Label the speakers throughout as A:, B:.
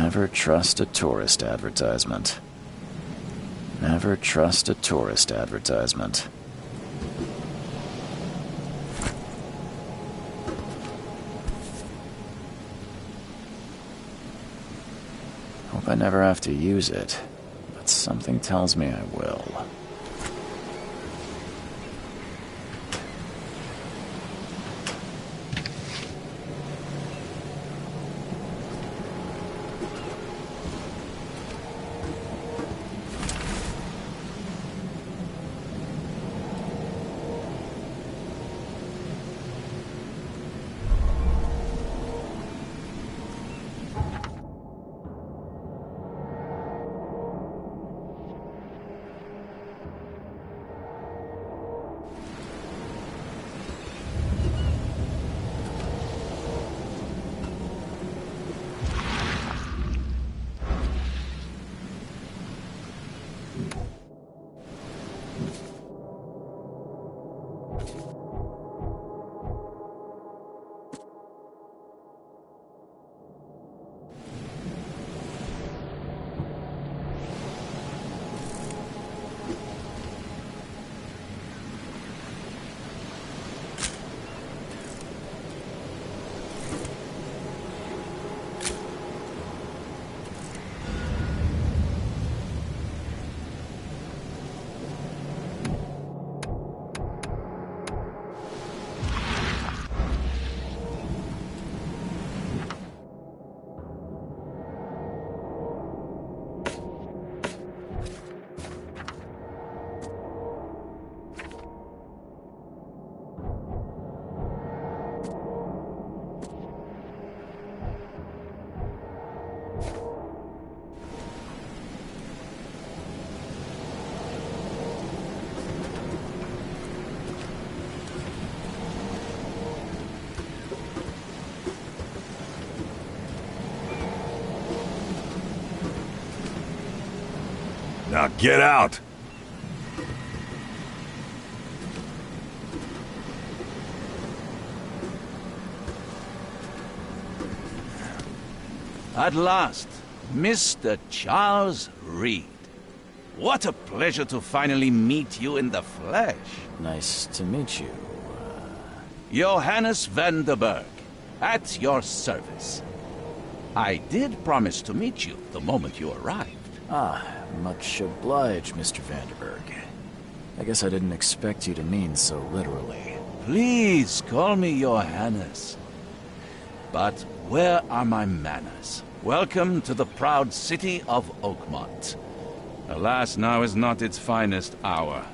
A: Never trust a tourist advertisement. Never trust a tourist advertisement. Hope I never have to use it, but something tells me I will.
B: Now get out!
C: At last, Mr. Charles Reed. What a pleasure to finally meet you in the flesh.
A: Nice to meet you.
C: Johannes van der Berg, at your service. I did promise to meet you the moment you arrived.
A: Ah, much obliged, Mr. Vanderberg. I guess I didn't expect you to mean so literally.
C: Please call me Johannes. But where are my manners? Welcome to the proud city of Oakmont. Alas, now is not its finest hour,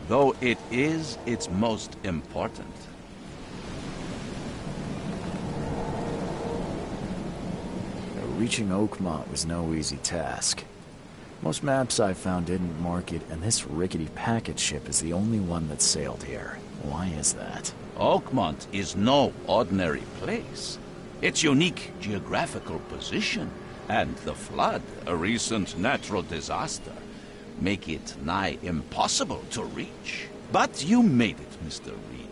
C: though it is its most important.
A: Reaching Oakmont was no easy task. Most maps I found didn't mark it, and this rickety packet ship is the only one that sailed here. Why is that?
C: Oakmont is no ordinary place. Its unique geographical position and the flood, a recent natural disaster, make it nigh impossible to reach. But you made it, Mr. Reed.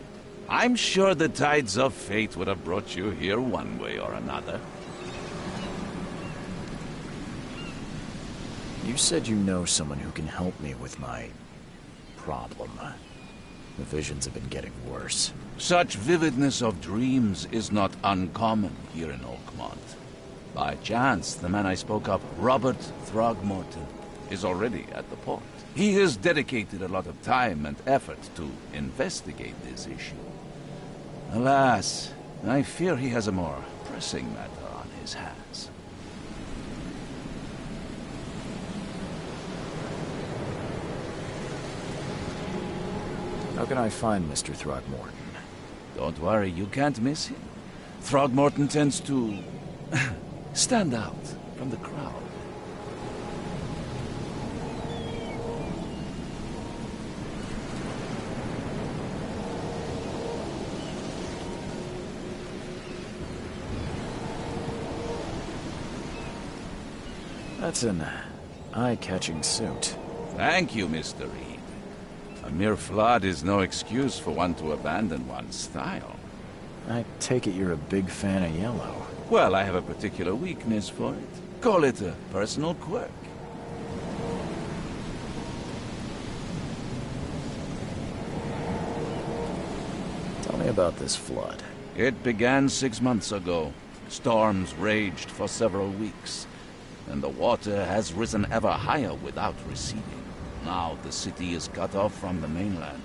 C: I'm sure the tides of fate would have brought you here one way or another.
A: You said you know someone who can help me with my problem. The visions have been getting worse.
C: Such vividness of dreams is not uncommon here in Oakmont. By chance, the man I spoke of, Robert Throgmorton, is already at the port. He has dedicated a lot of time and effort to investigate this issue. Alas, I fear he has a more pressing matter on his hands.
A: How can I find Mr. Throgmorton?
C: Don't worry, you can't miss him. Throgmorton tends to stand out from the crowd.
A: That's an eye-catching suit.
C: Thank you, Mr. Reed. A mere flood is no excuse for one to abandon one's style.
A: I take it you're a big fan of yellow.
C: Well, I have a particular weakness for it. Call it a personal quirk.
A: Tell me about this flood.
C: It began 6 months ago. Storms raged for several weeks, and the water has risen ever higher without receding. Now the city is cut off from the mainland.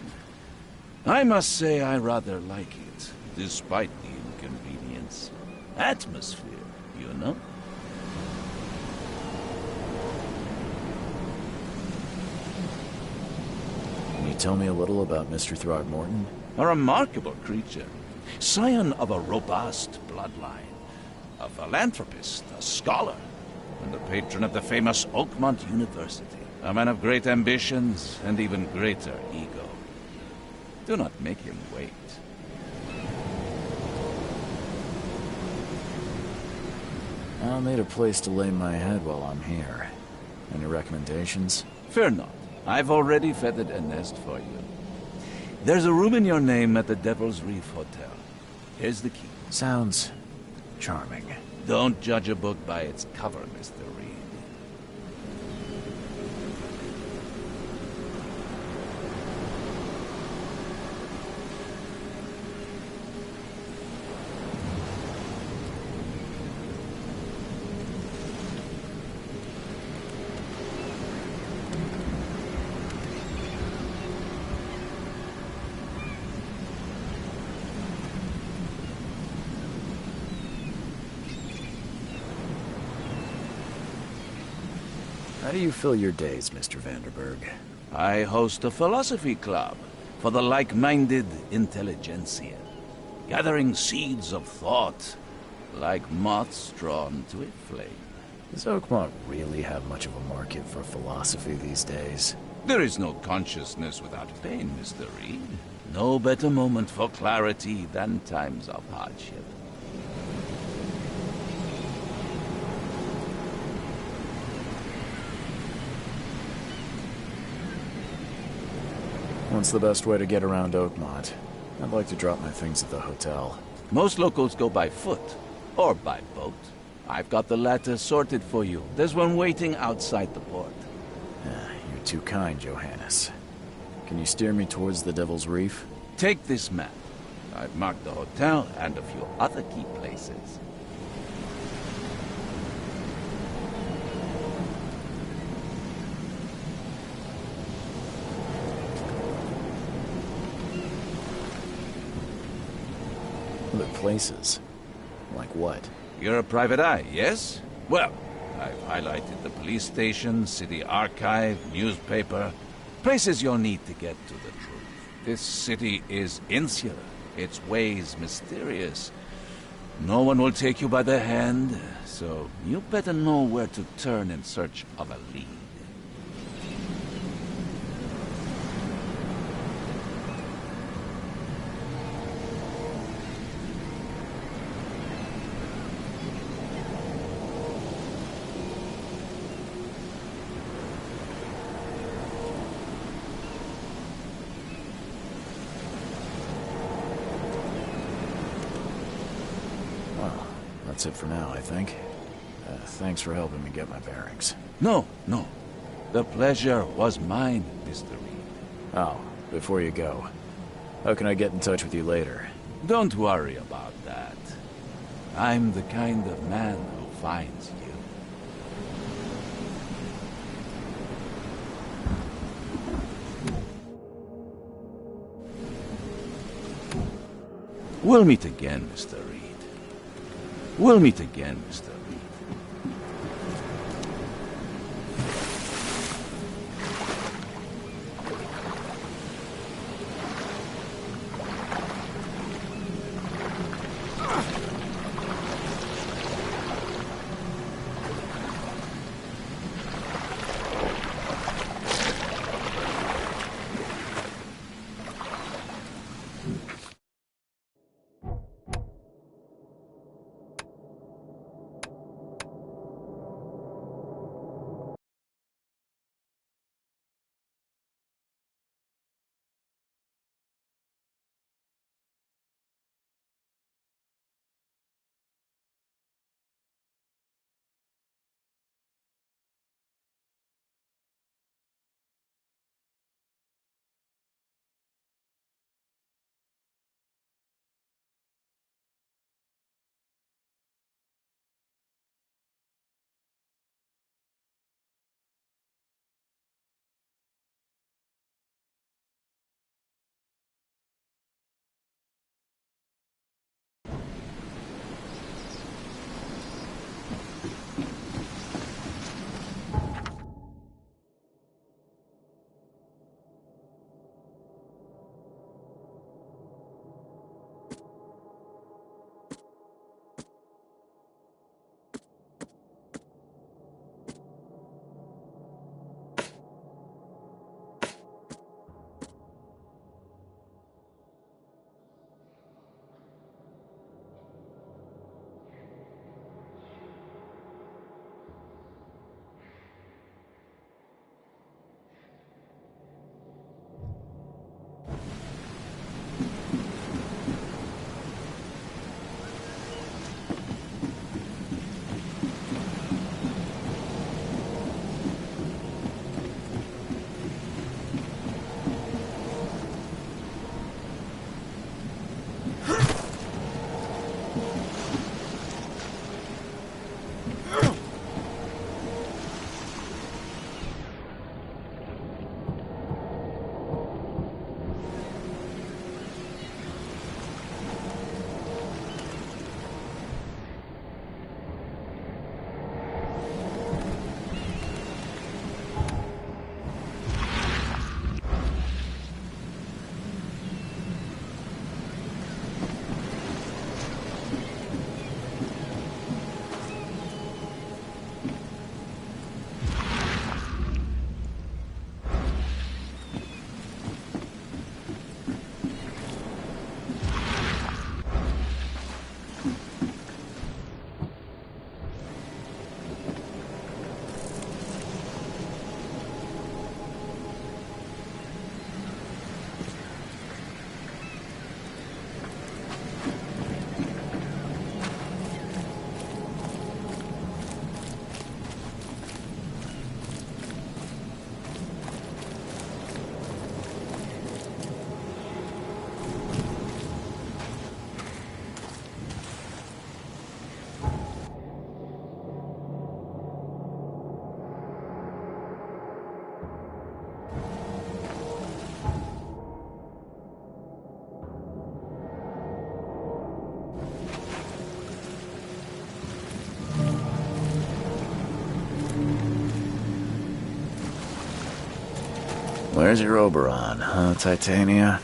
C: I must say I rather like it, despite the inconvenience. Atmosphere, you know?
A: Can you tell me a little about Mr. Throgmorton?
C: A remarkable creature. Scion of a robust bloodline. A philanthropist, a scholar, and the patron of the famous Oakmont University. A man of great ambitions and even greater ego. Do not make him wait.
A: I'll need a place to lay my head while I'm here. Any recommendations?
C: Fear not. I've already feathered a nest for you. There's a room in your name at the Devil's Reef Hotel. Here's the key.
A: Sounds charming.
C: Don't judge a book by its cover, Mr. Reed.
A: How do you fill your days, Mr. Vanderberg?
C: I host a philosophy club for the like-minded intelligentsia, gathering seeds of thought like moths drawn to a flame.
A: Does Oakmont really have much of a market for philosophy these days?
C: There is no consciousness without pain, Mr. Reed. No better moment for clarity than times of hardship.
A: What's the best way to get around Oakmont? I'd like to drop my things at the hotel.
C: Most locals go by foot, or by boat. I've got the latter sorted for you. There's one waiting outside the port.
A: You're too kind, Johannes. Can you steer me towards the Devil's Reef?
C: Take this map. I've marked the hotel and a few other key places.
A: Other places? Like what?
C: You're a private eye, yes? Well, I've highlighted the police station, city archive, newspaper. Places you'll need to get to the truth. This city is insular, its ways mysterious. No one will take you by the hand, so you better know where to turn in search of a lead.
A: That's it for now, I think. Thanks for helping me get my bearings.
C: No. The pleasure was mine, Mr. Reed.
A: Oh, before you go, how can I get in touch with you later?
C: Don't worry about that. I'm the kind of man who finds you. We'll meet again, Mr. Reed. We'll meet again, Mr. Reed.
A: Where's your Oberon, huh, Titania?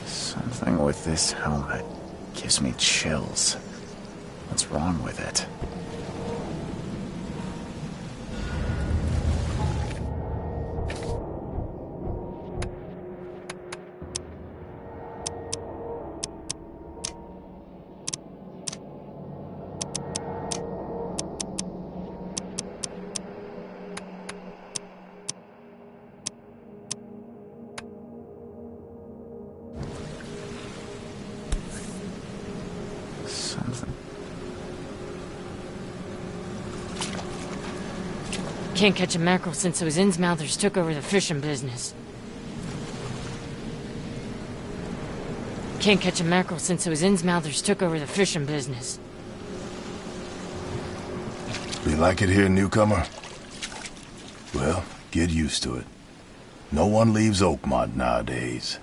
A: Something with this helmet gives me chills. What's wrong with it?
B: Can't catch a mackerel since those Innsmouthers took over the fishing business. Can't catch a mackerel since those Innsmouthers took over the fishing business.
D: You like it here, newcomer? Well, get used to it. No one leaves Oakmont nowadays.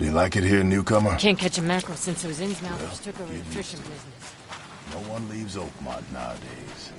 D: Do you like it here, newcomer?
B: Can't catch a mackerel since those Innsmouthers took over the fishing business.
D: No one leaves Oakmont nowadays.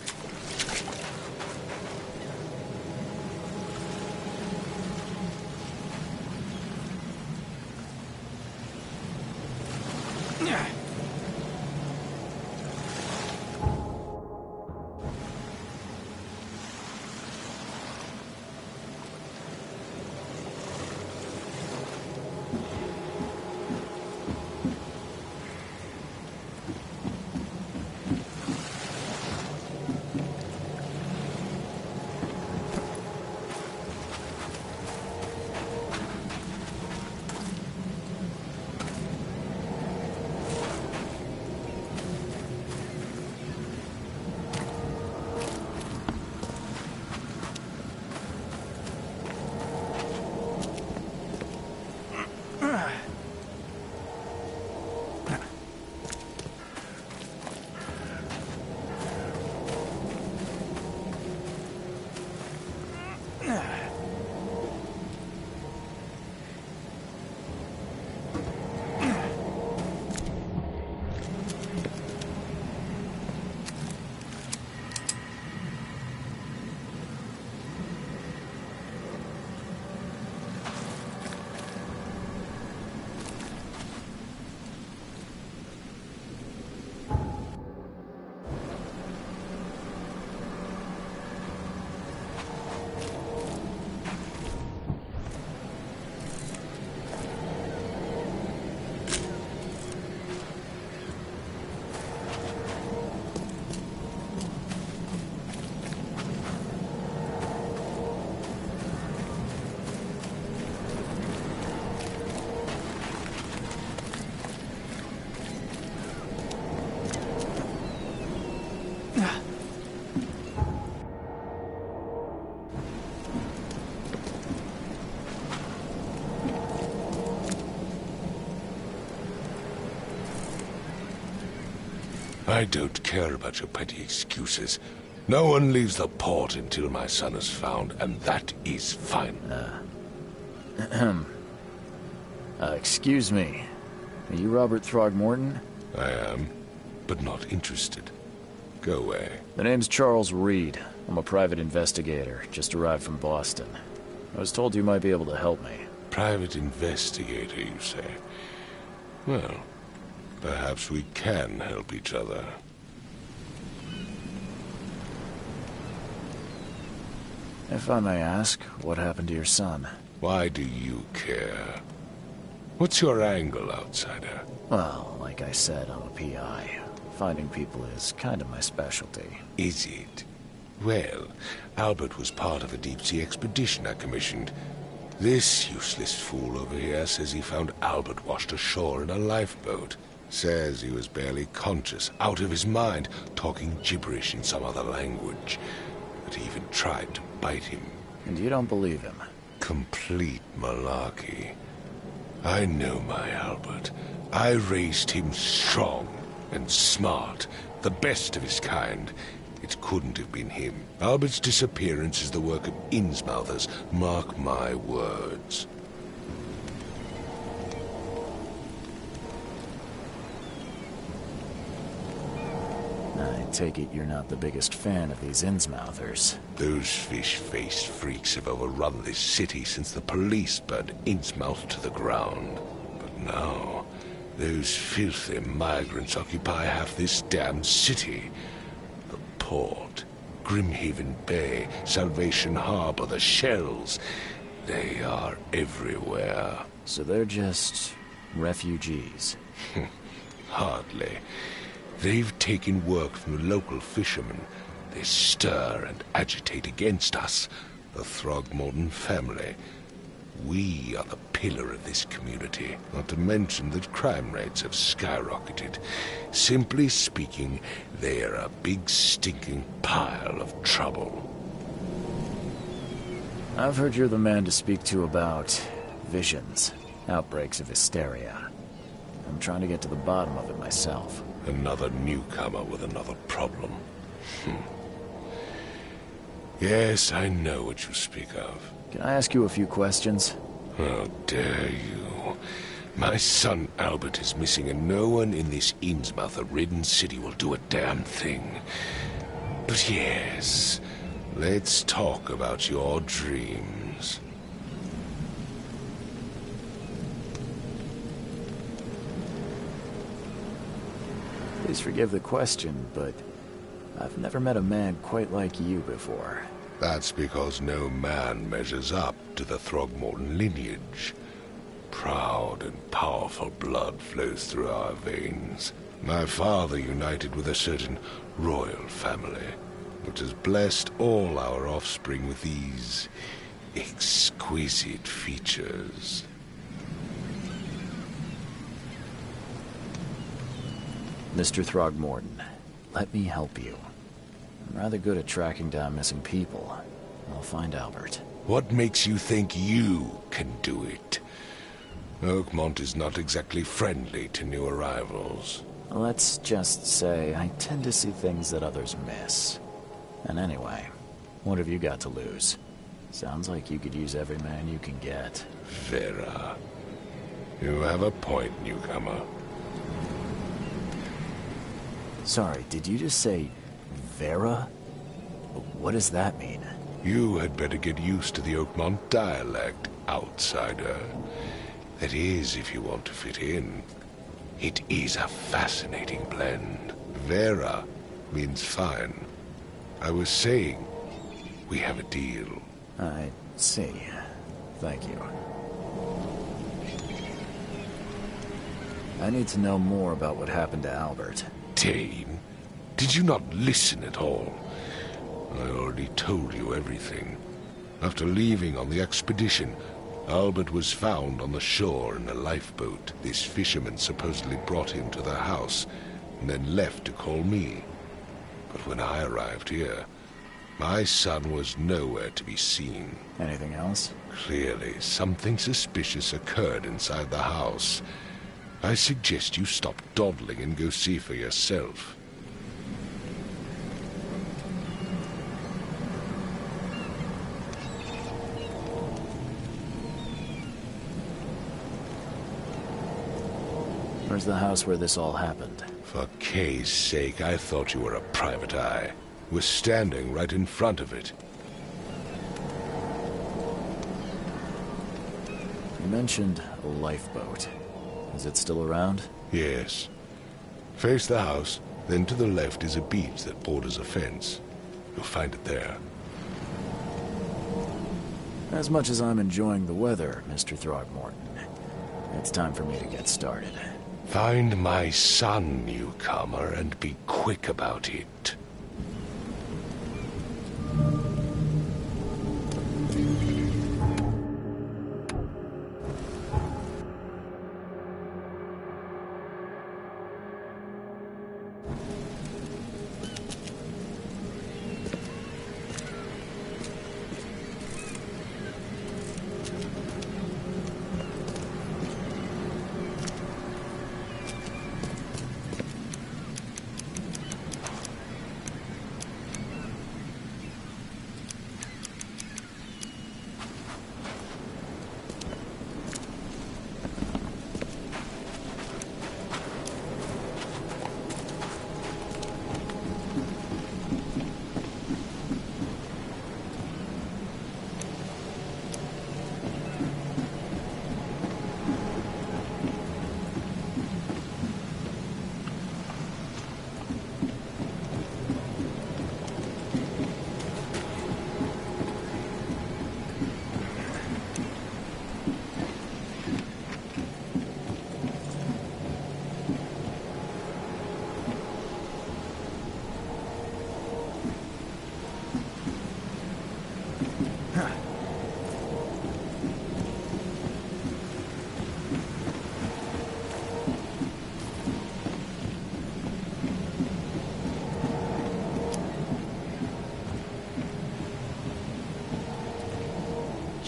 E: I don't care about your petty excuses. No one leaves the port until my son is found, and that is fine.
A: Excuse me. Are you Robert Throgmorton?
E: I am, but not interested. Go away.
A: The name's Charles Reed. I'm a private investigator, just arrived from Boston. I was told you might be able to help me.
E: Private investigator, you say? Well, perhaps we can help each other.
A: If I may ask, what happened to your son?
E: Why do you care? What's your angle, outsider?
A: Well, like I said, I'm a PI. Finding people is kind of my specialty.
E: Is it? Well, Albert was part of a deep-sea expedition I commissioned. This useless fool over here says he found Albert washed ashore in a lifeboat. Says he was barely conscious, out of his mind, talking gibberish in some other language. But he even tried to bite him.
A: And you don't believe him?
E: Complete malarkey. I know my Albert. I raised him strong and smart, the best of his kind. It couldn't have been him. Albert's disappearance is the work of Innsmouthers, mark my words.
A: I take it you're not the biggest fan of these Innsmouthers.
E: Those fish-faced freaks have overrun this city since the police burned Innsmouth to the ground. But now, those filthy migrants occupy half this damned city. The port, Grimhaven Bay, Salvation Harbor, the shells. They are everywhere.
A: So they're just refugees?
E: Hardly. They've taken work from the local fishermen. They stir and agitate against us, the Throgmorton family. We are the pillar of this community, not to mention that crime rates have skyrocketed. Simply speaking, they are a big stinking pile of trouble.
A: I've heard you're the man to speak to about visions, outbreaks of hysteria. I'm trying to get to the bottom of it myself.
E: Another newcomer with another problem. Yes, I know what you speak of.
A: Can I ask you a few questions?
E: How dare you? My son Albert is missing, and no one in this Innsmouth-ridden city will do a damn thing. But yes, let's talk about your dreams.
A: Please forgive the question, but I've never met a man quite like you before.
E: That's because no man measures up to the Throgmorton lineage. Proud and powerful blood flows through our veins. My father united with a certain royal family, which has blessed all our offspring with these exquisite features.
A: Mr. Throgmorton, let me help you. I'm rather good at tracking down missing people. I'll find Albert.
E: What makes you think you can do it? Oakmont is not exactly friendly to new arrivals.
A: Let's just say I tend to see things that others miss. And anyway, what have you got to lose? Sounds like you could use every man you can get.
E: Vera. You have a point, newcomer.
A: Sorry, did you just say Vera? What does that mean?
E: You had better get used to the Oakmont dialect, outsider. That is, if you want to fit in. It is a fascinating blend. Vera means fine. I was saying, we have a deal.
A: I see. Thank you. I need to know more about what happened to Albert.
E: Dane, did you not listen at all? I already told you everything. After leaving on the expedition, Albert was found on the shore in a lifeboat. This fisherman supposedly brought him to their house, and then left to call me. But when I arrived here, my son was nowhere to be seen.
A: Anything else?
E: Clearly, something suspicious occurred inside the house. I suggest you stop dawdling and go see for yourself.
A: Where's the house where this all happened?
E: For Kay's sake, I thought you were a private eye. We're standing right in front of it.
A: You mentioned a lifeboat. Is it still around?
E: Yes. Face the house, then to the left is a beach that borders a fence. You'll find it there.
A: As much as I'm enjoying the weather, Mr. Throgmorton, it's time for me to get started.
E: Find my son, newcomer, and be quick about it.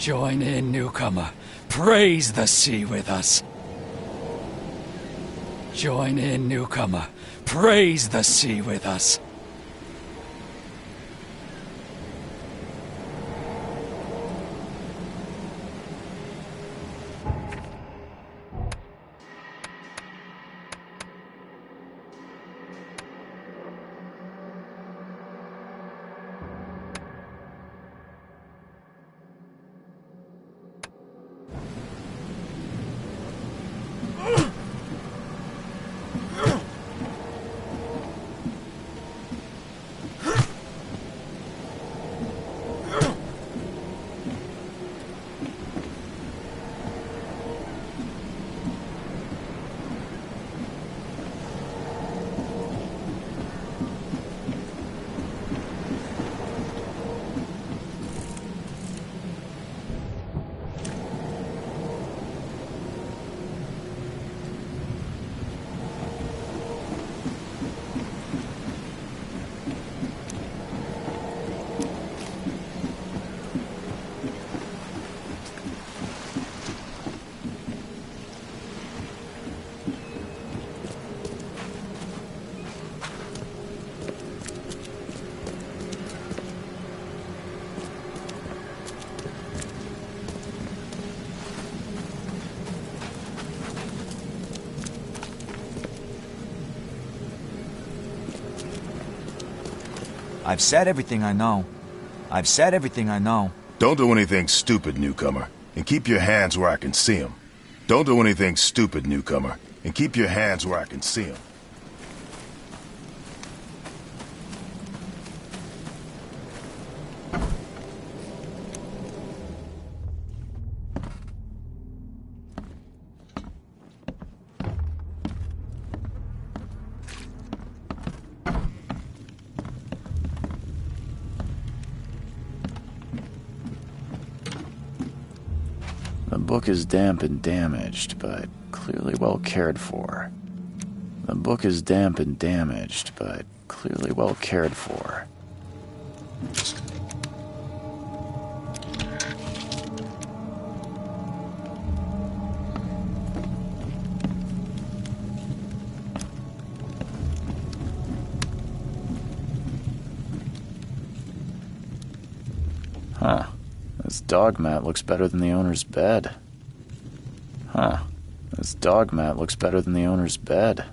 F: Join in, newcomer. Praise the sea with us. Join in, newcomer. Praise the sea with us.
G: I've said everything I know. I've said everything I know.
D: Don't do anything stupid, newcomer, and keep your hands where I can see them. Don't do anything stupid, newcomer, and keep your hands where I can see them.
A: The book is damp and damaged, but clearly well cared for. The book is damp and damaged, but clearly well cared for. Huh. This dog mat looks better than the owner's bed. Huh. This dog mat looks better than the owner's bed.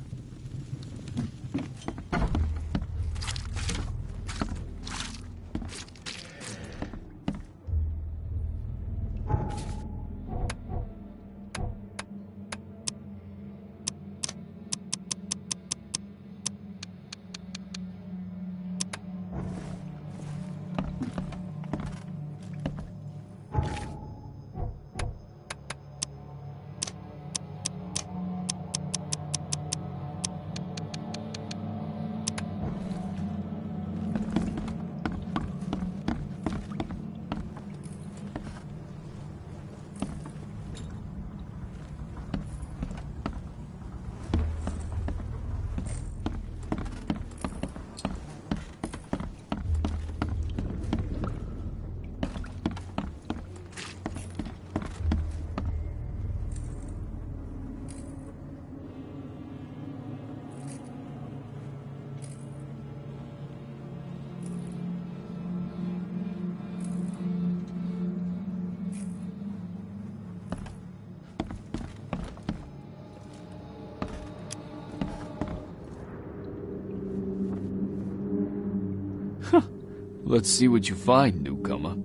F: Let's see what you find, newcomer.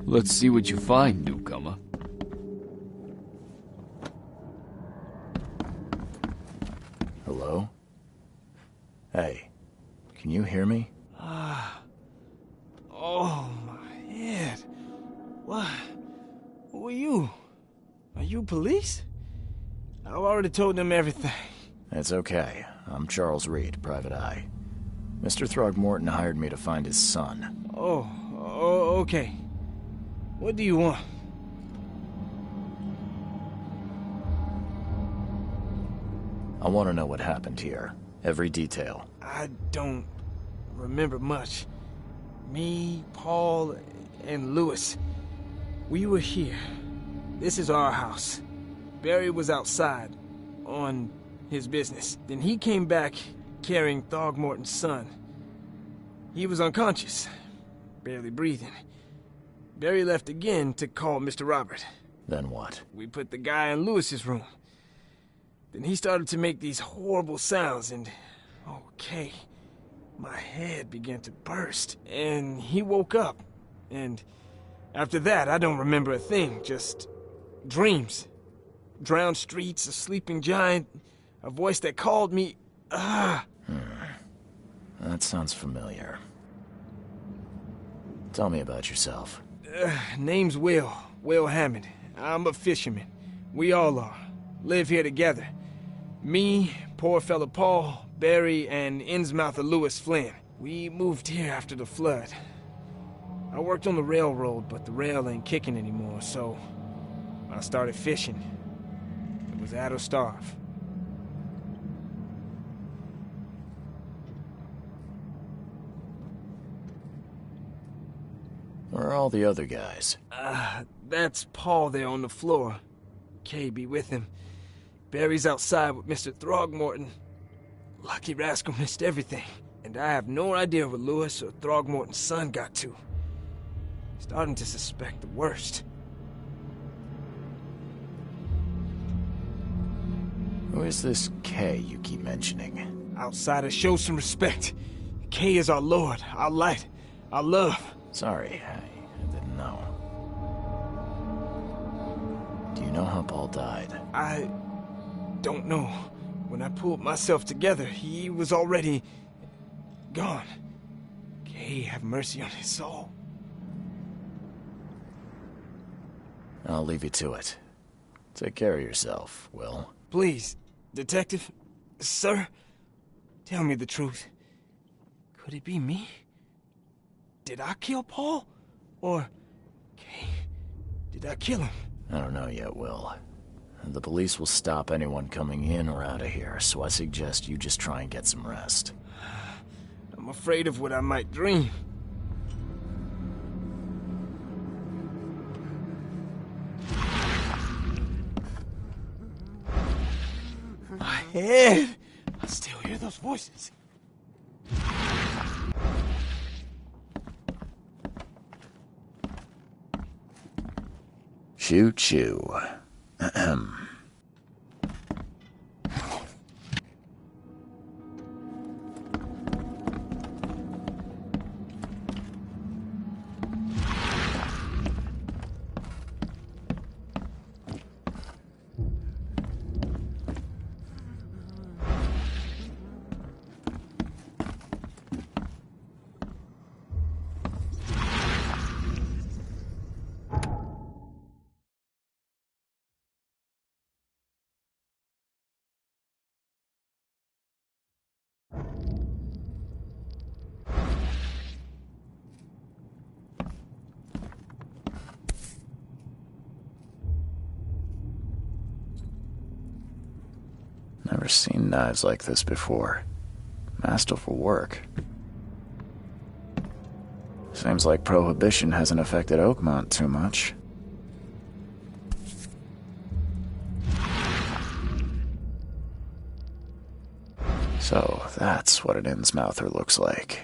F: Let's see what you find, newcomer.
A: Hello? Hey, can you hear me?
H: Oh, my head. What? Who are you? Are you police? I've already told them everything.
A: It's okay. I'm Charles Reed, Private Eye. Mr. Throgmorton hired me to find his son.
H: Oh, okay. What do you want?
A: I want to know what happened here. Every detail.
H: I don't remember much. Me, Paul, and Lewis. We were here. This is our house. Barry was outside, on his business. Then he came back carrying Throgmorton's son. He was unconscious, barely breathing. Barry left again to call Mr. Robert.
A: Then what?
H: We put the guy in Lewis's room. Then he started to make these horrible sounds and... okay, my head began to burst. And he woke up. And after that, I don't remember a thing, just dreams. Drowned streets, a sleeping giant, a voice that called me...
A: That sounds familiar. Tell me about yourself.
H: Name's Will Hammond. I'm a fisherman. We all are. Live here together. Me, poor fella Paul, Barry, and Innsmouther Lewis Flynn. We moved here after the flood. I worked on the railroad, but the rail ain't kicking anymore, so I started fishing. It was add or starve.
A: Where are all the other guys?
H: That's Paul there on the floor. Kay be with him. Barry's outside with Mr. Throgmorton. Lucky rascal missed everything. And I have no idea where Lewis or Throgmorton's son got to. Starting to suspect the worst.
A: Who is this Kay you keep mentioning?
H: Outsiders, show some respect. Kay is our lord, our light, our love.
A: Sorry, I didn't know. Do you know how Paul died?
H: I don't know. When I pulled myself together, he was already gone. Kay, have mercy on his soul.
A: I'll leave you to it. Take care of yourself, Will.
H: Please, Detective, sir, tell me the truth. Could it be me? Did I kill Paul? Or, Kay, did I kill him?
A: I don't know yet, Will. The police will stop anyone coming in or out of here, so I suggest you just try and get some rest.
H: I'm afraid of what I might dream. My head! I still hear those voices.
A: Choo choo. Ahem. Never seen knives like this before. Masterful work. Seems like Prohibition hasn't affected Oakmont too much. So, that's what an Innsmouther looks like.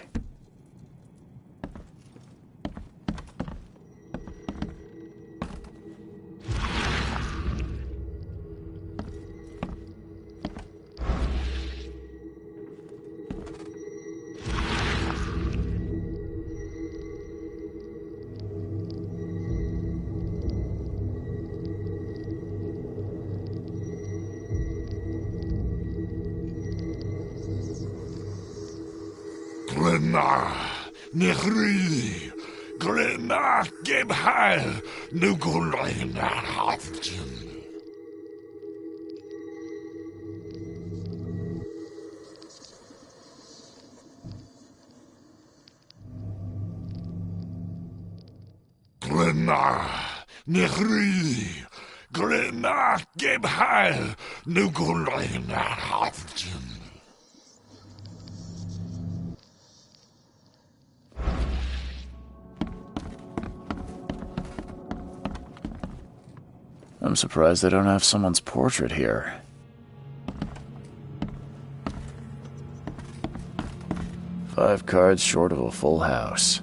E: Glenna, Nehri, Glenna, Gebhal, Nukulina, Hafton. Glenna, Nehri, Glenna, Gebhal, Nukulina, Hafton.
A: I'm surprised they don't have someone's portrait here. Five cards short of a full house.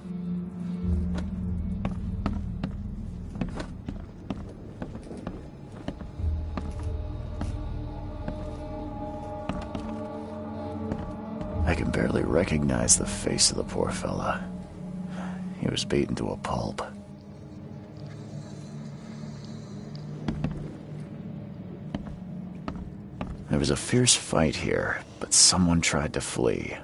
A: I can barely recognize the face of the poor fella. He was beaten to a pulp. There was a fierce fight here, but someone tried to flee.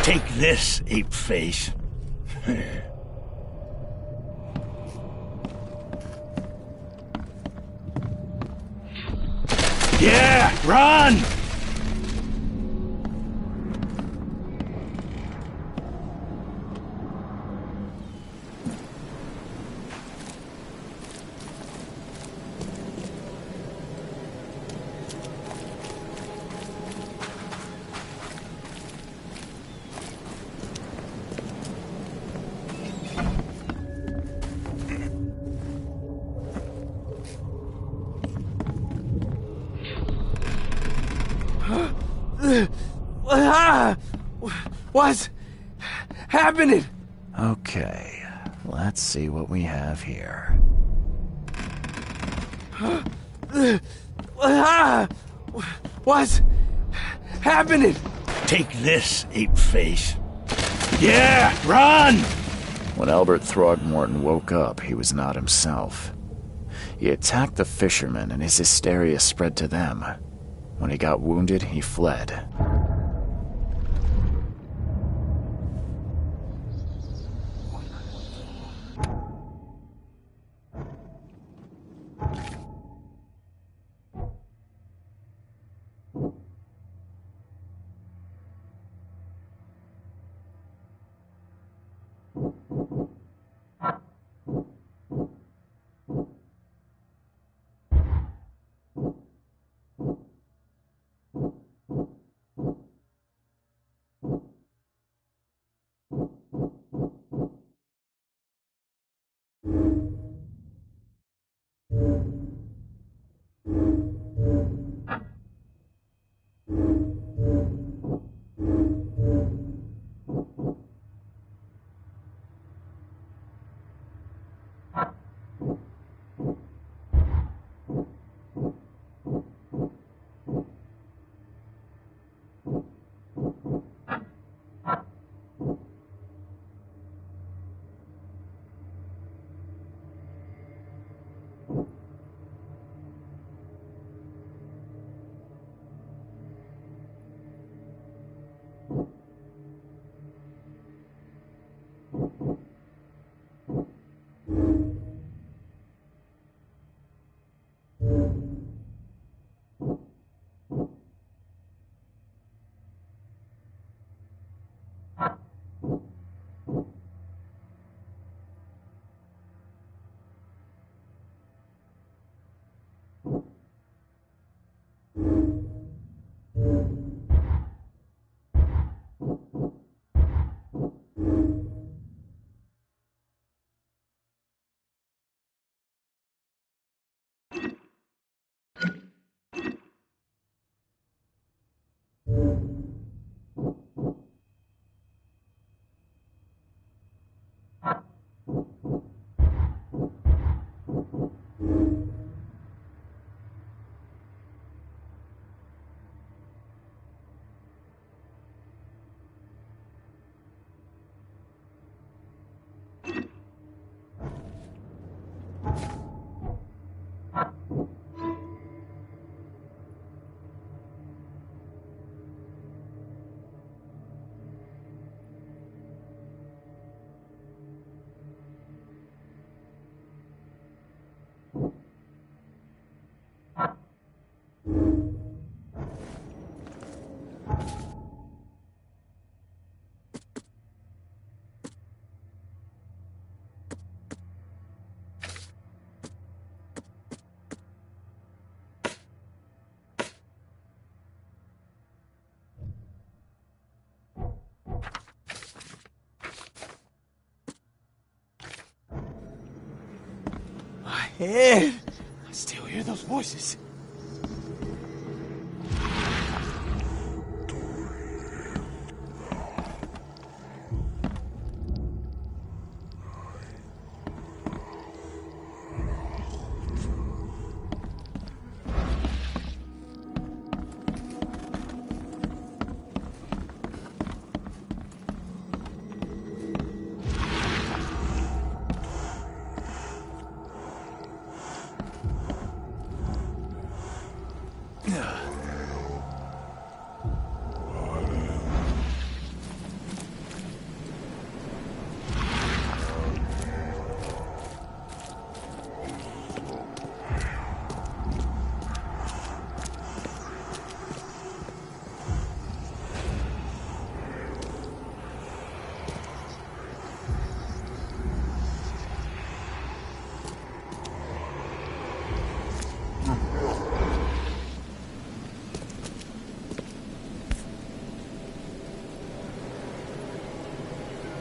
I: Take this, ape face. Yeah, run!
H: What's happening?
A: Okay, let's see what we have here.
H: What's happening?
I: Take this, ape face. Yeah, run!
A: When Albert Throgmorton woke up, he was not himself. He attacked the fishermen, and his hysteria spread to them. When he got wounded, he fled.
H: Ed! I still hear those voices.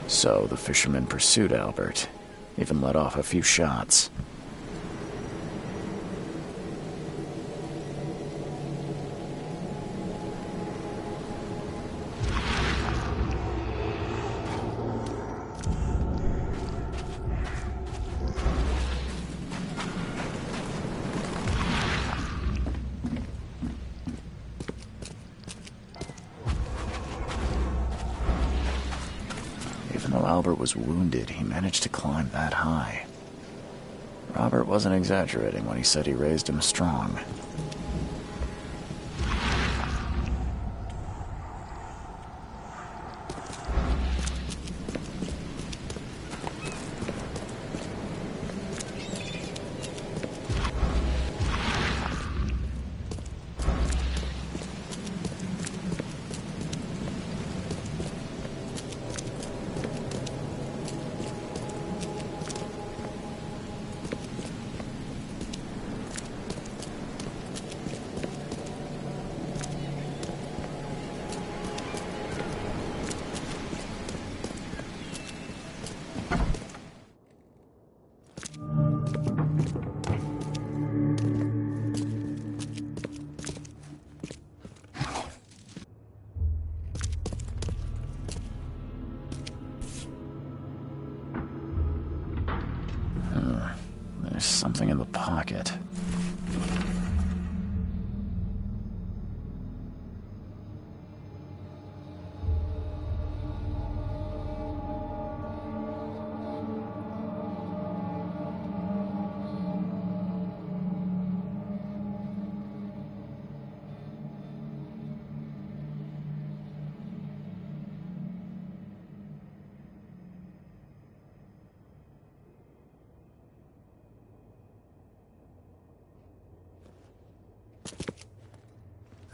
A: So the fisherman pursued Albert, even let off a few shots. Even though Albert was wounded, he managed to climb that high. Robert wasn't exaggerating when he said he raised him strong. There's something in the pocket.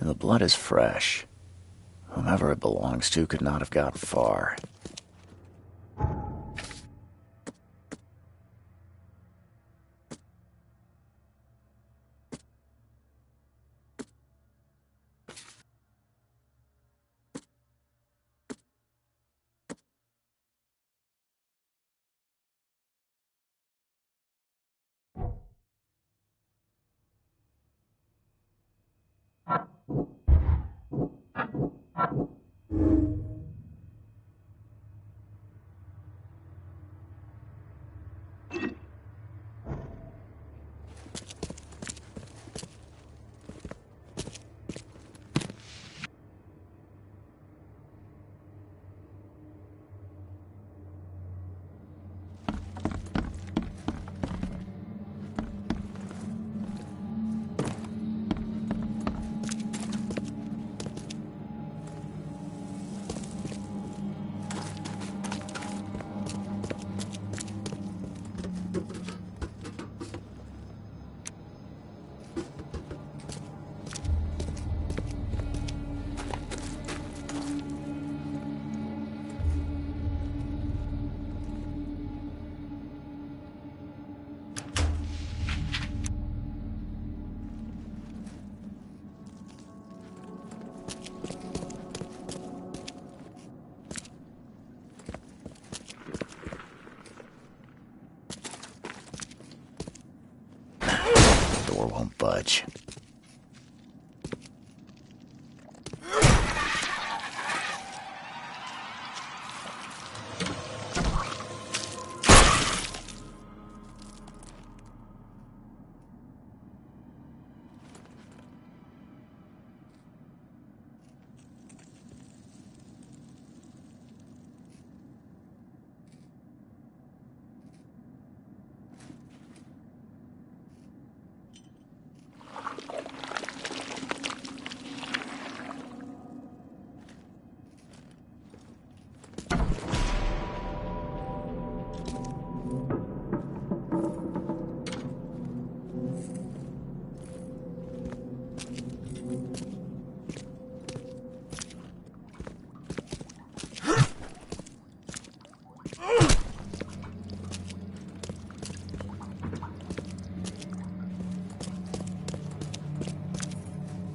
A: The blood is fresh. Whomever it belongs to could not have gotten far. budge.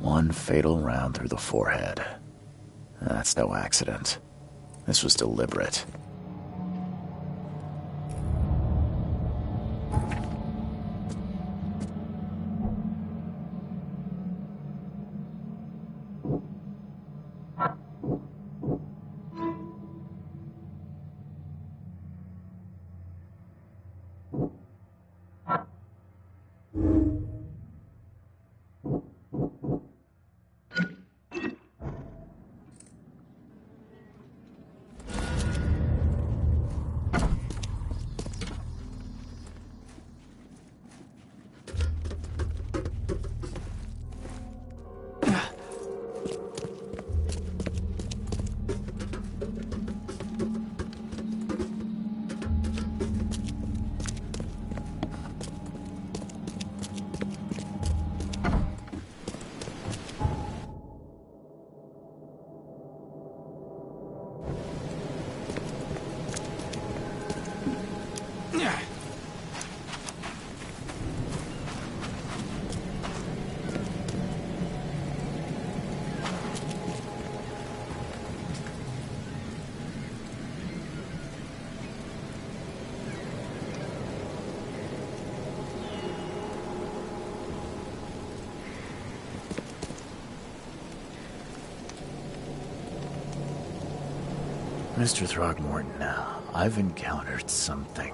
A: One fatal round through the forehead. That's no accident. This was deliberate. Mr. Throgmorton, I've encountered something,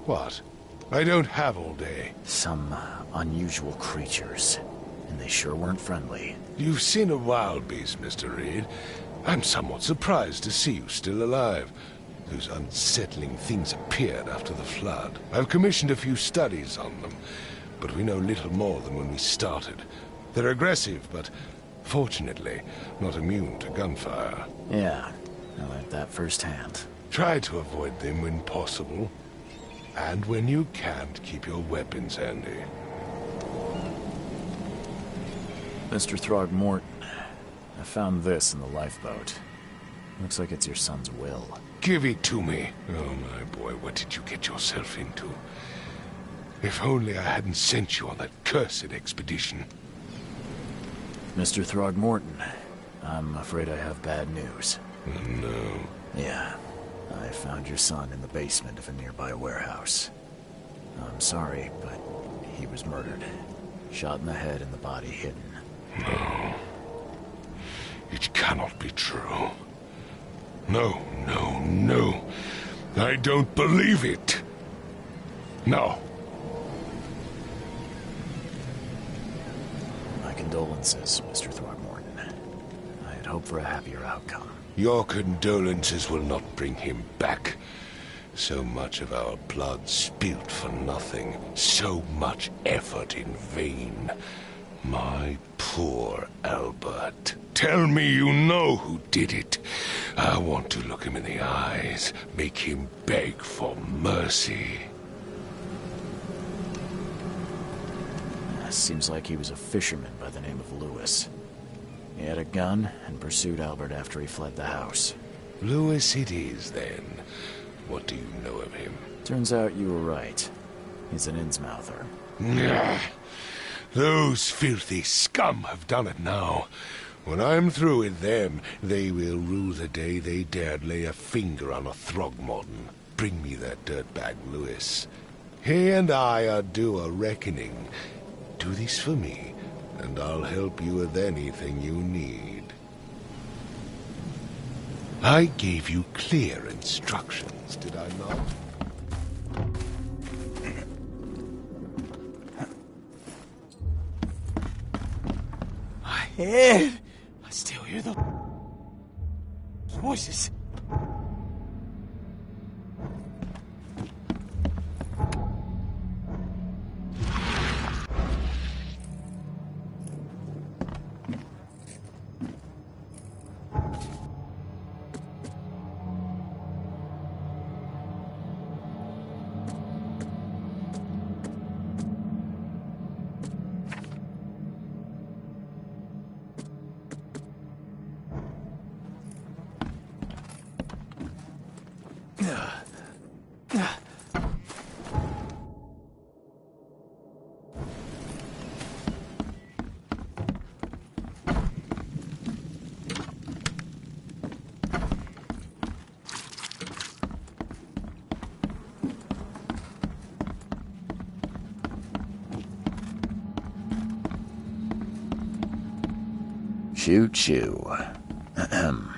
E: What? I don't have all day.
A: some unusual creatures, and they sure weren't friendly.
E: You've seen a wild beast, Mr. Reed. I'm somewhat surprised to see you still alive. Those unsettling things appeared after the flood. I've commissioned a few studies on them, but we know little more than when we started. They're aggressive, but fortunately not immune to gunfire.
A: Yeah, I learned that firsthand.
E: Try to avoid them when possible. And when you can't, keep your weapons handy.
A: Mr. Throgmorton, I found this in the lifeboat. Looks like it's your son's will.
E: Give it to me. Oh, my boy, what did you get yourself into? If only I hadn't sent you on that cursed expedition.
A: Mr. Throgmorton, I'm afraid I have bad news.
E: Oh, no.
A: Yeah, I found your son in the basement of a nearby warehouse. I'm sorry, but he was murdered. Shot in the head and the body hidden.
E: No. It cannot be true. No, no, no. I don't believe it. No.
A: My condolences, Mr. Throgmorton. I had hoped for a happier outcome.
E: Your condolences will not bring him back. So much of our blood spilt for nothing. So much effort in vain. My poor Albert. Tell me you know who did it. I want to look him in the eyes, make him beg for mercy.
A: Seems like he was a fisherman by the name of Lewis. He had a gun and pursued Albert after he fled the house.
E: Lewis it is, then. What do you know of him?
A: Turns out you were right. He's an Innsmouther.
E: Nah. Those filthy scum have done it now. When I'm through with them, they will rue the day they dared lay a finger on a Throgmorton. Bring me that dirtbag Lewis. He and I are due a reckoning. Do this for me, and I'll help you with anything you need. I gave you clear instructions, did I not?
H: My head! I still hear the voices.
A: Choo choo. Ahem.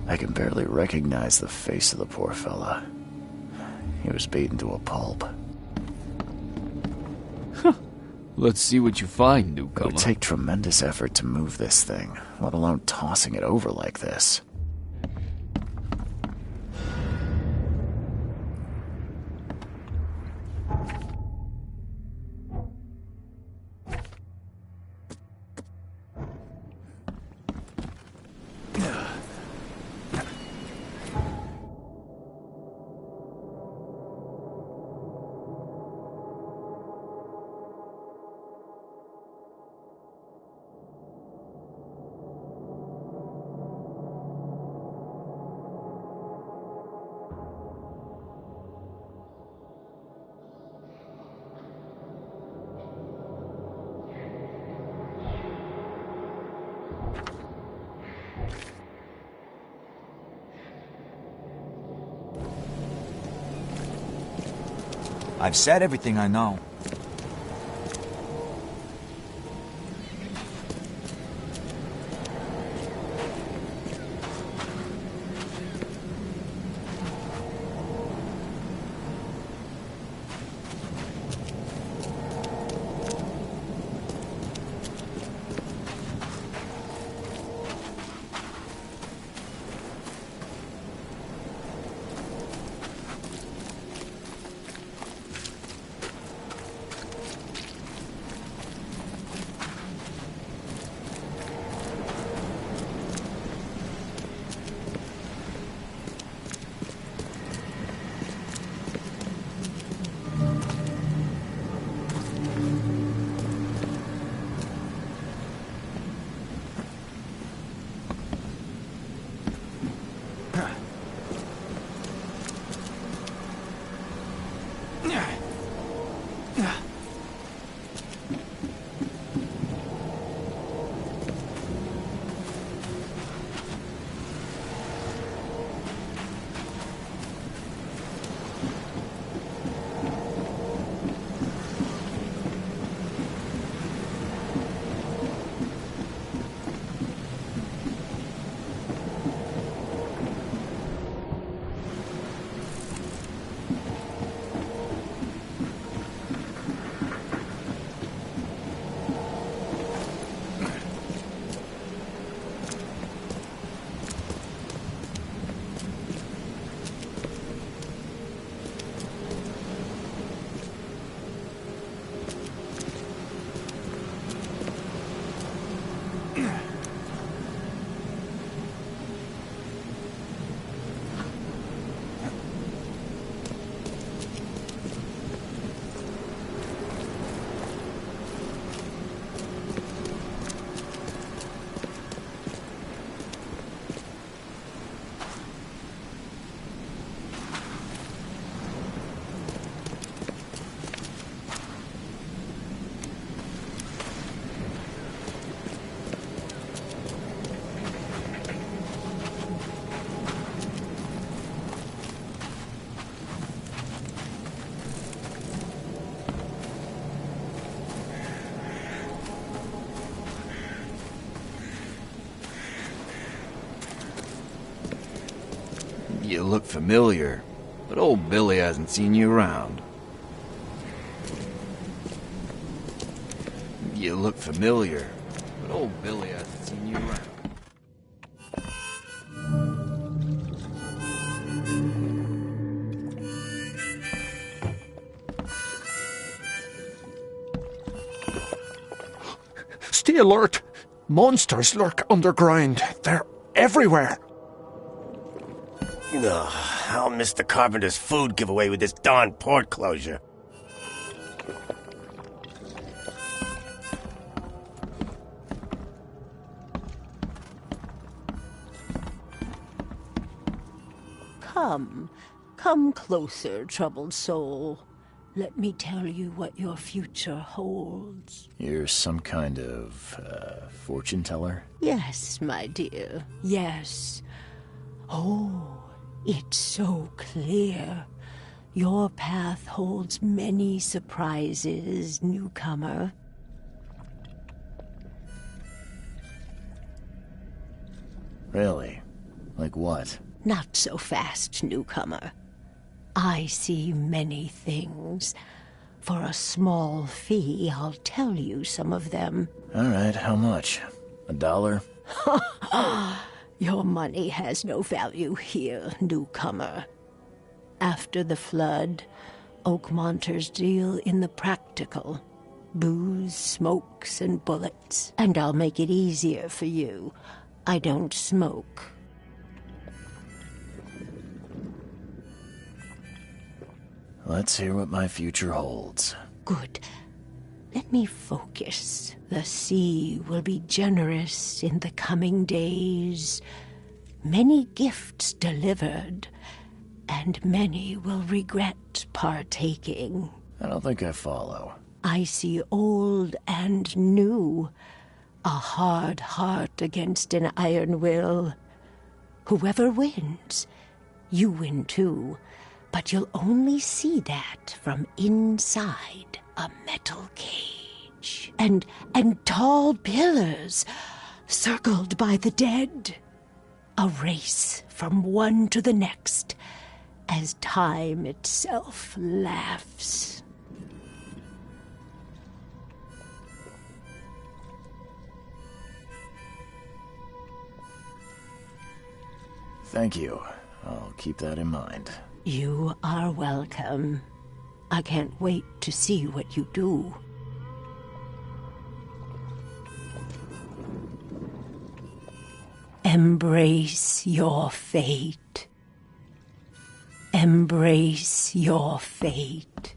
A: I can barely recognize the face of the poor fella. He was beaten to a pulp.
F: Let's see what you find,
A: It
F: newcomer.
A: would take tremendous effort to move this thing, let alone tossing it over like this.
G: I've said everything I know. You look familiar, but old Billy hasn't seen you around. You look familiar, but old Billy hasn't seen you around.
J: Stay alert! Monsters lurk underground. They're everywhere.
I: Ugh, I'll miss the carpenter's food giveaway with this darn port closure.
K: Come closer, troubled soul. Let me tell you what your future holds.
A: You're some kind of, fortune teller?
K: Yes, my dear, yes. Oh, it's so clear. Your path holds many surprises, newcomer.
A: Really? Like what?
K: Not so fast, newcomer. I see many things. For a small fee, I'll tell you some of them.
A: All right, how much? $1?
K: Your money has no value here, newcomer. After the flood, Oakmonters deal in the practical. Booze, smokes, and bullets. And I'll make it easier for you. I don't smoke.
A: Let's hear what my future holds.
K: Good. Let me focus. The sea will be generous in the coming days. Many gifts delivered, and many will regret partaking.
A: I don't think I follow.
K: I see old and new. A hard heart against an iron will. Whoever wins, you win too. But you'll only see that from inside a metal cage. And tall pillars, circled by the dead. A race from one to the next, as time itself laughs.
A: Thank you. I'll keep that in mind.
K: You are welcome. I can't wait to see what you do. Embrace your fate. Embrace your fate.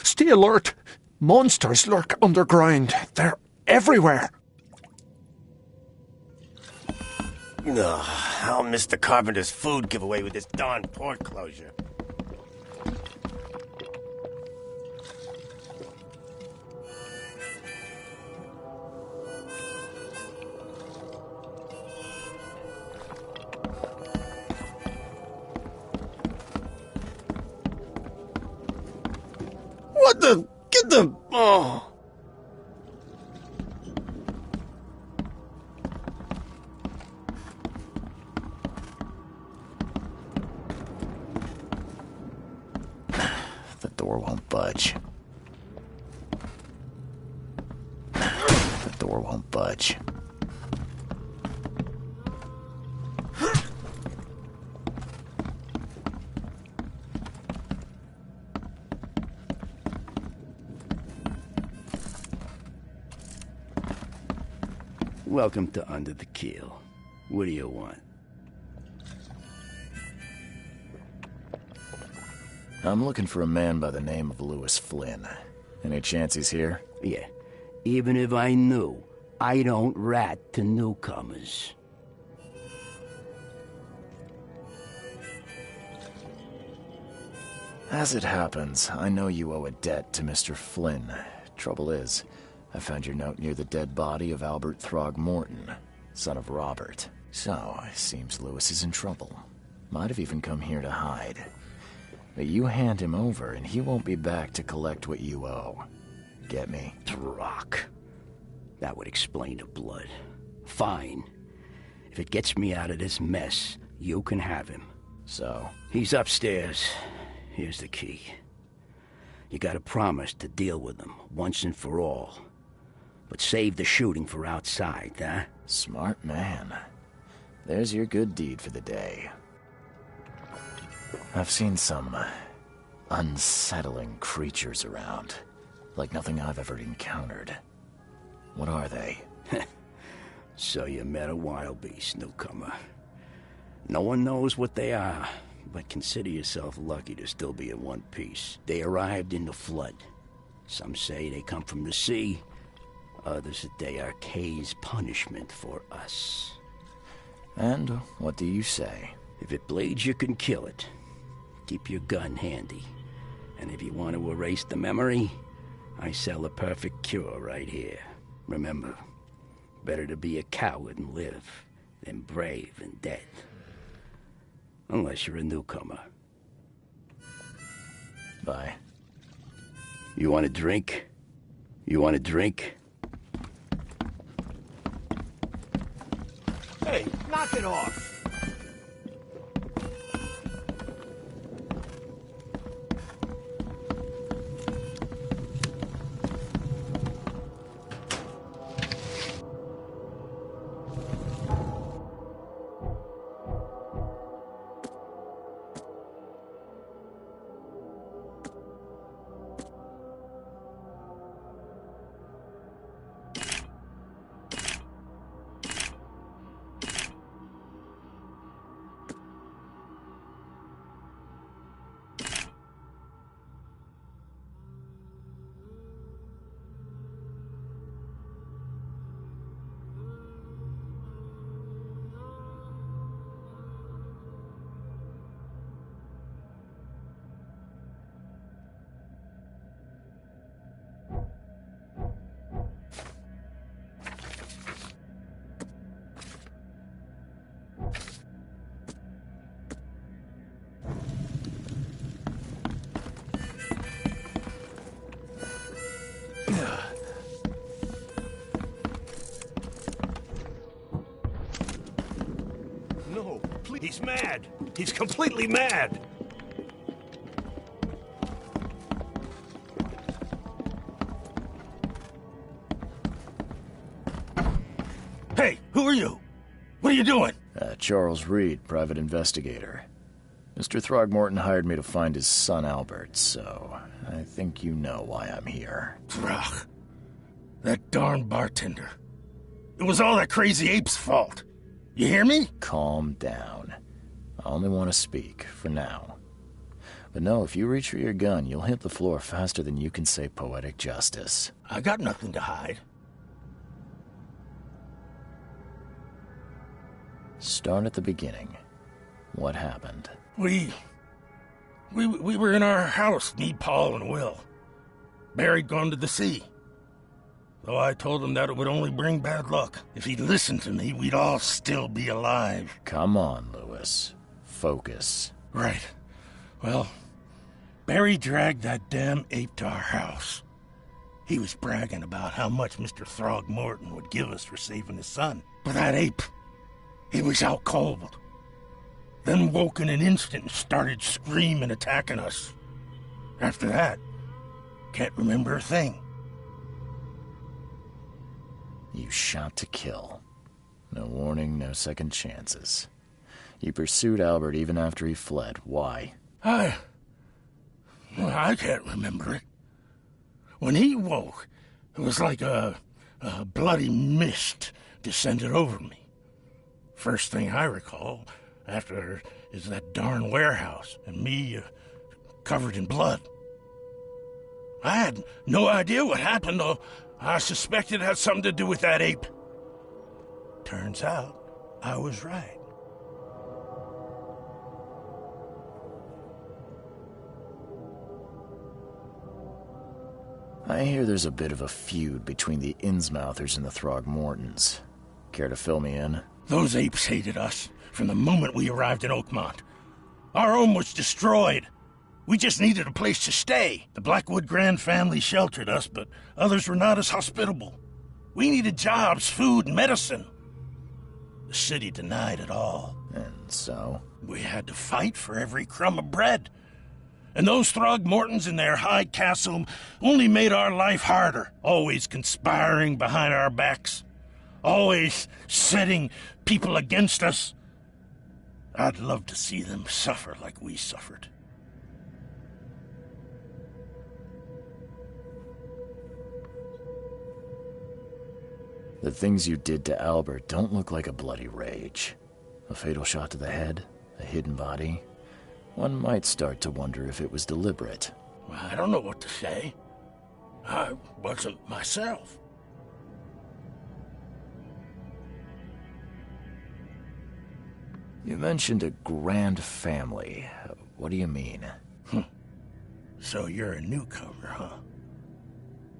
J: Stay alert! Monsters lurk underground. They're everywhere.
I: Ugh, I'll miss the carpenter's food giveaway with this darn port closure. What the? Get the... Oh...
A: The door won't budge. The door won't budge.
I: Welcome to Under the Keel. What do you want?
A: I'm looking for a man by the name of Lewis Flynn. Any chance he's here?
I: Yeah. Even if I knew, I don't rat to newcomers.
A: As it happens, I know you owe a debt to Mr. Flynn. Trouble is, I found your note near the dead body of Albert Throgmorton, son of Robert. So, it seems Lewis is in trouble. Might have even come here to hide. But you hand him over, and he won't be back to collect what you owe. Get me?
I: Throck. That would explain the blood. Fine.
L: If it gets me out of this mess, you can have him.
A: So?
L: He's upstairs. Here's the key. You gotta promise to deal with him, once and for all. But save the shooting for outside, huh?
A: Smart man. There's your good deed for the day. I've seen some unsettling creatures around. Like nothing I've ever encountered. What are they?
L: So you met a wild beast, newcomer. No one knows what they are, but consider yourself lucky to still be in one piece. They arrived in the flood. Some say they come from the sea. Others that they are Kay's punishment for us.
A: And what do you say?
L: If it bleeds, you can kill it. Keep your gun handy. And if you want to erase the memory, I sell a perfect cure right here. Remember, better to be a coward and live than brave and dead. Unless you're a newcomer.
A: Bye.
L: You want a drink? You want a drink?
I: Hey, knock it off!
M: No, please. He's mad. He's completely mad. Hey, who are you? What are you doing?
A: Charles Reed, private investigator. Mr. Throgmorton hired me to find his son Albert, so I think you know why I'm here.
M: Throg. That darn bartender. It was all that crazy ape's fault. You hear me?
A: Calm down. I only want to speak, for now. But no, if you reach for your gun, you'll hit the floor faster than you can say poetic justice.
M: I got nothing to hide.
A: Start at the beginning. What happened?
M: We were in our house, me, Paul, and Will. Barry'd gone to the sea. Though I told him that it would only bring bad luck. If he'd listened to me, we'd all still be alive.
A: Come on, Lewis. Focus.
M: Right. Well, Barry dragged that damn ape to our house. He was bragging about how much Mr. Throgmorton would give us for saving his son. But that ape, he was out cold. Then woke in an instant and started screaming, attacking us. After that, can't remember a thing.
A: You shot to kill. No warning, no second chances. You pursued Albert even after he fled. Why?
M: I can't remember it. When he woke, it was like a bloody mist descended over me. First thing I recall after is that darn warehouse and me covered in blood. I had no idea what happened, though. I suspected it had something to do with that ape. Turns out, I was right.
A: I hear there's a bit of a feud between the Innsmouthers and the Throgmortons. Care to fill me in?
M: Those apes hated us from the moment we arrived in Oakmont. Our home was destroyed. We just needed a place to stay. The Blackwood Grand family sheltered us, but others were not as hospitable. We needed jobs, food, and medicine. the city denied it all.
A: And so?
M: We had to fight for every crumb of bread. And those Throgmortons in their high castle only made our life harder, always conspiring behind our backs, always setting people against us. I'd love to see them suffer like we suffered.
A: The things you did to Albert don't look like a bloody rage. A fatal shot to the head, a hidden body. One might start to wonder if it was deliberate.
M: Well, I don't know what to say. I wasn't myself.
A: You mentioned a grand family. What do you mean?
M: So you're a newcomer, huh?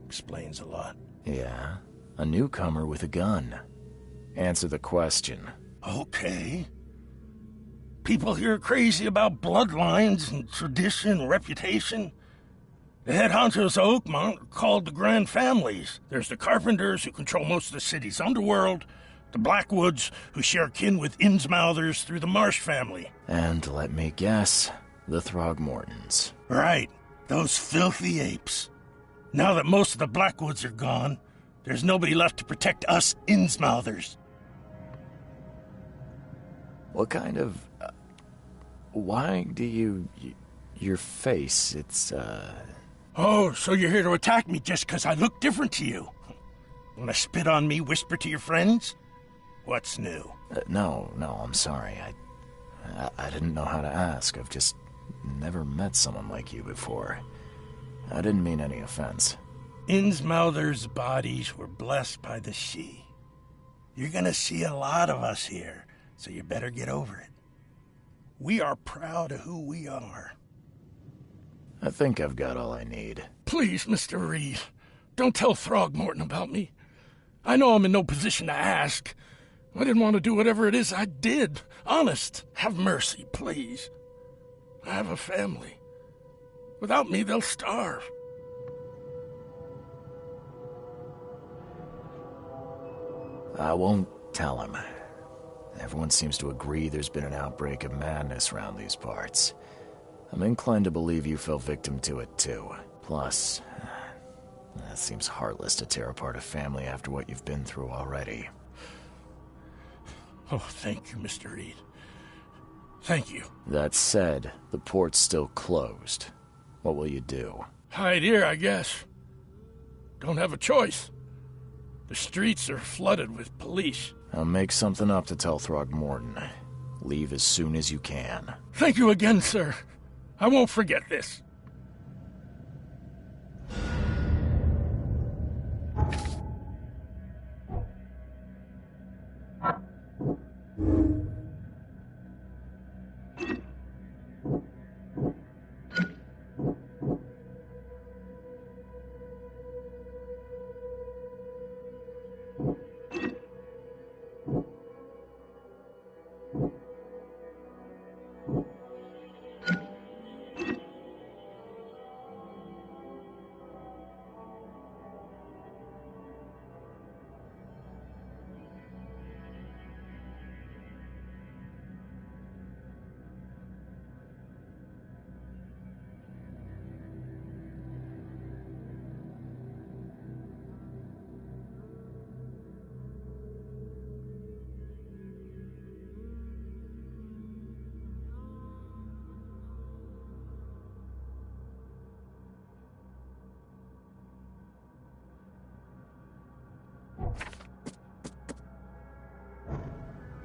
M: Explains a lot.
A: Yeah, a newcomer with a gun. Answer the question.
M: Okay. People here are crazy about bloodlines and tradition and reputation. The head honchos of Oakmont are called the Grand Families. There's the Carpenters, who control most of the city's underworld, the Blackwoods, who share kin with Innsmouthers through the Marsh family.
A: And let me guess, the Throgmortons.
M: Right, those filthy apes. Now that most of the Blackwoods are gone, there's nobody left to protect us Innsmouthers.
A: What kind of... why do you... your face, it's,
M: Oh, so you're here to attack me just because I look different to you? Wanna spit on me, whisper to your friends? What's new?
A: No, I'm sorry. I didn't know how to ask. I've just never met someone like you before. I didn't mean any offense.
M: Innsmouthers' bodies were blessed by the sea. You're gonna see a lot of us here, so you better get over it. We are proud of who we are.
A: I think I've got all I need.
M: Please, Mr. Reed, don't tell Throgmorton about me. I know I'm in no position to ask. I didn't want to do whatever it is I did. Honest, have mercy, please. I have a family. Without me, they'll starve.
A: I won't tell him. Everyone seems to agree there's been an outbreak of madness around these parts. I'm inclined to believe you fell victim to it too. Plus, it seems heartless to tear apart a family after what you've been through already.
M: Oh, thank you, Mr. Reed. Thank you.
A: That said, the port's still closed. What will you do?
M: Hide here, I guess. Don't have a choice. The streets are flooded with police.
A: I'll make something up to tell Throgmorton. Leave as soon as you can.
M: Thank you again, sir. I won't forget this.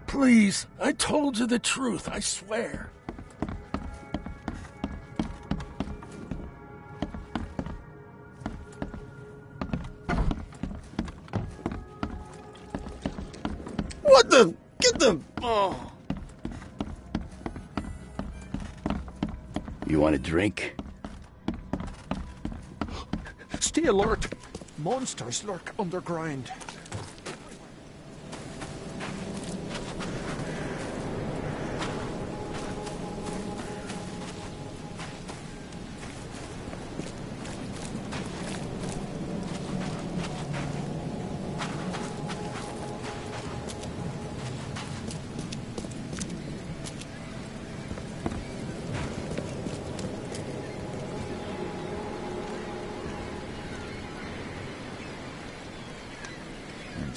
M: Please, I told you the truth, I swear.
I: What the? Get the... Oh. You want a drink?
J: Stay alert. Monsters lurk underground.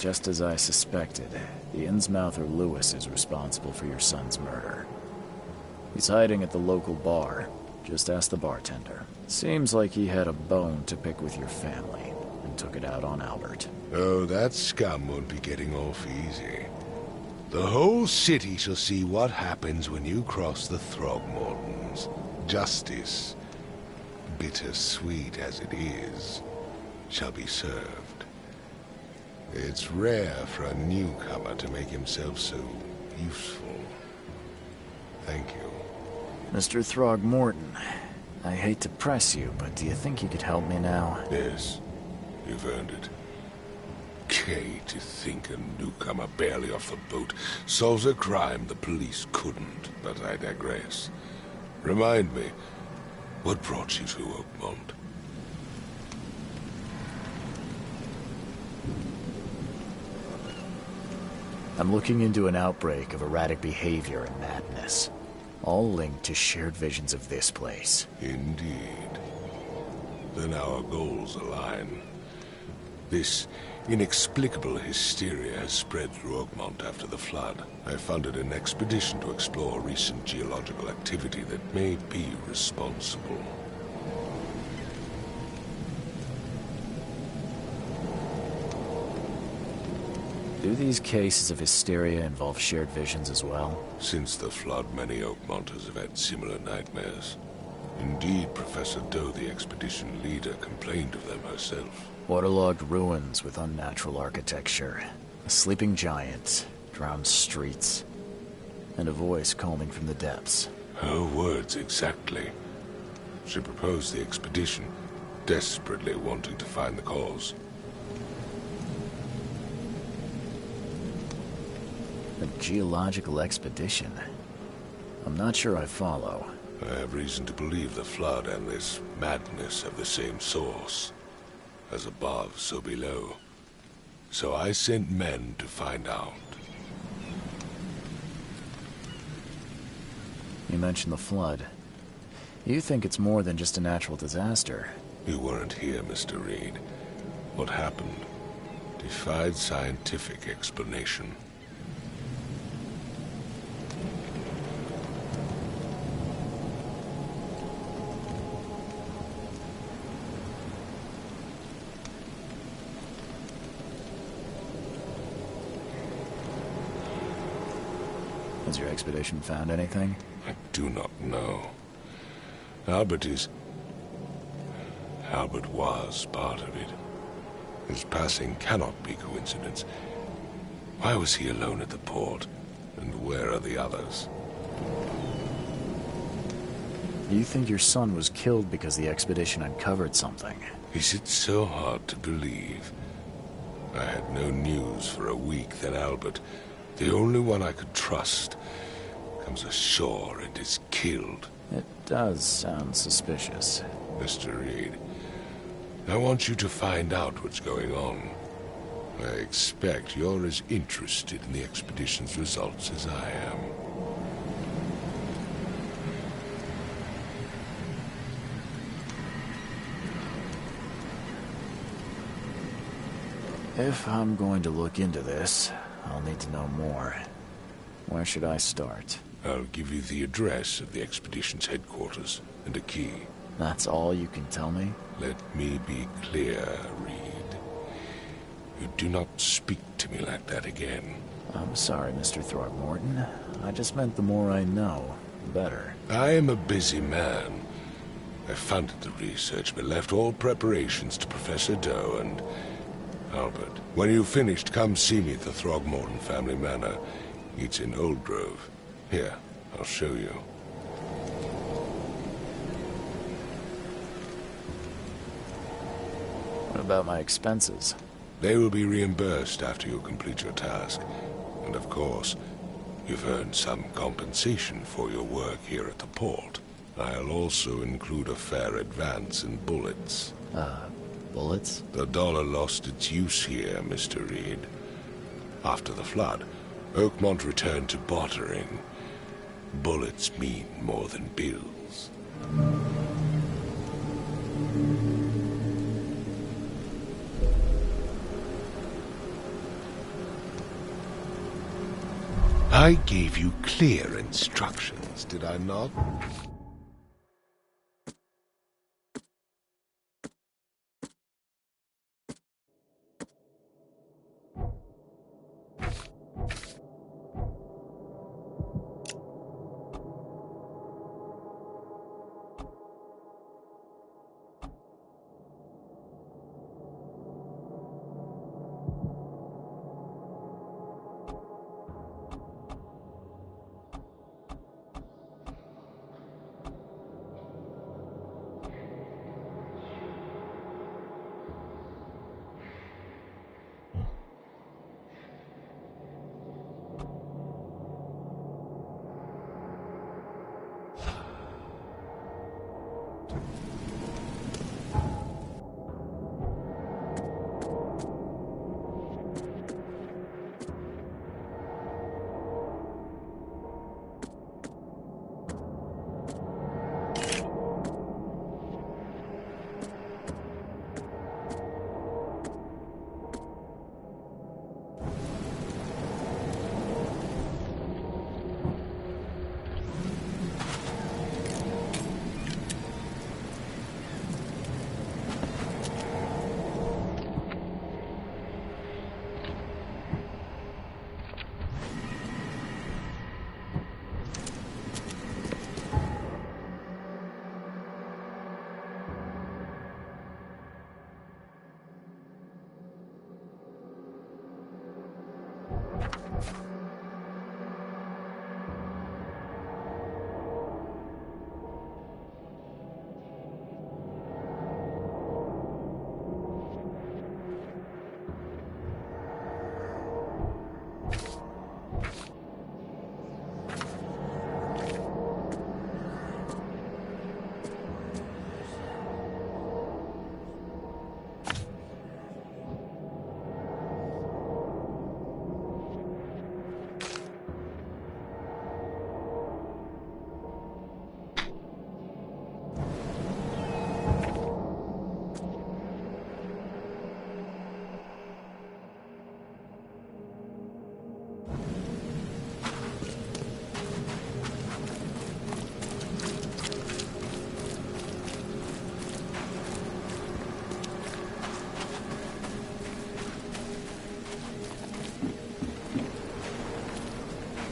A: just as I suspected. The Innsmouther Lewis is responsible for your son's murder. He's hiding at the local bar. Just ask the bartender. Seems like he had a bone to pick with your family, and took it out on Albert.
E: Oh, that scum won't be getting off easy. The whole city shall see what happens when you cross the Throgmortons. Justice, bittersweet as it is, shall be served. It's rare for a newcomer to make himself so useful. Thank you.
A: Mr. Throgmorton, I hate to press you, but do you think you could help me now?
E: Yes, you've earned it. Okay, to think a newcomer barely off the boat solves a crime the police couldn't, but I digress. Remind me, what brought you to Oakmont?
A: I'm looking into an outbreak of erratic behavior and madness, all linked to shared visions of this place.
E: Indeed. Then our goals align. This inexplicable hysteria has spread through Oakmont after the flood. I funded an expedition to explore recent geological activity that may be responsible.
A: Do these cases of hysteria involve shared visions as well?
E: Since the flood, many Oakmonters have had similar nightmares. Indeed, Professor Doe, the expedition leader, complained of them herself.
A: Waterlogged ruins with unnatural architecture, a sleeping giant, drowned streets, and a voice calling from the depths.
E: Her words exactly. She proposed the expedition, desperately wanting to find the cause.
A: A geological expedition? I'm not sure I follow.
E: I have reason to believe the flood and this madness have the same source. As above, so below. So I sent men to find out.
A: You mentioned the flood. You think it's more than just a natural disaster?
E: You weren't here, Mr. Reed. What happened defied scientific explanation.
A: Has your expedition found anything?
E: I do not know. Albert was part of it. His passing cannot be coincidence. Why was he alone at the port? And where are the others?
A: You think your son was killed because the expedition uncovered something?
E: Is it so hard to believe? I had no news for a week, then Albert, the only one I could trust, comes ashore and is killed.
A: It does sound suspicious.
E: Mr. Reed, I want you to find out what's going on. I expect you're as interested in the expedition's results as I am.
A: If I'm going to look into this, I'll need to know more. Where should I start?
E: I'll give you the address of the expedition's headquarters and a key.
A: That's all you can tell me?
E: Let me be clear, Reed. You do not speak to me like that again.
A: I'm sorry, Mr. Throgmorton. I just meant the more I know, the better.
E: I am a busy man. I funded the research, but left all preparations to Professor Doe and Albert. When you've finished, come see me at the Throgmorton family manor. It's in Old Grove. Here, I'll show you.
A: What about my expenses?
E: They will be reimbursed after you complete your task. And of course, you've earned some compensation for your work here at the port. I'll also include a fair advance in bullets.
A: Bullets?
E: The dollar lost its use here, Mr. Reed. After the flood, Oakmont returned to bartering. Bullets mean more than bills. I gave you clear instructions, did I not?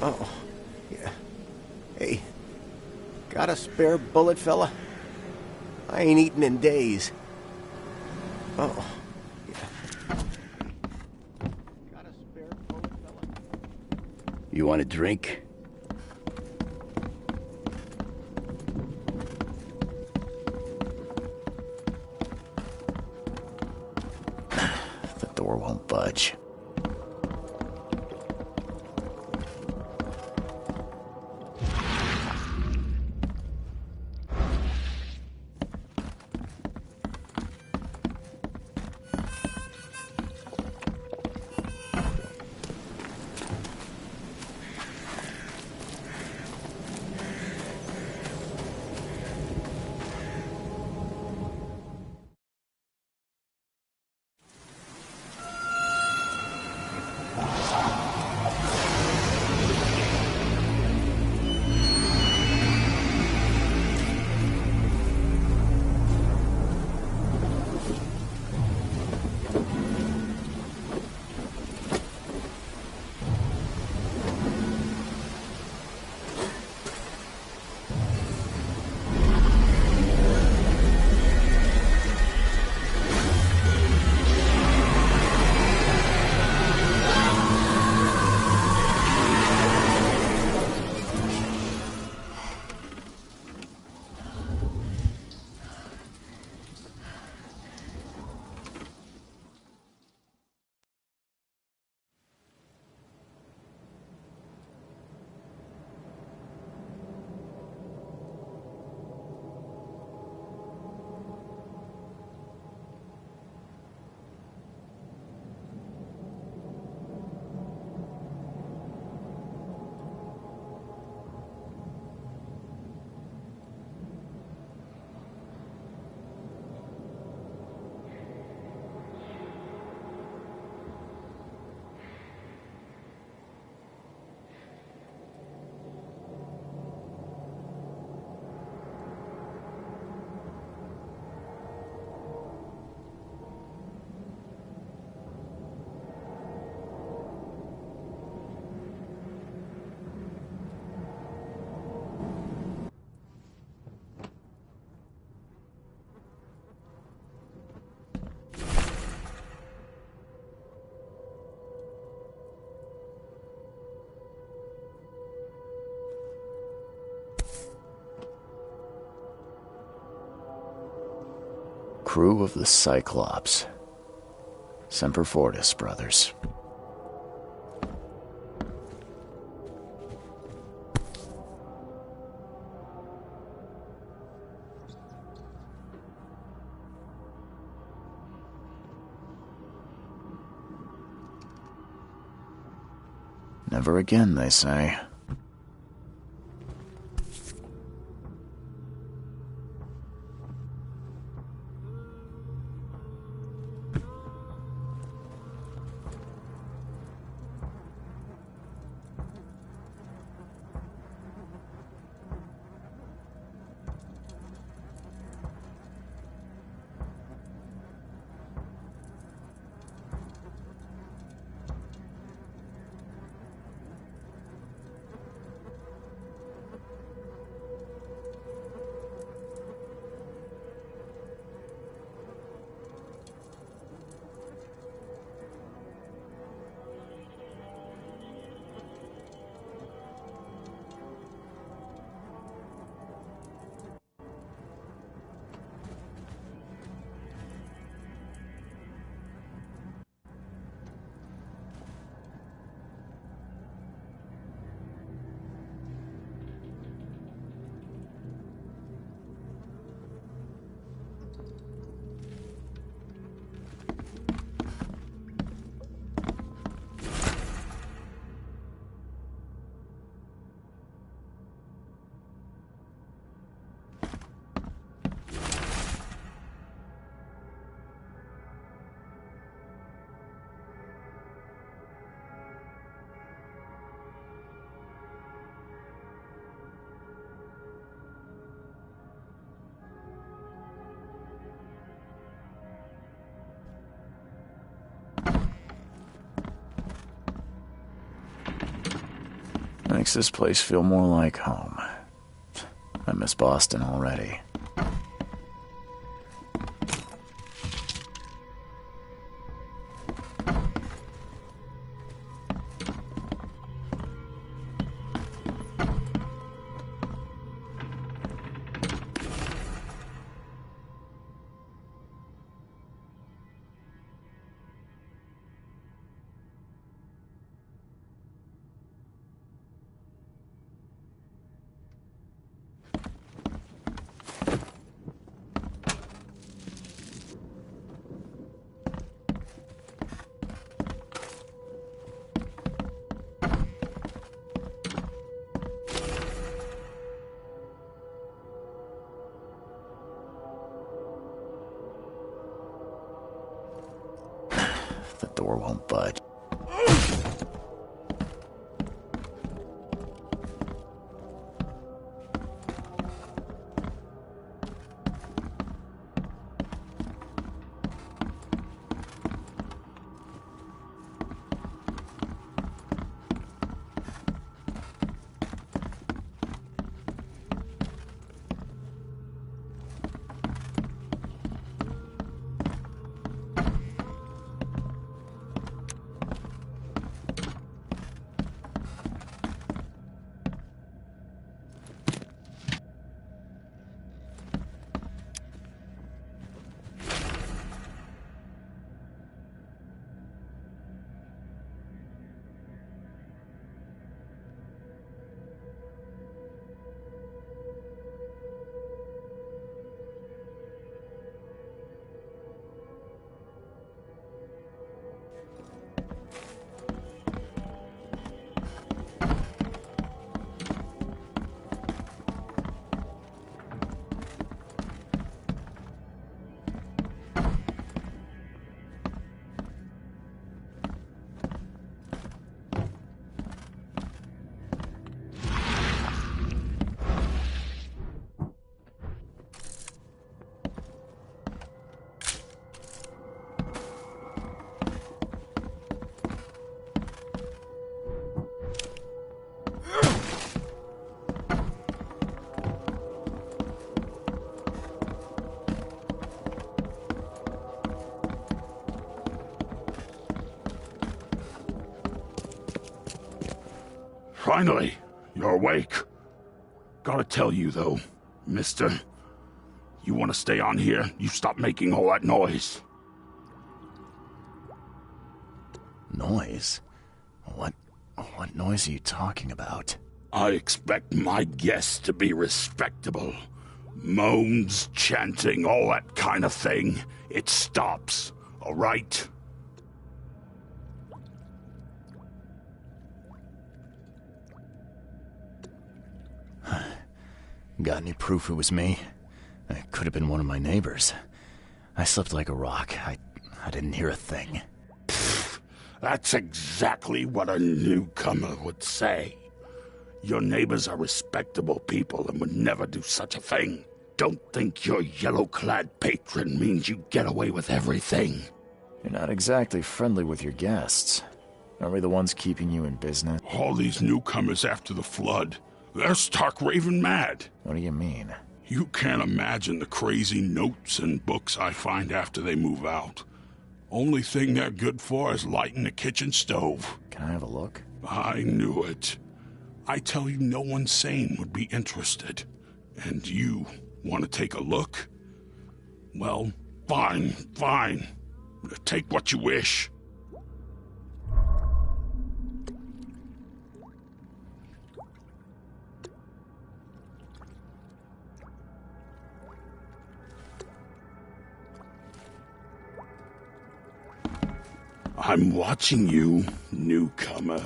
I: Oh, yeah. Hey, got a spare bullet, fella? I ain't eaten in days. Oh, yeah. Got a spare bullet, fella?
L: You want a drink?
A: The door won't budge. Crew of the Cyclops. Semper Fortis, brothers. Never again, they say. Makes this place feel more like home. I miss Boston already. The door won't budge.
N: Finally, you're awake. Gotta tell you, though, mister, You want to stay on here? You stop making all that noise.
A: Noise? What noise are you talking about?
N: I expect my guests to be respectable. Moans, chanting, all that kind of thing. It stops, all right?
A: Got any proof it was me? It could have been one of my neighbors. I slept like a rock. I didn't hear a thing.
N: That's exactly what a newcomer would say. Your neighbors are respectable people and would never do such a thing. Don't think your yellow-clad patron means you get away with everything.
A: You're not exactly friendly with your guests. Aren't we the ones keeping you in business?
N: All these newcomers after the flood, they're stark raving mad.
A: What do you mean?
N: You can't imagine the crazy notes and books I find after they move out. Only thing they're good for is lighting the kitchen stove.
A: Can I have a look?
N: I knew it. I tell you, no one sane would be interested. And you want to take a look? Well, fine. Take what you wish. I'm watching you, newcomer.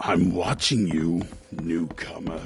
N: I'm watching you, newcomer.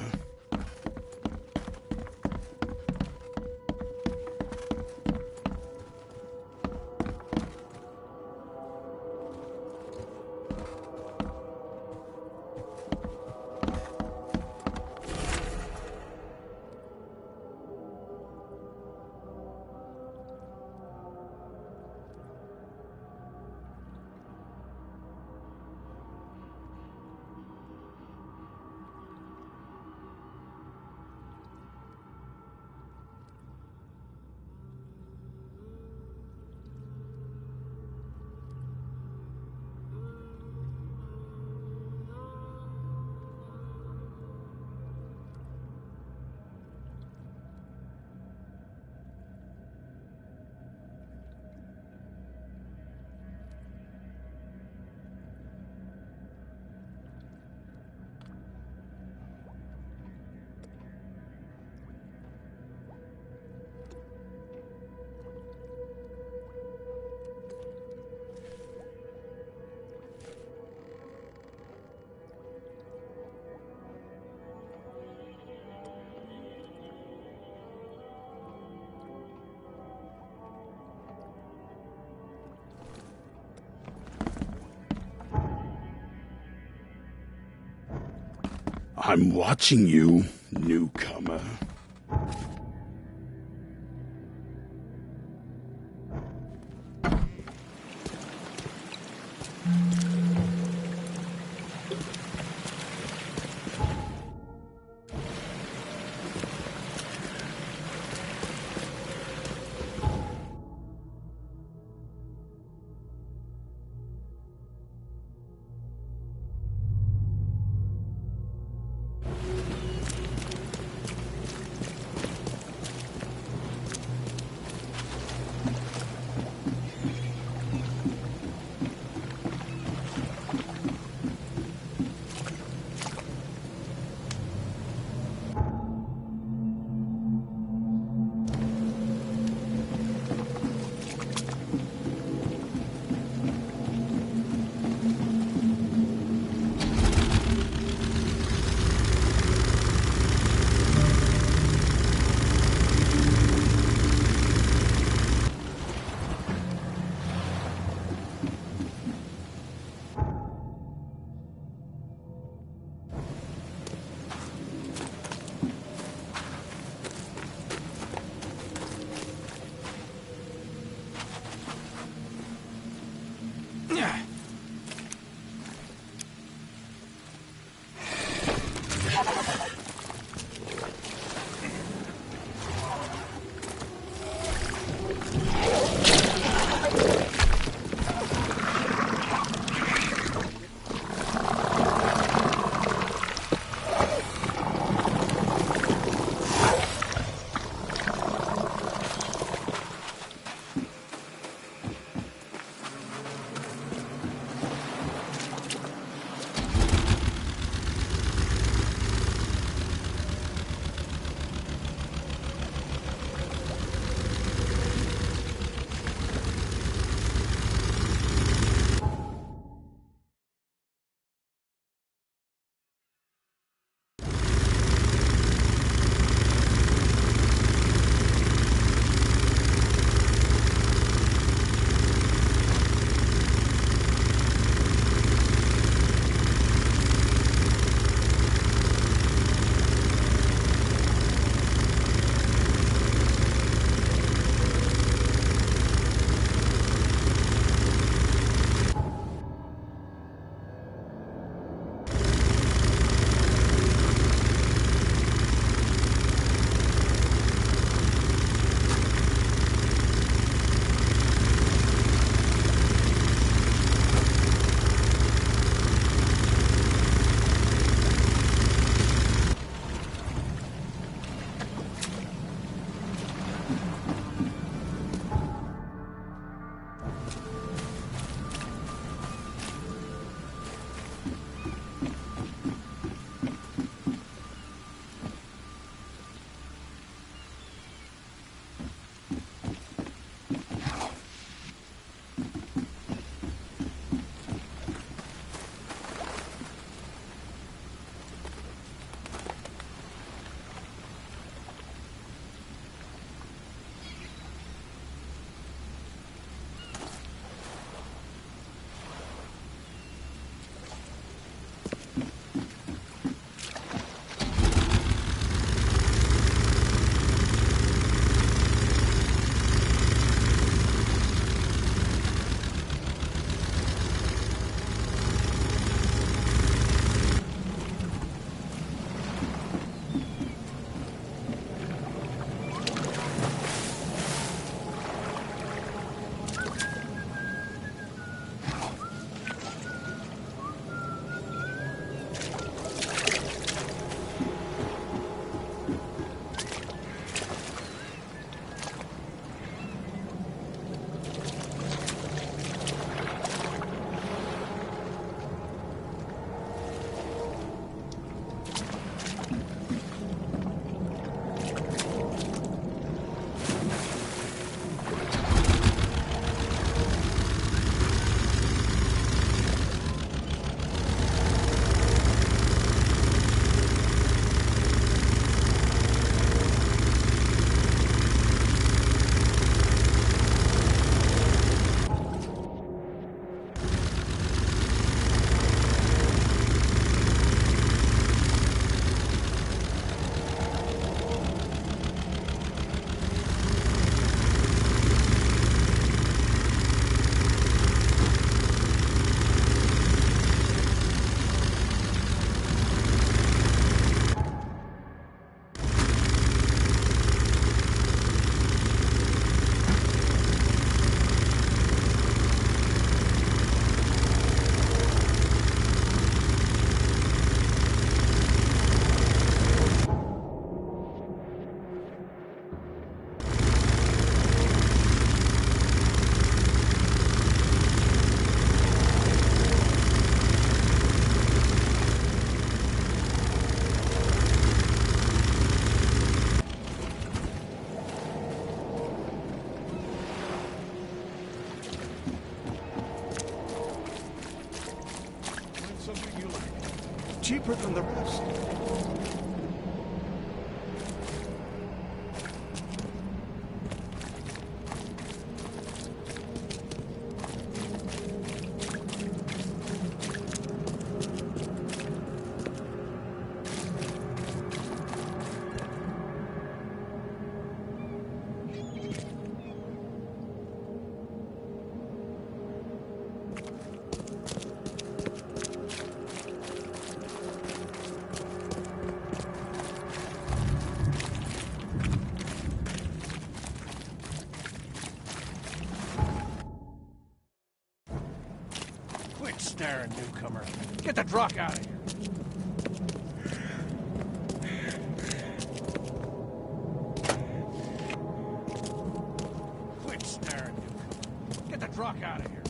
N: I'm watching you, newcomer.
J: cheaper than the rest. Quit staring, newcomer. Get the truck out of here. Quit staring, newcomer. Get the truck out of here.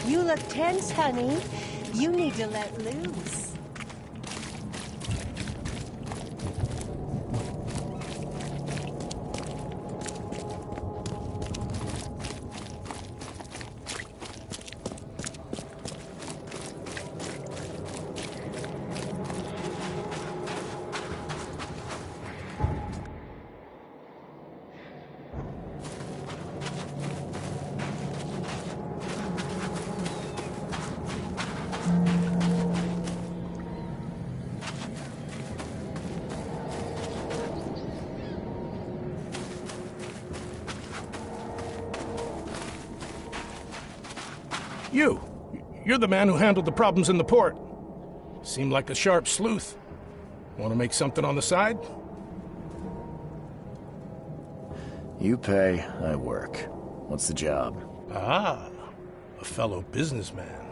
K: You look tense, honey. You need to let loose.
M: You're the man who handled the problems in the port. Seem like a sharp sleuth. Want to make something on the side?
A: You pay, I work. What's the job?
M: Ah, a fellow businessman.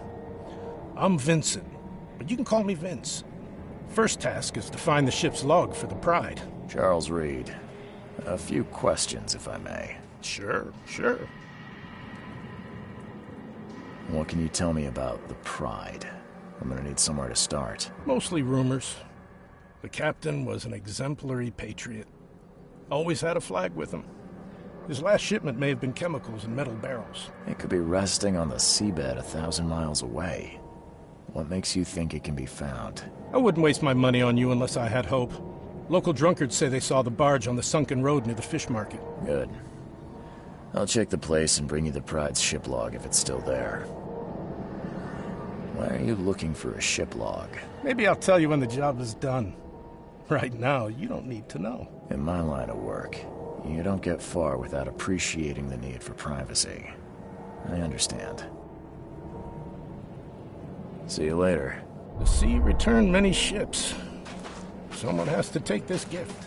M: I'm Vincent, but you can call me Vince. First task is to find the ship's log for the Pride.
A: Charles Reed. A few questions, if I may.
M: Sure.
A: What can you tell me about the Pride? I'm gonna need somewhere to start.
M: Mostly rumors. The captain was an exemplary patriot. Always had a flag with him. His last shipment may have been chemicals in metal barrels.
A: It could be resting on the seabed 1,000 miles away. What makes you think it can be found?
M: I wouldn't waste my money on you unless I had hope. Local drunkards say they saw the barge on the sunken road near the fish market.
A: Good. I'll check the place and bring you the Pride's ship log if it's still there. Why are you looking for a ship log?
M: Maybe I'll tell you when the job is done. Right now, you don't need to know.
A: In my line of work, you don't get far without appreciating the need for privacy. I understand. See you later.
M: The sea returned many ships. Someone has to take this gift.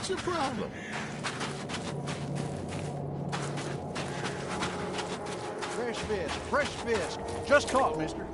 N: What's your problem?
J: Fresh fish, fresh fish. Just caught, mister.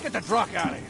J: Get the truck out of here.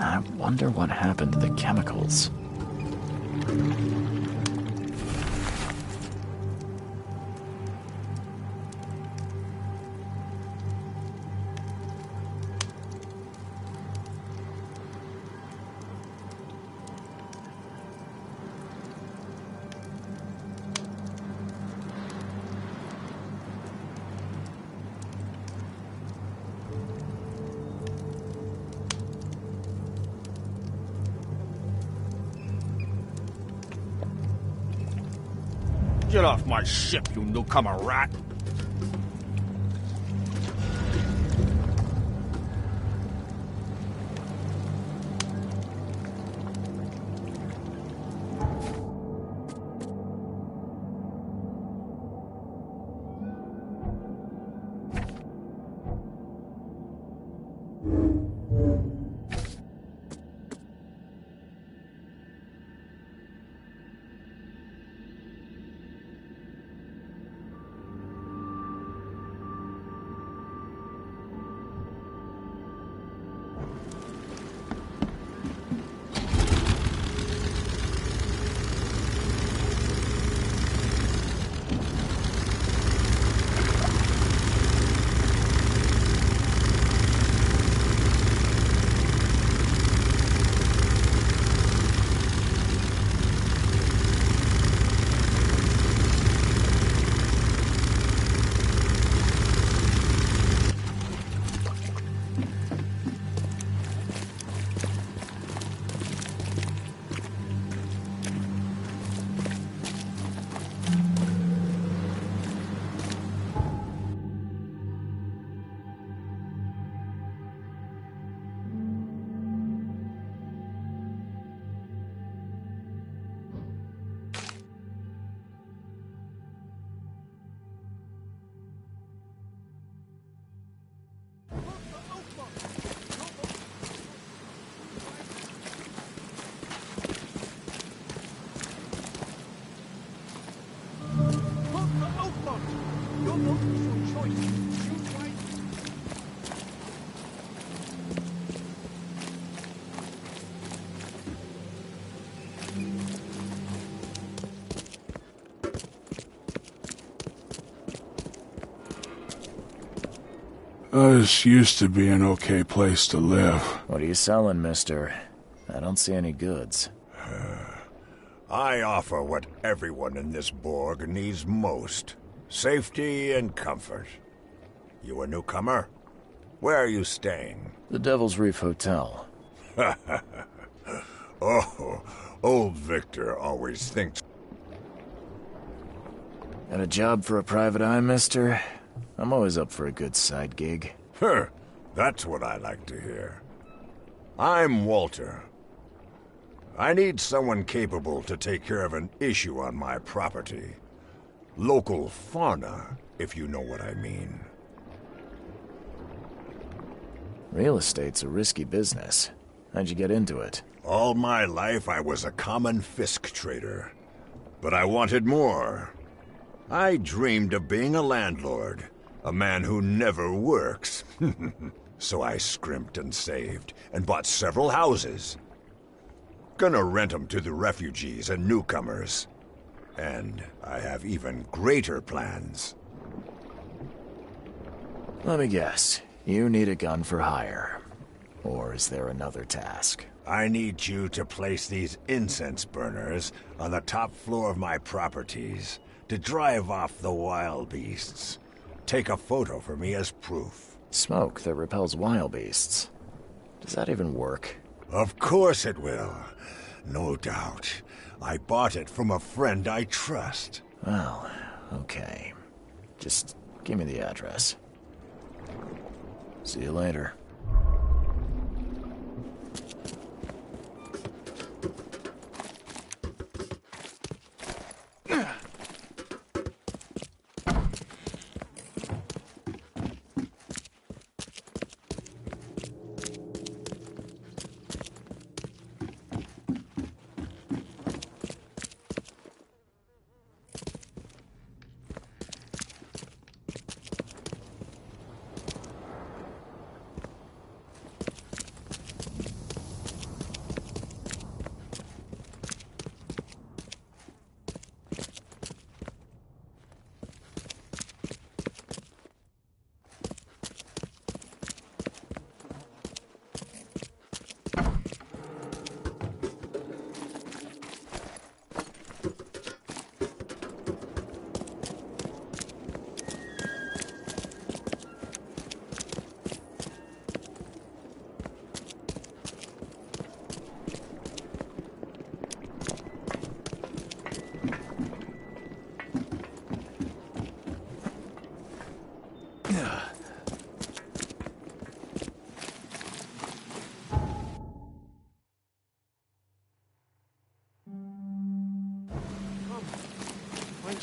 A: I wonder what happened to the chemicals.
J: Get off my ship, you newcomer rat!
N: This used to be an okay place to live.
A: What are you selling, mister? I don't see any goods.
O: I offer what everyone in this Borg needs most. Safety and comfort. You a newcomer? Where are you staying?
A: The Devil's Reef Hotel.
O: Oh, old Victor always thinks...
A: Got a job for a private eye, mister? I'm always up for a good side gig.
O: That's what I like to hear. I'm Walter. I need someone capable to take care of an issue on my property. Local fauna, if you know what I mean.
A: Real estate's a risky business. How'd you get into it?
O: All my life I was a common fisk trader. But I wanted more. I dreamed of being a landlord. A man who never works. So I scrimped and saved, and bought several houses. Gonna rent them to the refugees and newcomers. And I have even greater plans.
A: Let me guess. You need a gun for hire. Or is there another task?
O: I need you to place these incense burners on the top floor of my properties to drive off the wild beasts. Take a photo for me as proof.
A: Smoke that repels wild beasts. Does that even work?
O: Of course it will. No doubt. I bought it from a friend I trust.
A: Well, okay. Just give me the address. See you later.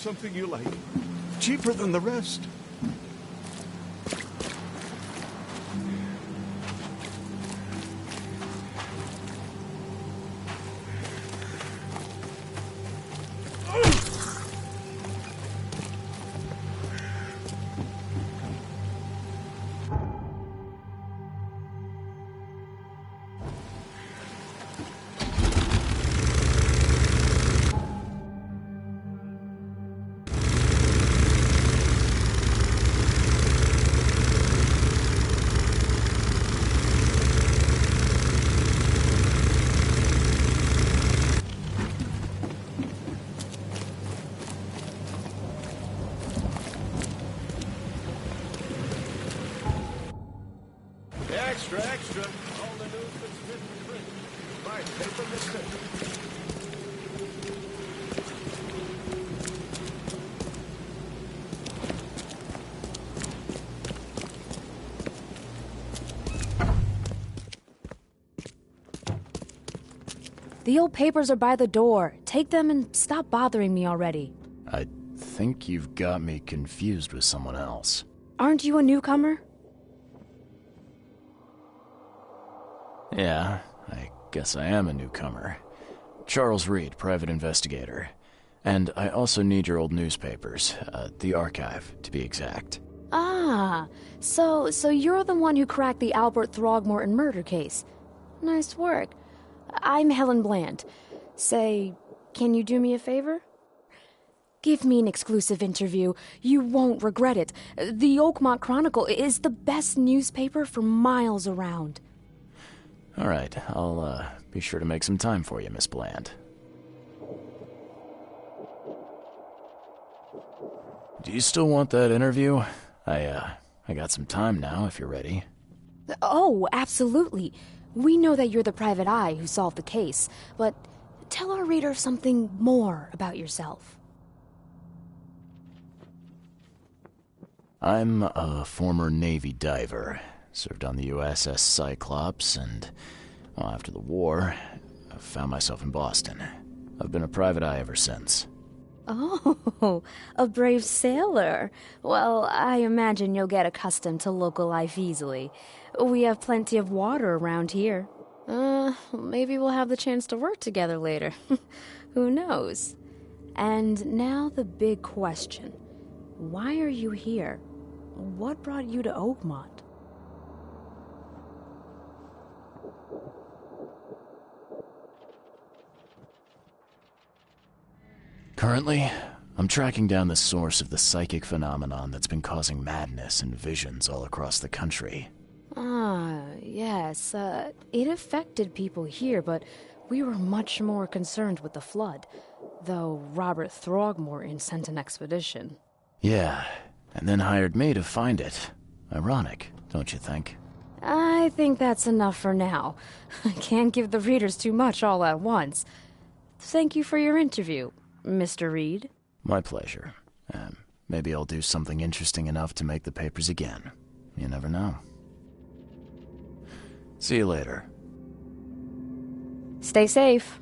O: something you like. Cheaper than the rest.
P: Extra, extra. All the news that's fit for print. My paper mistake.
Q: The old papers are by the door. Take them and stop bothering me already.
A: I think you've got me confused with someone else.
Q: Aren't you a newcomer?
A: Yeah, I guess I am a newcomer. Charles Reed, private investigator. And I also need your old newspapers, the archive, to be exact.
Q: Ah, so you're the one who cracked the Albert Throgmorton murder case. Nice work. I'm Helen Bland. Say, can you do me a favor? Give me an exclusive interview. You won't regret it. The Oakmont Chronicle is the best newspaper for miles around.
A: All right, I'll be sure to make some time for you, Miss Bland. Do you still want that interview? I got some time now, if you're ready.
Q: Oh, absolutely. We know that you're the private eye who solved the case, but tell our reader something more about yourself.
A: I'm a former Navy diver. Served on the USS Cyclops, and, well, after the war, I found myself in Boston. I've been a private eye ever since.
Q: Oh, a brave sailor. Well, I imagine you'll get accustomed to local life easily. We have plenty of water around here. Maybe we'll have the chance to work together later. Who knows? And now the big question. Why are you here? What brought you to Oakmont?
A: Currently, I'm tracking down the source of the psychic phenomenon that's been causing madness and visions all across the country.
Q: Ah, yes. It affected people here, but we were much more concerned with the flood, though Robert Throgmorton sent an expedition.
A: Yeah, and then hired me to find it. Ironic, don't you think?
Q: I think that's enough for now. I can't give the readers too much all at once. Thank you for your interview, Mr. Reed.
A: My pleasure. Maybe I'll do something interesting enough to make the papers again. You never know. See you later.
Q: Stay safe.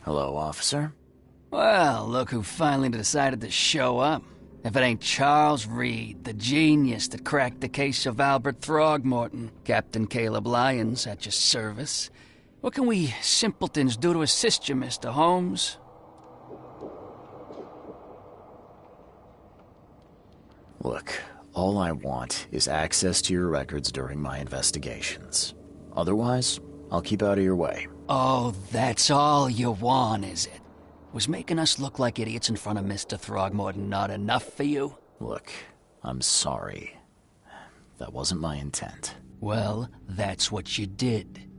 A: Hello, officer.
F: Well, look who finally decided to show up. If it ain't Charles Reed, the genius that cracked the case of Albert Throgmorton. Captain Caleb Lyons at your service. What can we simpletons do to assist you, Mr. Holmes?
A: Look, all I want is access to your records during my investigations. Otherwise, I'll keep out of your way.
F: Oh, that's all you want, is it? Was making us look like idiots in front of Mr. Throgmorton not enough for you?
A: Look, I'm sorry. That wasn't my intent.
F: Well, that's what you did.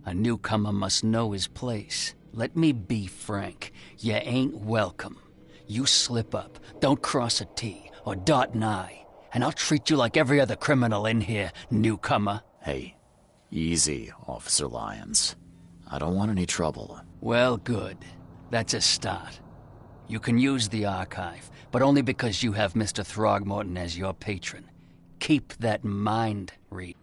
F: A newcomer must know his place. Let me be frank. You ain't welcome. You slip up, don't cross a T or dot an I, and I'll treat you like every other criminal in here, newcomer.
A: Hey, easy, Officer Lyons. I don't want any trouble.
F: Well, good. That's a start. You can use the archive, but only because you have Mr. Throgmorton as your patron. Keep that in mind, Reed.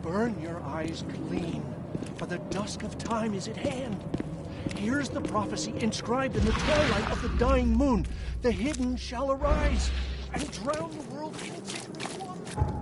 J: Burn your eyes clean, for the dusk of time is at hand. Here's the prophecy inscribed in the twilight of the dying moon. The hidden shall arise and drown the world in vigorous water.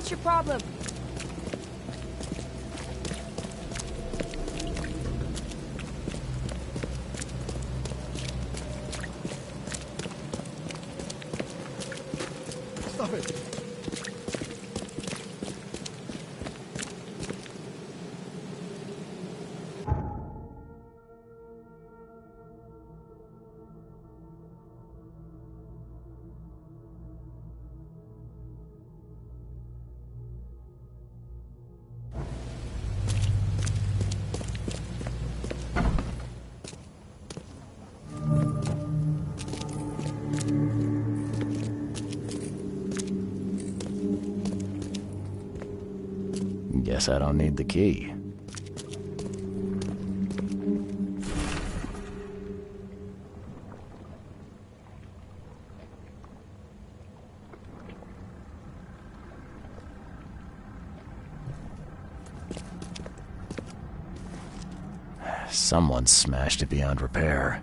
R: What's your problem?
J: Stop it!
A: Guess I don't need the key. Someone smashed it beyond repair.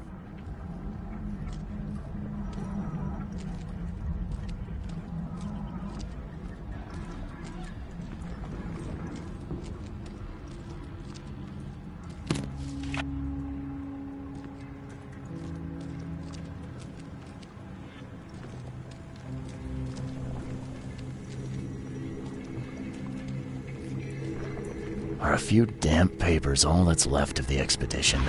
A: Are a few damp papers all that's left of the expedition?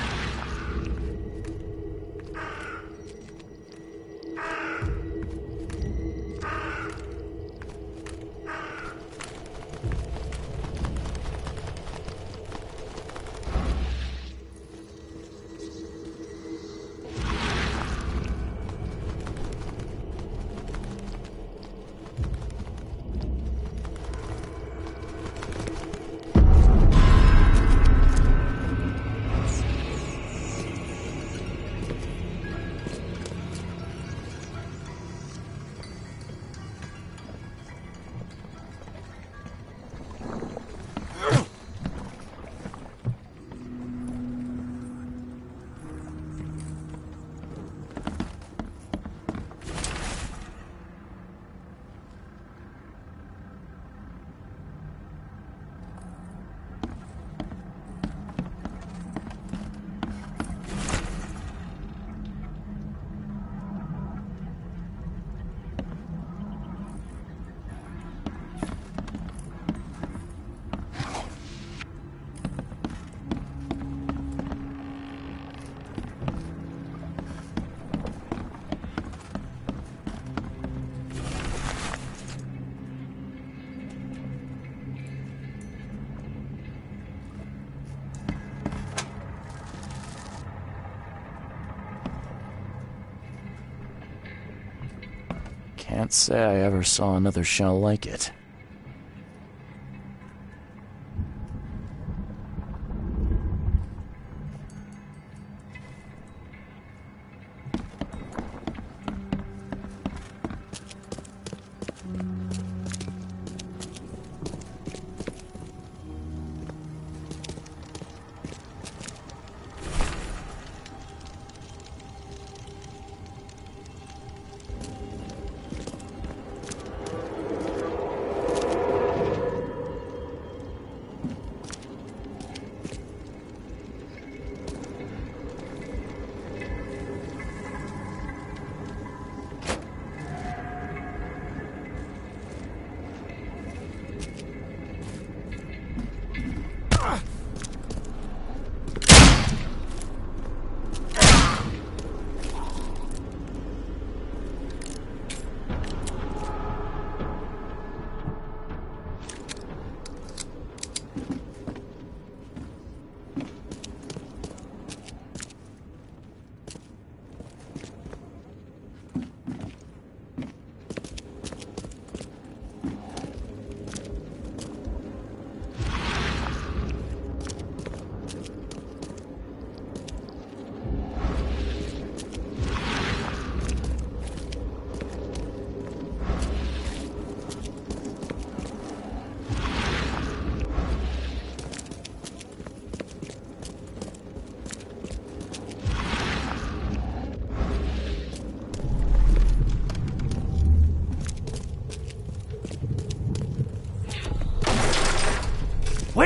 A: Can't say I ever saw another shell like it.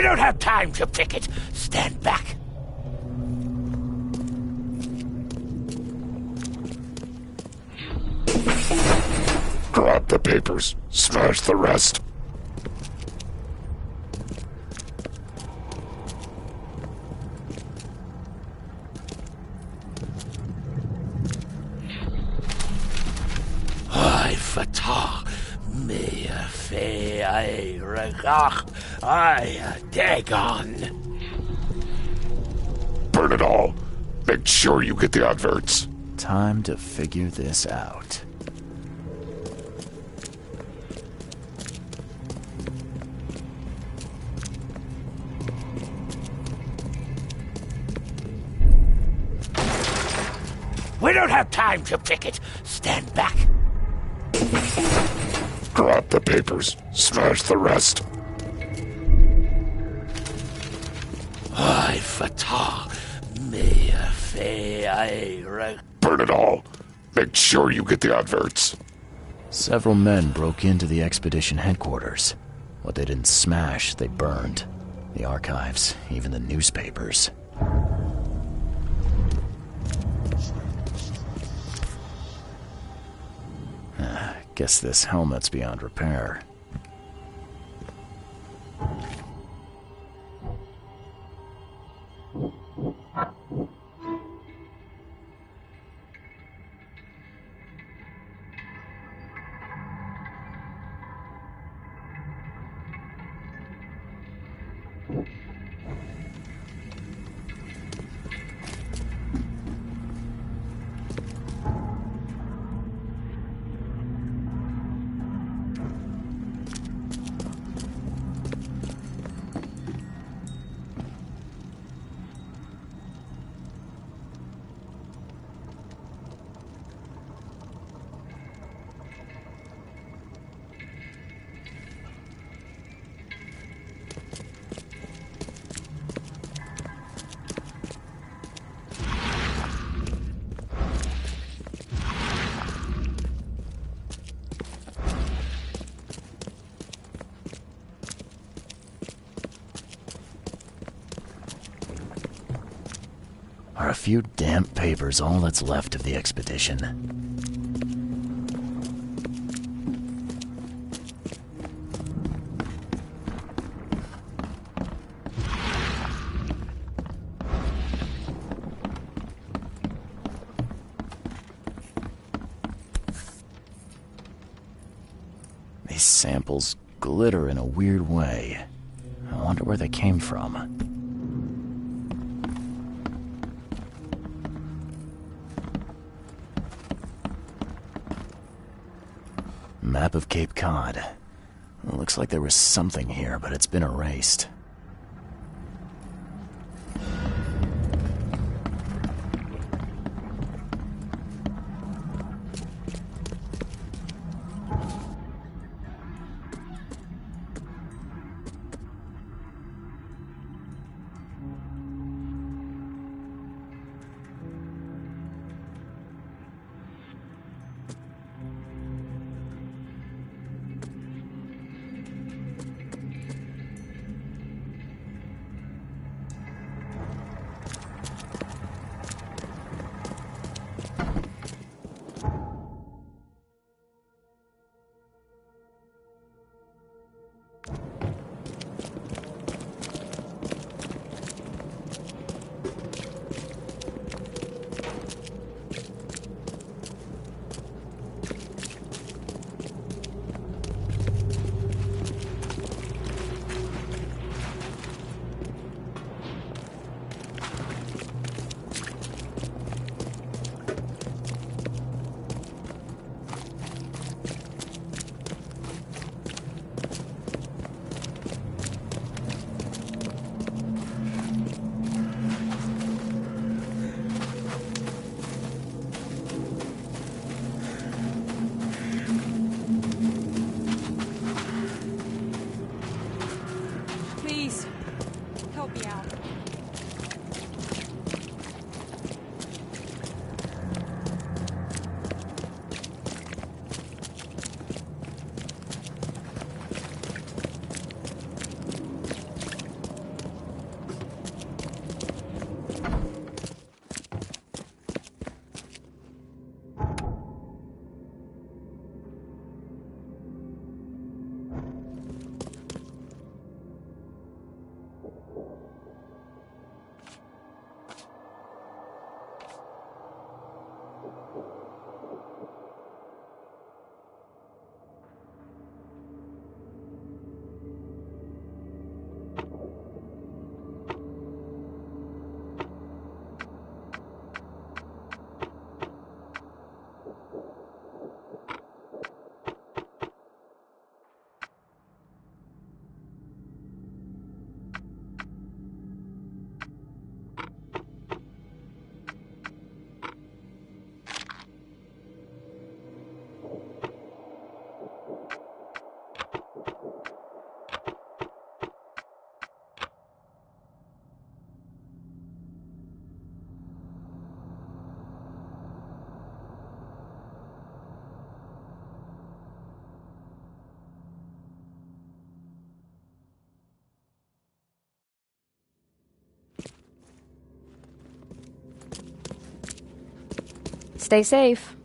N: don't have time to picket. Stand back.
E: Grab the papers. Smash the rest.
N: I fatah me fe I regach I dagon.
E: Burn it all. Make sure you get the adverts.
A: Time to figure this out.
N: We don't have time to picket. Stand back.
E: Grab the papers. Smash the rest.
N: I fatah me fe I regach.
E: Burn it all. Make sure you get the adverts.
A: Several men broke into the expedition headquarters. What they didn't smash, they burned. The archives, even the newspapers. Guess this helmet's beyond repair. Are a few damp papers all that's left of the expedition? These samples glitter in a weird way. I wonder where they came from. Map of Cape Cod. It looks like there was something here, but it's been erased.
Q: Stay safe.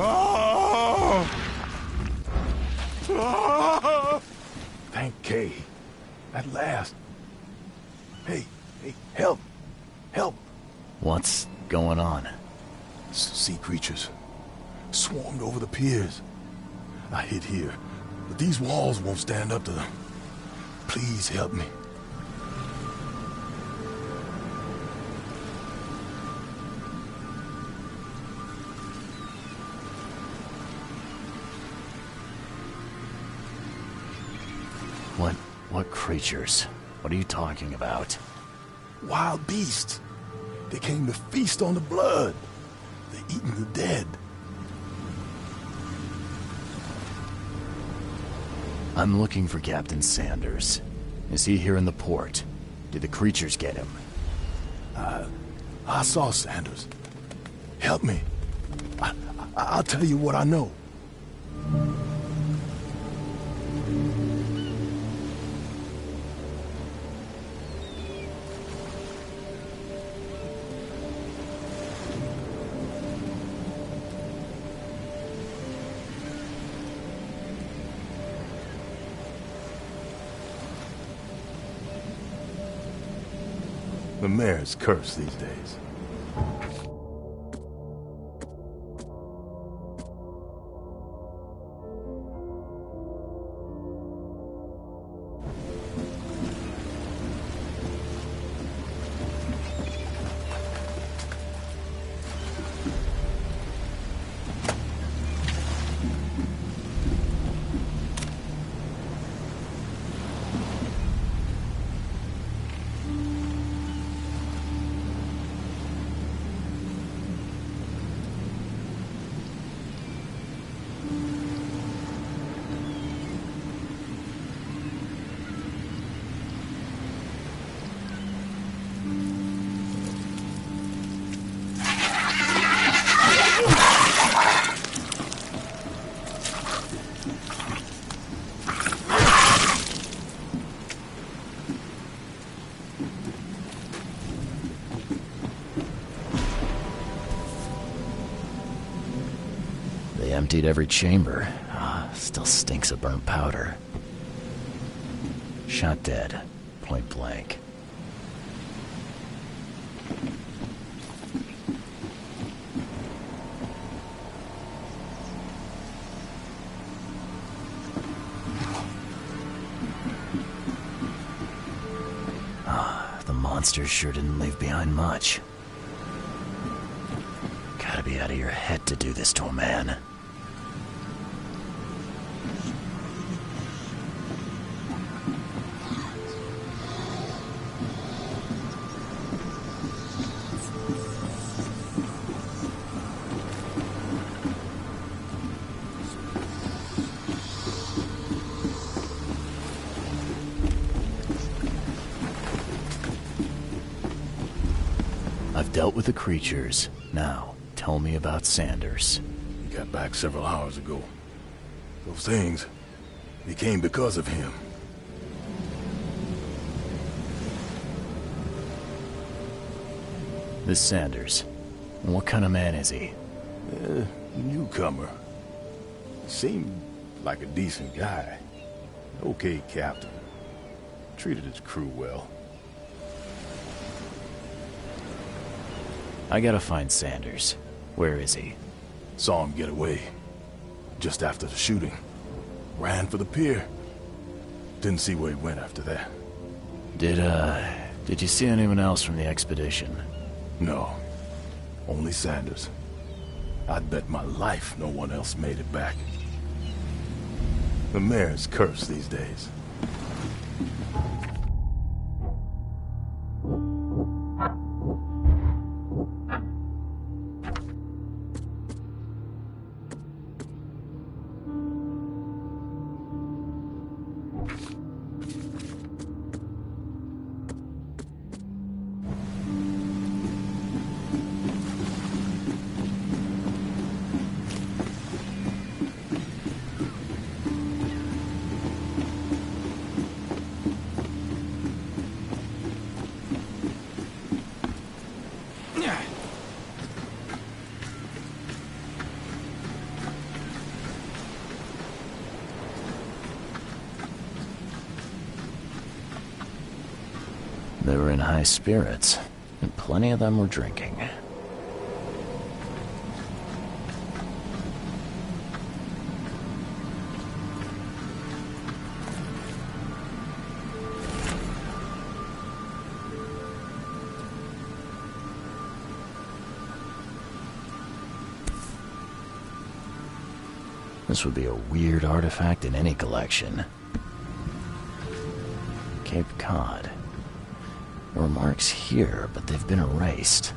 D: Oh! Oh! Thank Kay. At last. Hey, help! Help!
A: What's going on?
D: Sea creatures. Swarmed over the piers. I hid here, but these walls won't stand up to them. Please help me.
A: What creatures? What are you talking about?
D: Wild beasts. They came to feast on the blood. They're eating the dead.
A: I'm looking for Captain Sanders. Is he here in the port? Did the creatures get him?
D: I saw Sanders. Help me. I'll tell you what I know. The mayor's cursed these days.
A: They emptied every chamber. Still stinks of burnt powder. Shot dead. Point blank. The monsters sure didn't leave behind much. Gotta be out of your head to do this to a man. I've dealt with the creatures. Now, tell me about Sanders.
D: He got back several hours ago. Those things, they came because of him.
A: This Sanders, what kind of man is he?
D: Newcomer. Seemed like a decent guy. Okay, captain. Treated his crew well.
A: I gotta find Sanders. Where is he?
D: Saw him get away. Just after the shooting. Ran for the pier. Didn't see where he went after that.
A: Did you see anyone else from the expedition?
D: No. Only Sanders. I'd bet my life no one else made it back. The mayor's cursed these days.
A: They were in high spirits, and plenty of them were drinking. This would be a weird artifact in any collection. Cape Cod. There were marks here, but they've been erased.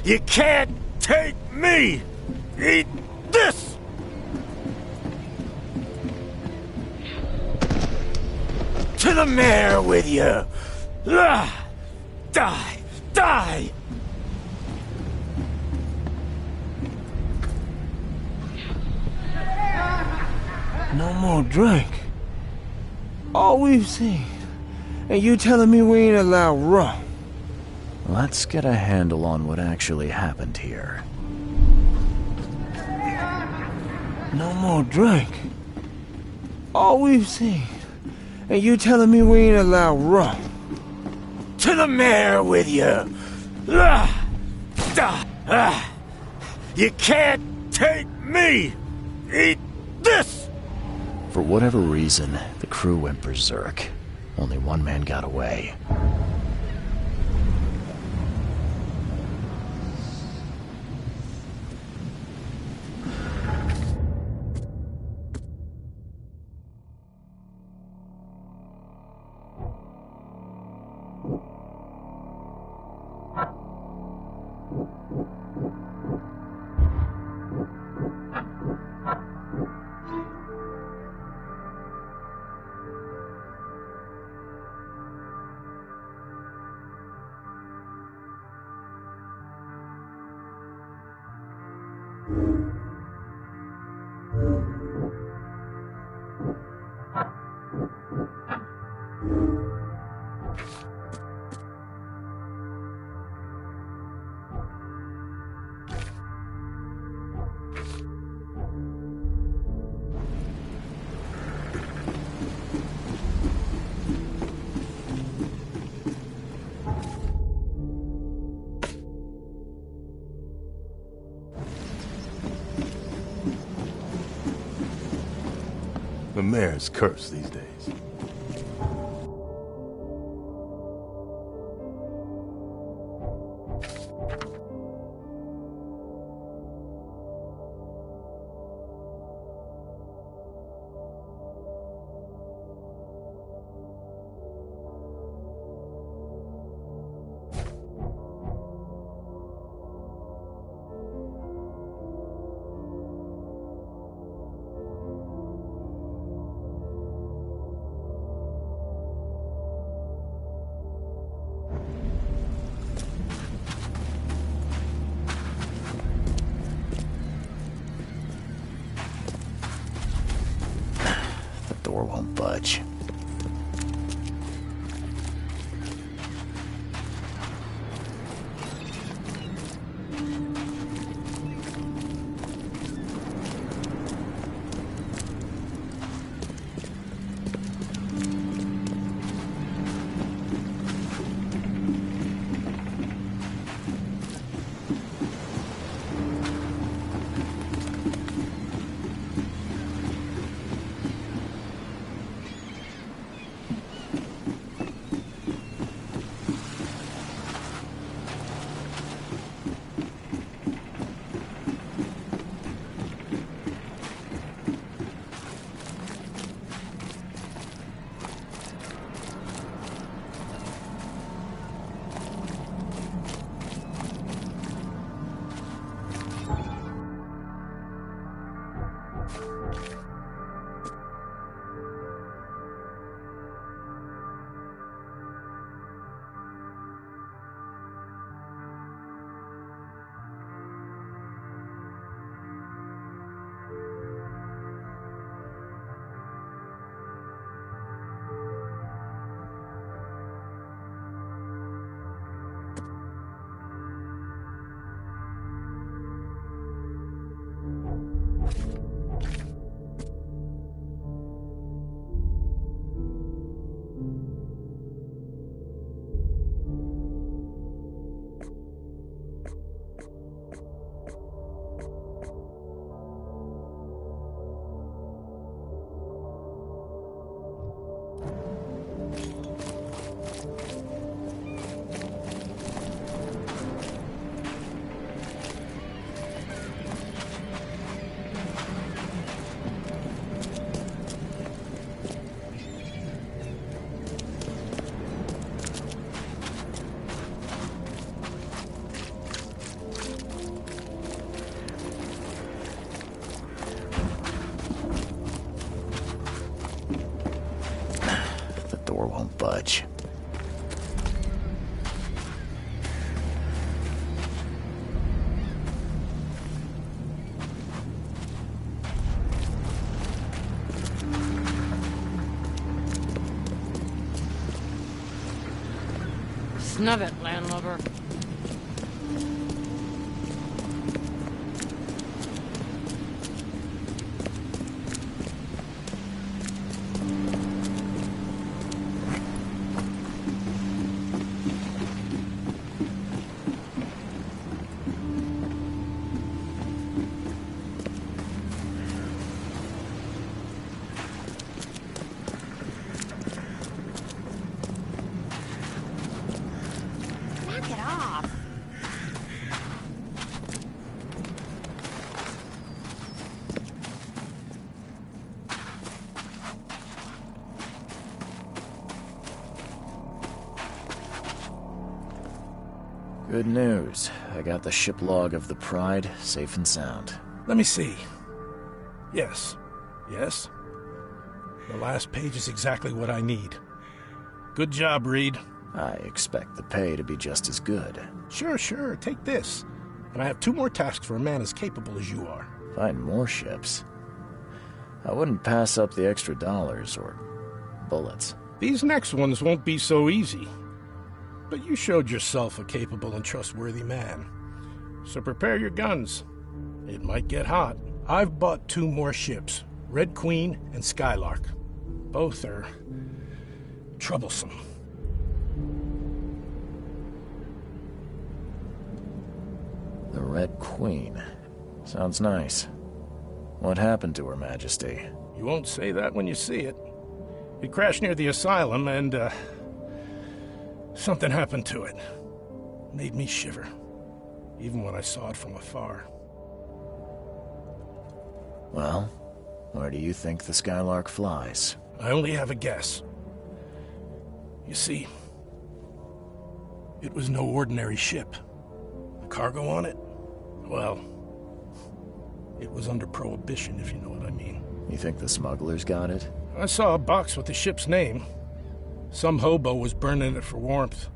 P: You can't take me! Eat this! To the mayor with you! Die! Die!
H: No more drink. All we've seen. And you telling me we ain't allowed rum?
A: Let's get a handle on what actually happened here.
H: No more drink. All we've seen. And you telling me we ain't allowed rum? To the mayor with you! You can't take me! Eat this!
A: For whatever reason, the crew went berserk. Only one man got away.
D: The mayor's cursed these days.
A: The door won't budge.
B: Snub it, landlubber.
Q: Knock it off.
A: Good news. I got the ship log of the Pride, safe and sound.
M: Let me see. Yes. Yes. The last page is exactly what I need. Good job, Reed.
A: I expect the pay to be just as good.
M: Sure. Take this. And I have 2 more tasks for a man as capable as you are.
A: Find more ships. I wouldn't pass up the extra dollars or bullets.
M: These next ones won't be so easy. But you showed yourself a capable and trustworthy man. So prepare your guns. It might get hot. I've bought 2 more ships, Red Queen and Skylark. Both are troublesome.
A: The Red Queen. Sounds nice. What happened to Her Majesty?
M: You won't say that when you see it. It crashed near the asylum and, something happened to it. Made me shiver, even when I saw it from afar.
A: Well, where do you think the Skylark flies?
M: I only have a guess. You see, it was no ordinary ship. The cargo on it, well, it was under prohibition, if you know what I mean.
A: You think the smugglers got it?
M: I saw a box with the ship's name. Some hobo was burning it for warmth.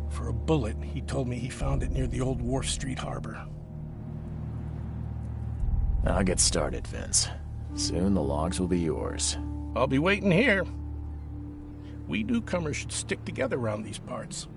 M: For a bullet, he told me he found it near the old Wharf Street harbor.
A: I'll get started, Vince. Soon the logs will be yours.
M: I'll be waiting here. We newcomers should stick together around these parts.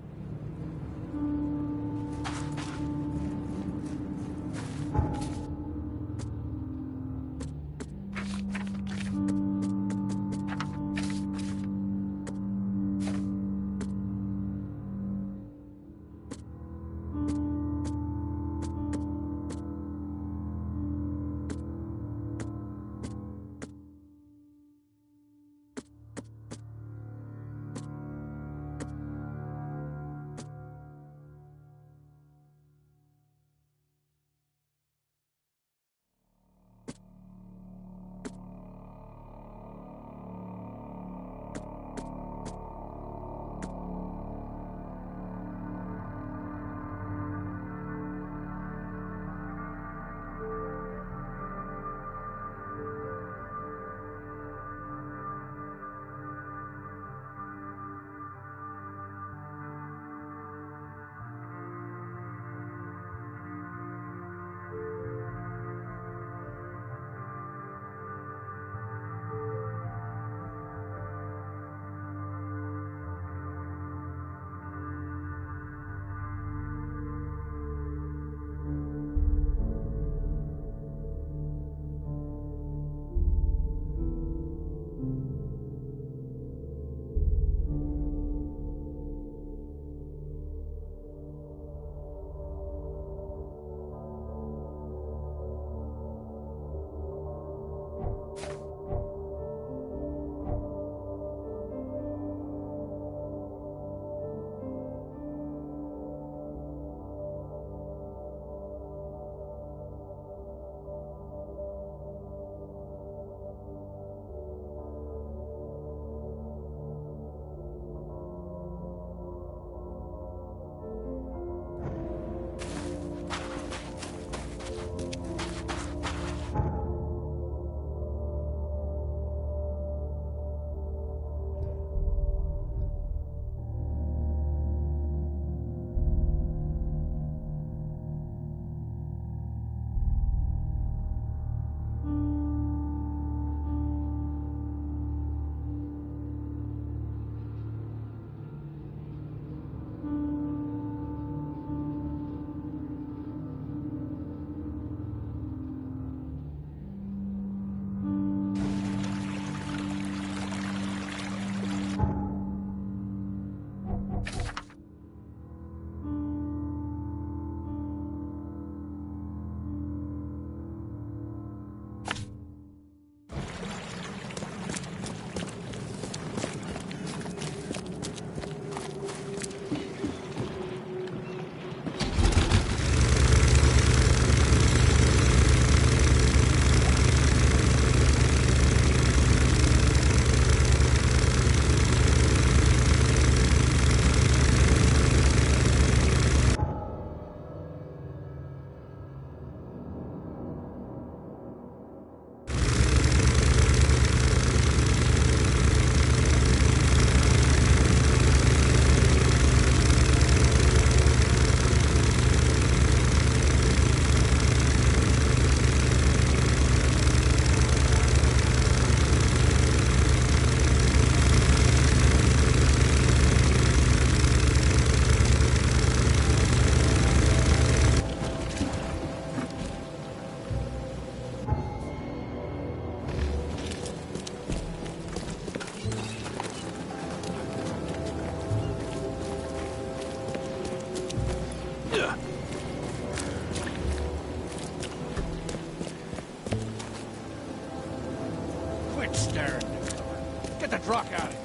J: rock at it.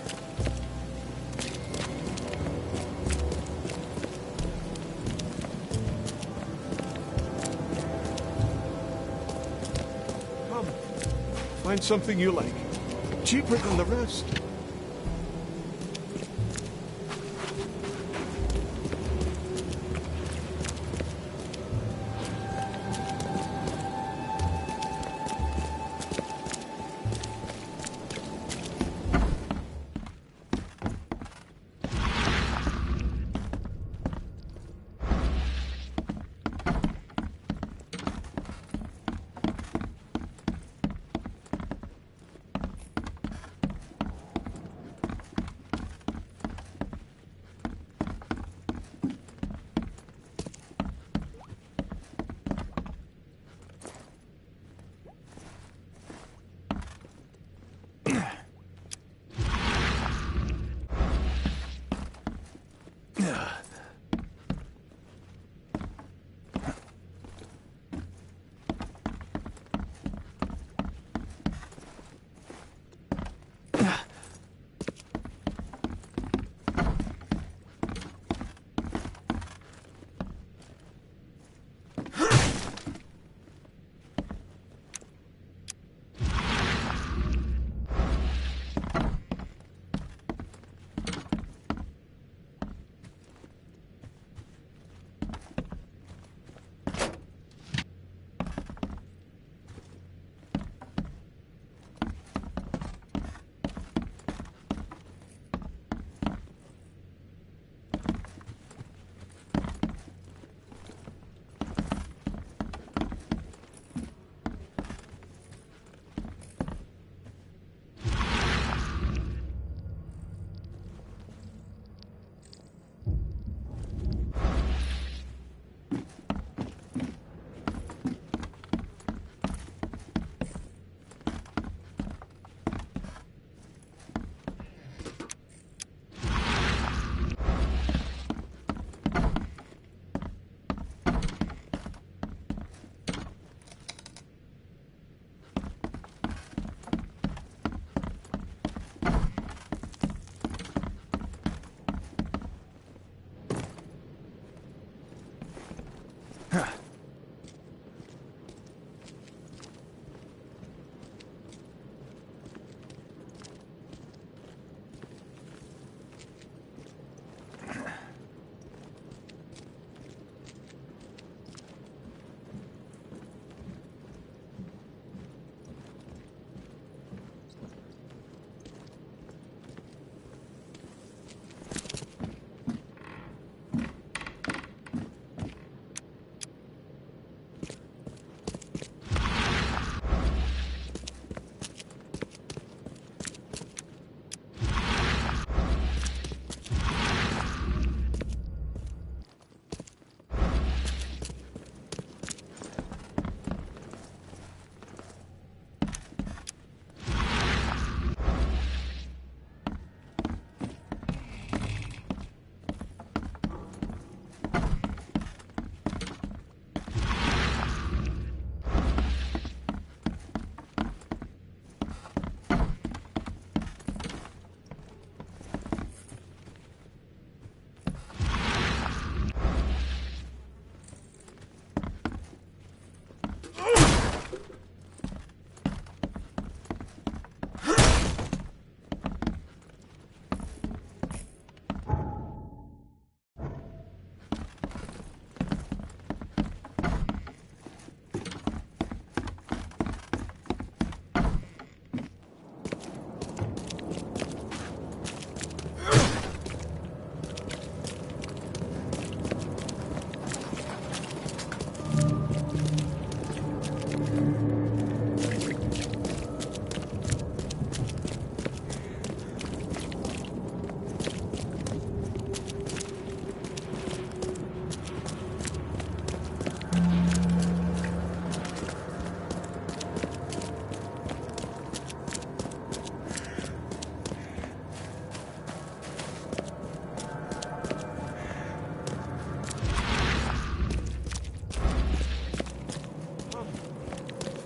P: Come, find something you like. Cheaper than the rest.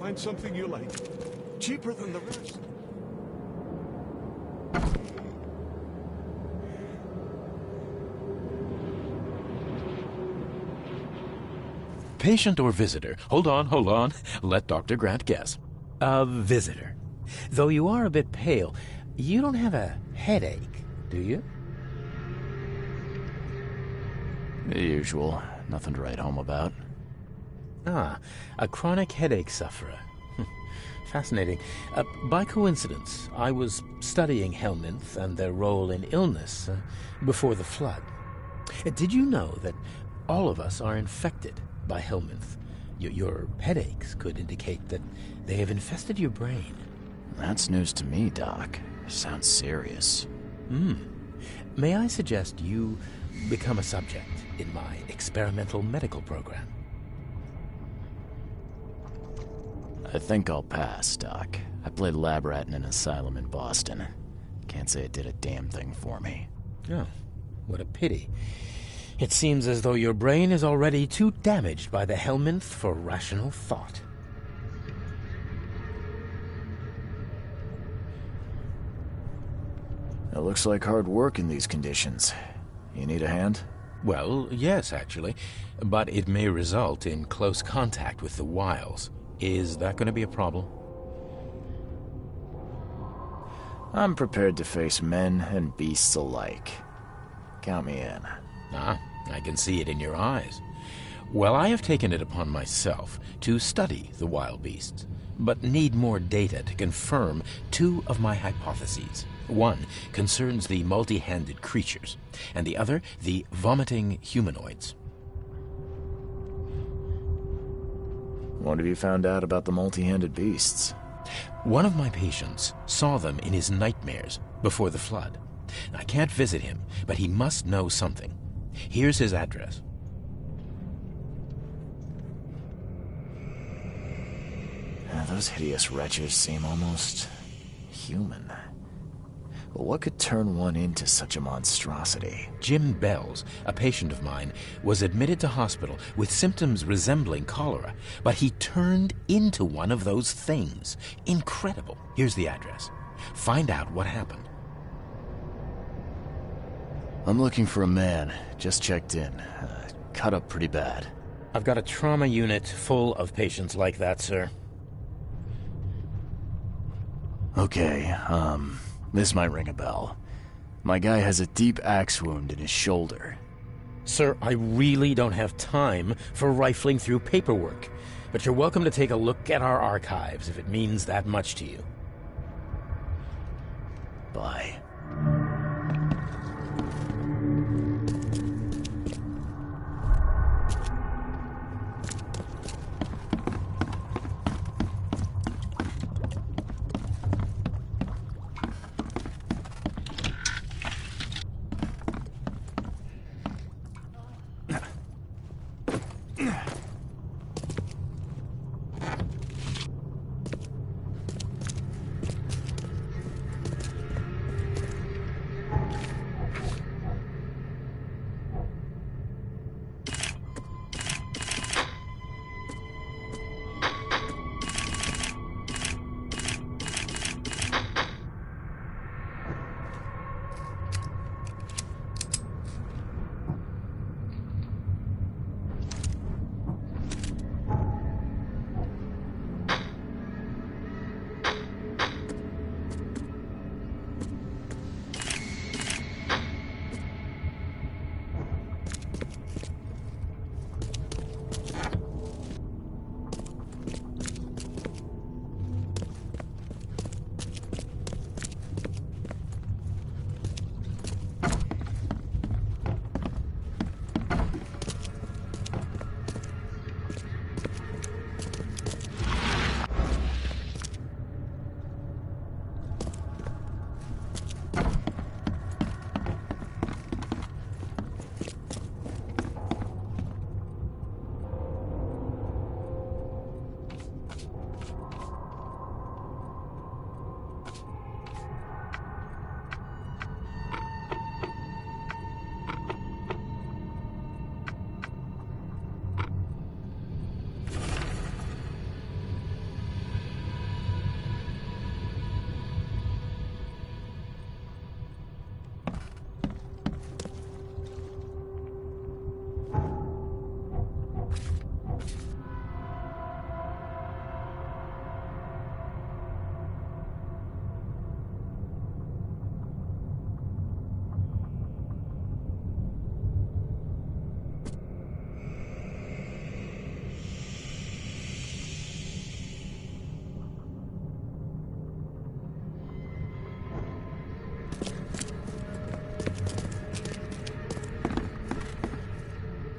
P: Find something you like. Cheaper than the rest.
R: patient or visitor? Hold on. Let Dr. Grant guess. A visitor. Though you are a bit pale, you don't have a headache, do you?
A: The usual. Nothing to write home about.
R: Ah, a chronic headache sufferer. Fascinating. By coincidence, I was studying Helminth and their role in illness before the flood. Did you know that all of us are infected by Helminth? Your headaches could indicate that they have infested your brain.
A: That's news to me, Doc. Sounds serious.
R: May I suggest you become a subject in my experimental medical program?
A: I think I'll pass, Doc. I played lab rat in an asylum in Boston. Can't say it did a damn thing for me.
R: Oh, what a pity. It seems as though your brain is already too damaged by the Helminth for rational thought.
A: It looks like hard work in these conditions. You need a hand?
R: Well, yes, actually. But it may result in close contact with the wiles. Is that going to be a problem?
A: I'm prepared to face men and beasts alike. Count me in.
R: Ah, I can see it in your eyes. Well, I have taken it upon myself to study the wild beasts, but need more data to confirm two of my hypotheses. One concerns the multi-handed creatures, and the other the vomiting humanoids.
A: What have you found out about the multi-handed beasts?
R: One of my patients saw them in his nightmares before the flood. I can't visit him, but he must know something. Here's his address.
A: Those hideous wretches seem almost human. But what could turn one into such a monstrosity?
R: Jim Bells, a patient of mine, was admitted to hospital with symptoms resembling cholera, but he turned into one of those things. Incredible. Here's the address. Find out what happened.
A: I'm looking for a man. Just checked in. Cut up pretty bad.
R: I've got a trauma unit full of patients like that, sir.
A: Okay, this might ring a bell. My guy has a deep axe wound in his shoulder.
R: Sir, I really don't have time for rifling through paperwork, but you're welcome to take a look at our archives if it means that much to you.
A: Bye.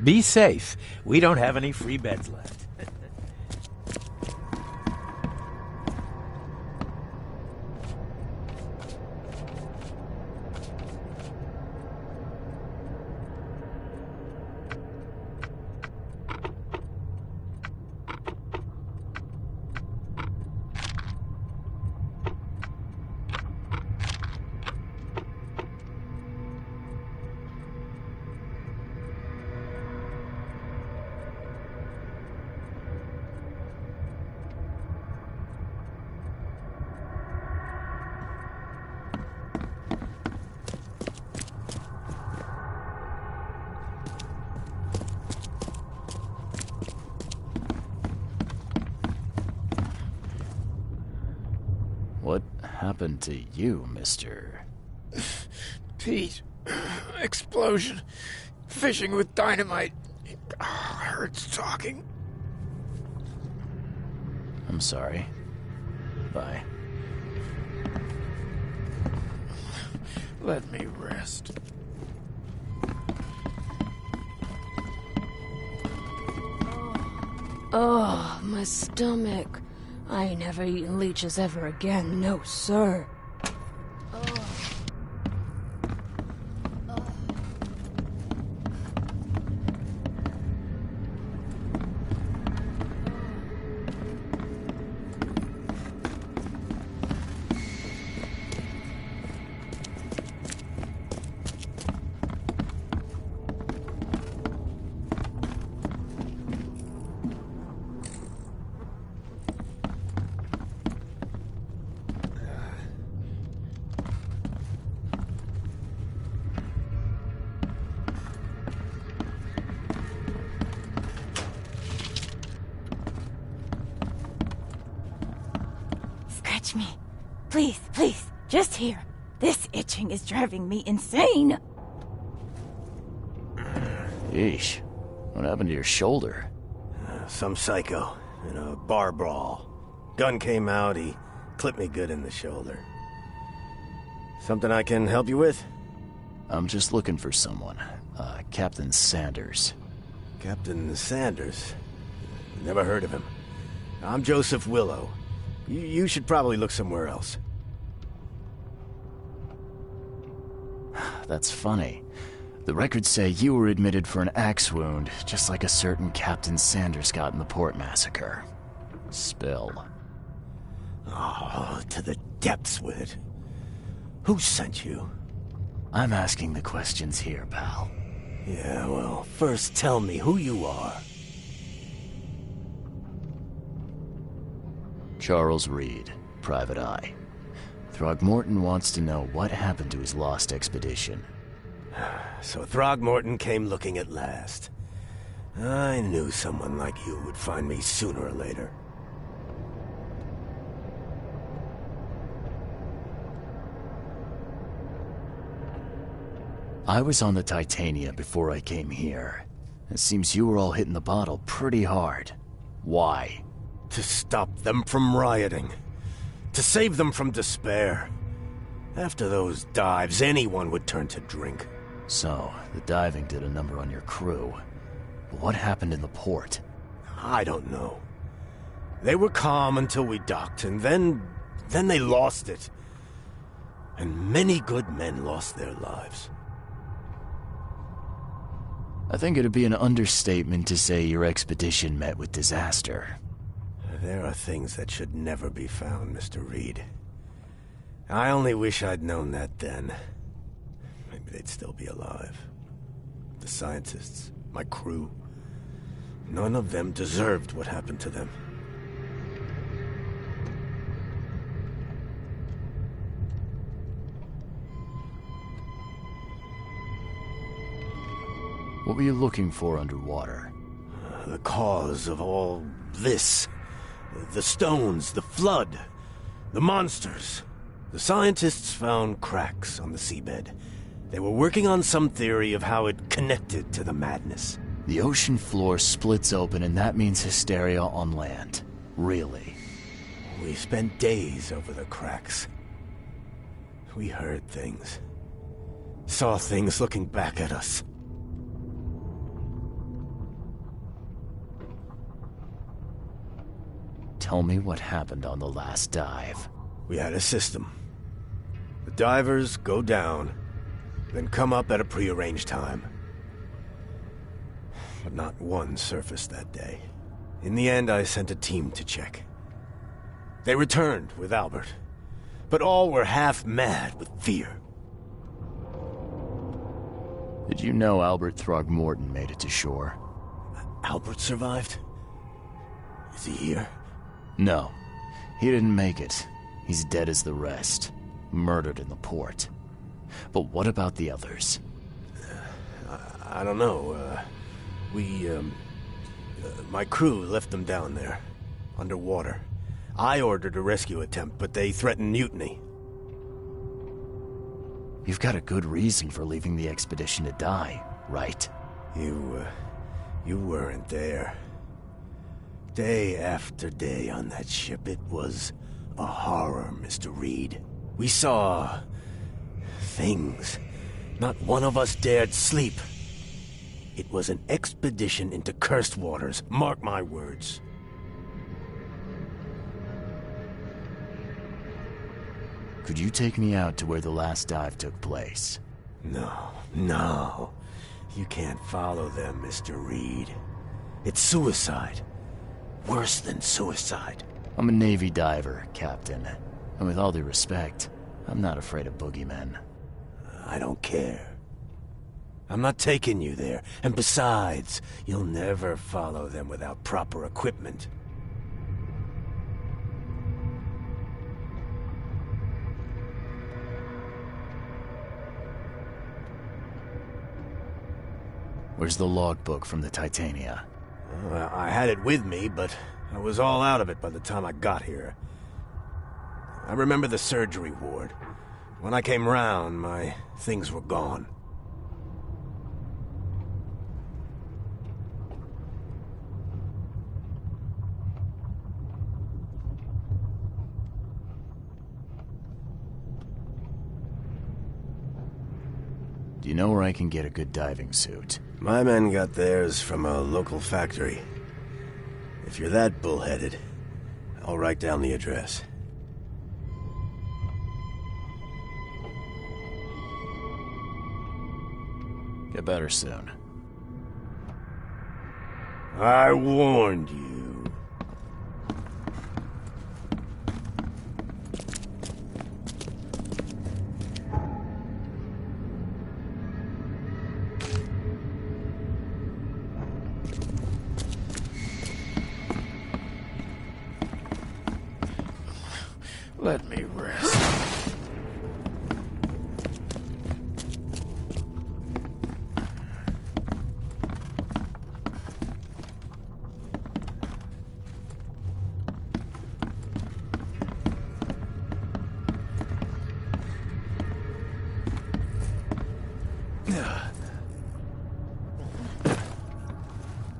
R: Be safe. We don't have any free beds left.
A: What happened to you, mister?
M: Pete. Explosion. Fishing with dynamite. Hurts talking.
A: I'm sorry. Bye.
M: Let me rest.
Q: Oh, my stomach. I ain't never eaten leeches ever again, no sir.
S: Scratch me. Please, please, just here. This itching is driving me insane.
A: Yeesh. What happened to your shoulder?
I: Some psycho in a bar brawl. Gun came out, he clipped me good in the shoulder. Something I can help you with?
A: I'm just looking for someone. Captain Sanders.
I: Captain Sanders? Never heard of him. I'm Joseph Willow. You should probably look somewhere else.
A: That's funny. The records say you were admitted for an axe wound, just like a certain Captain Sanders got in the Port Massacre. Spill.
I: Oh, to the depths with it. Who sent you?
A: I'm asking the questions here, pal.
I: Yeah, well, first tell me who you are.
A: Charles Reed, Private Eye. Throgmorton wants to know what happened to his lost expedition.
I: So Throgmorton came looking at last. I knew someone like you would find me sooner or later.
A: I was on the Titania before I came here. It seems you were all hitting the bottle pretty hard. Why?
I: To stop them from rioting. To save them from despair. After those dives, anyone would turn to drink.
A: So, the diving did a number on your crew. But what happened in the port?
I: I don't know. They were calm until we docked, and then they lost it. And many good men lost their lives.
A: I think it'd be an understatement to say your expedition met with disaster.
I: There are things that should never be found, Mr. Reed. I only wish I'd known that then. Maybe they'd still be alive. The scientists, my crew, none of them deserved what happened to them.
A: What were you looking for underwater?
I: The cause of all this. The stones, the flood, the monsters. The scientists found cracks on the seabed. They were working on some theory of how it connected to the madness.
A: The ocean floor splits open and that means hysteria on land. Really?
I: We spent days over the cracks. We heard things. Saw things looking back at us.
A: Tell me what happened on the last dive.
I: We had a system. The divers go down, then come up at a prearranged time. But not one surfaced that day. In the end, I sent a team to check. They returned with Albert, but all were half mad with fear.
A: Did you know Albert Throgmorton made it to shore?
I: Albert survived? Is he here?
A: No, he didn't make it. He's dead as the rest, murdered in the port. But what about the others?
I: I don't know. My crew left them down there, underwater. I ordered a rescue attempt, but they threatened mutiny.
A: You've got a good reason for leaving the expedition to die, right?
I: You weren't there. Day after day on that ship, it was a horror, Mr. Reed. We saw things. Not one of us dared sleep. It was an expedition into cursed waters, mark my words.
A: Could you take me out to where the last dive took place?
I: No. You can't follow them, Mr. Reed. It's suicide. Worse than suicide.
A: I'm a Navy diver, Captain. And with all due respect, I'm not afraid of boogeymen.
I: I don't care. I'm not taking you there. And besides, you'll never follow them without proper equipment.
A: Where's the logbook from the Titania?
I: Well, I had it with me, but I was all out of it by the time I got here. I remember the surgery ward. When I came round, my things were gone.
A: Do you know where I can get a good diving suit?
I: My men got theirs from a local factory. If you're that bullheaded, I'll write down the address.
A: Get better soon.
I: I warned you.
M: Let me rest.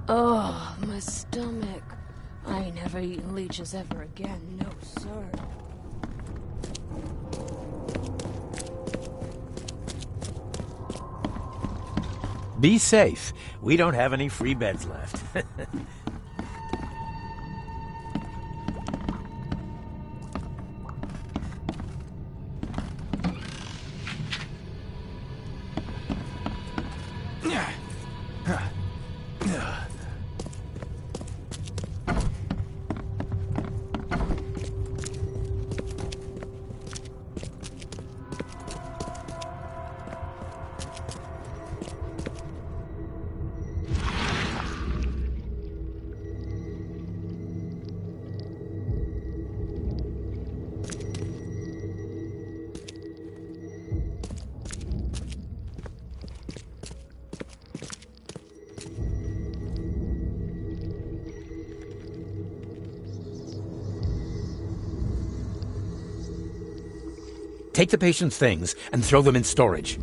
K: Oh, my stomach. I ain't never eaten leeches ever again, no sir.
R: Be safe. We don't have any free beds left.
T: Take the patient's things and throw them in storage.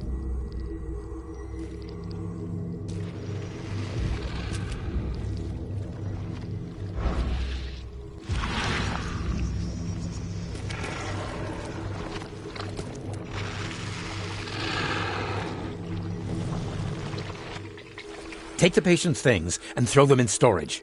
T: Take the patient's things and throw them in storage.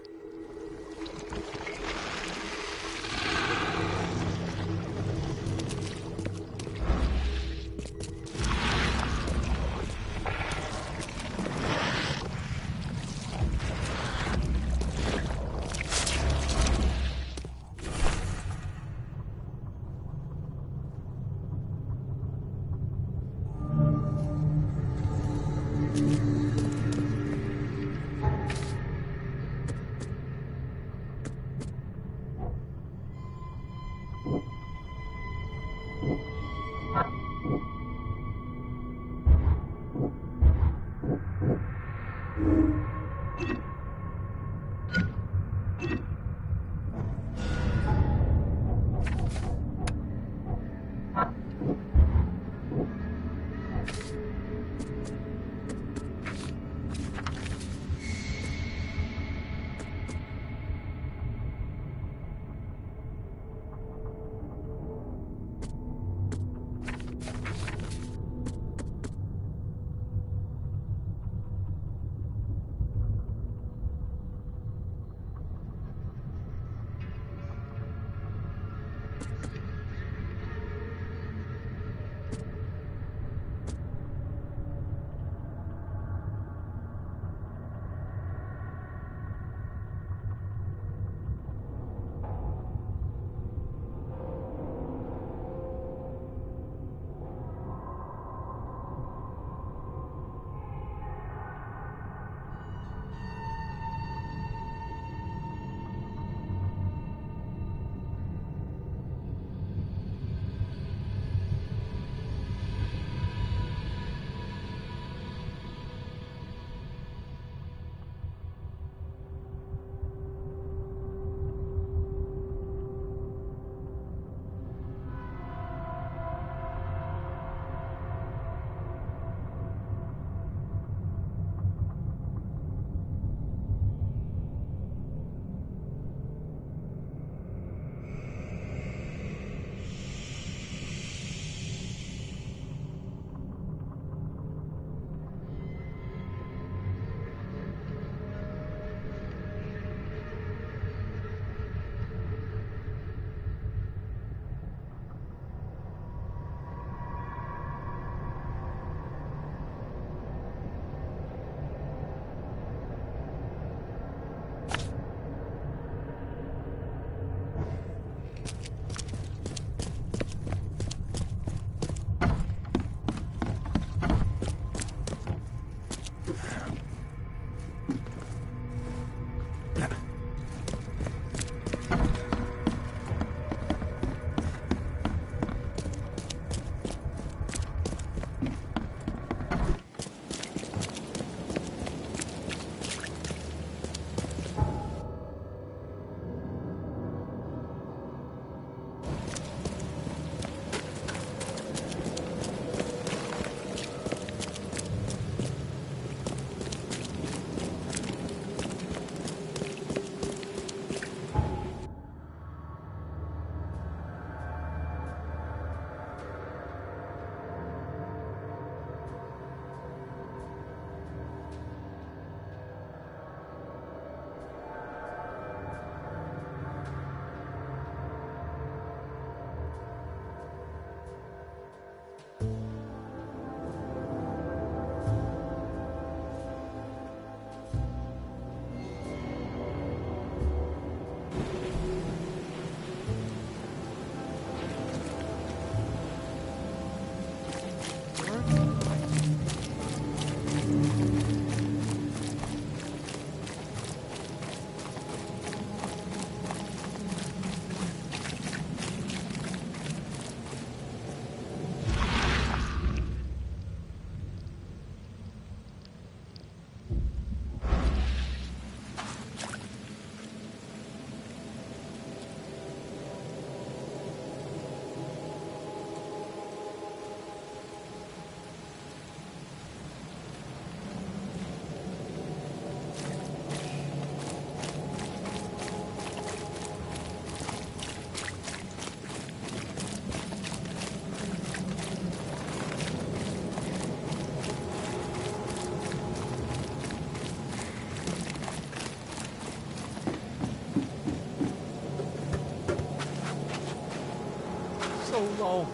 J: so long.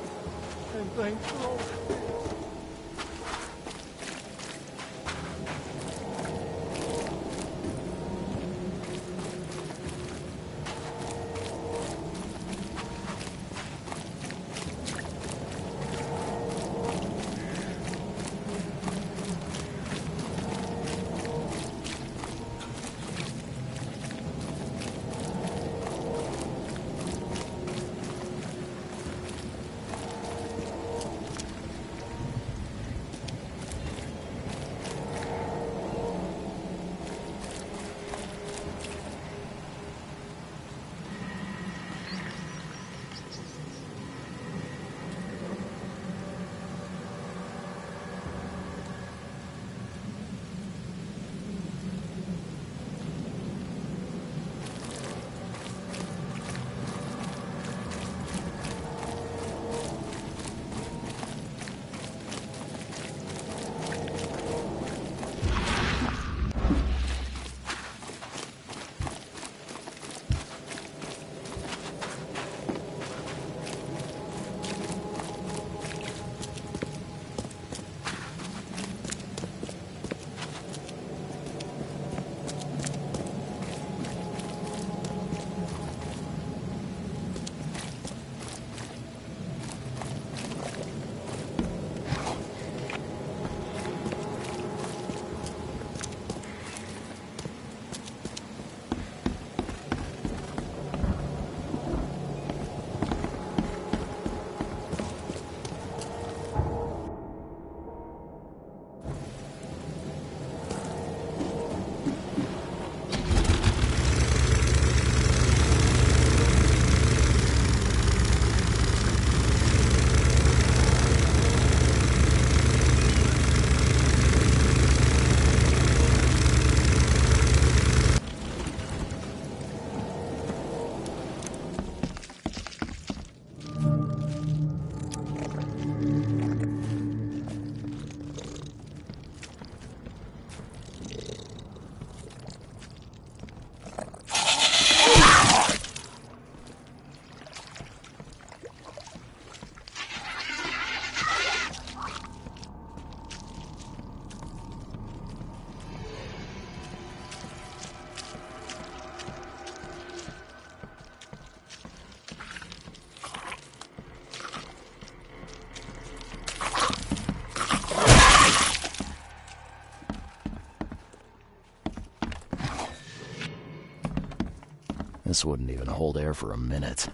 J: And thanks for all.
A: This wouldn't even hold air for a minute.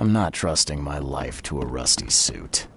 A: I'm not trusting my life to a rusty suit.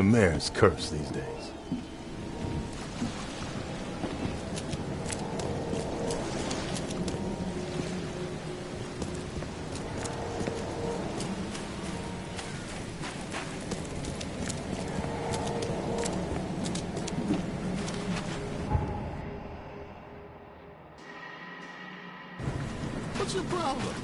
D: The mayor's cursed these days.
N: What's your problem?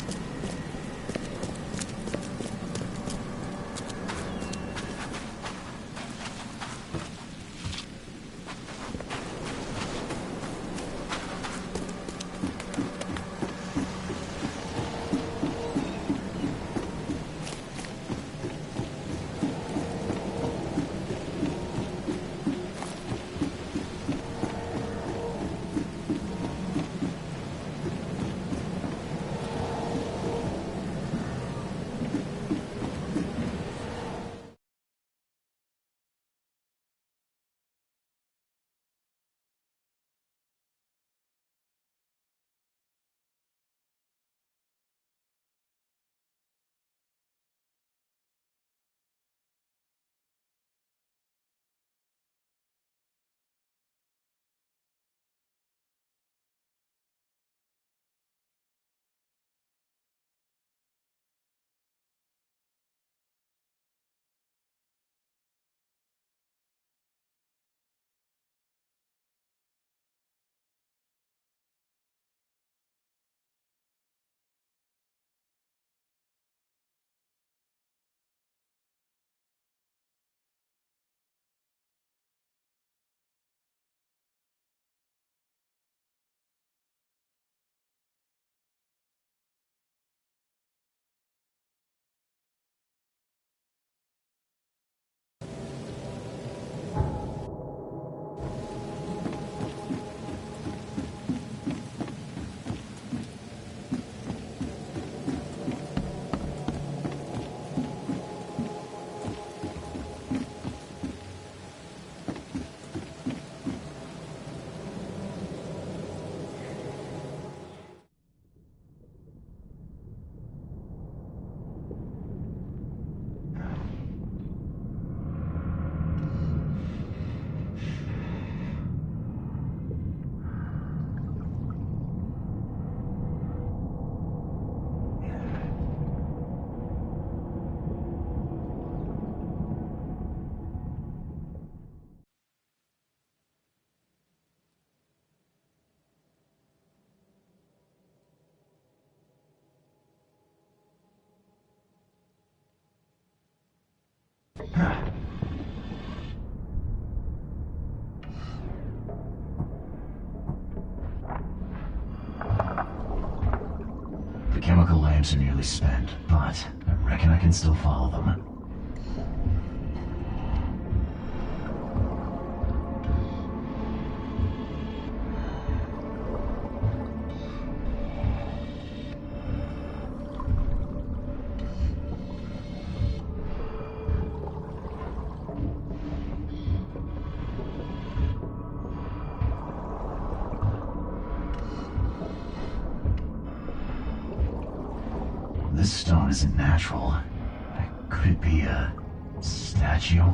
A: The chemical lamps are nearly spent, but I reckon I can still follow them. This stone isn't natural. Could it be a statue?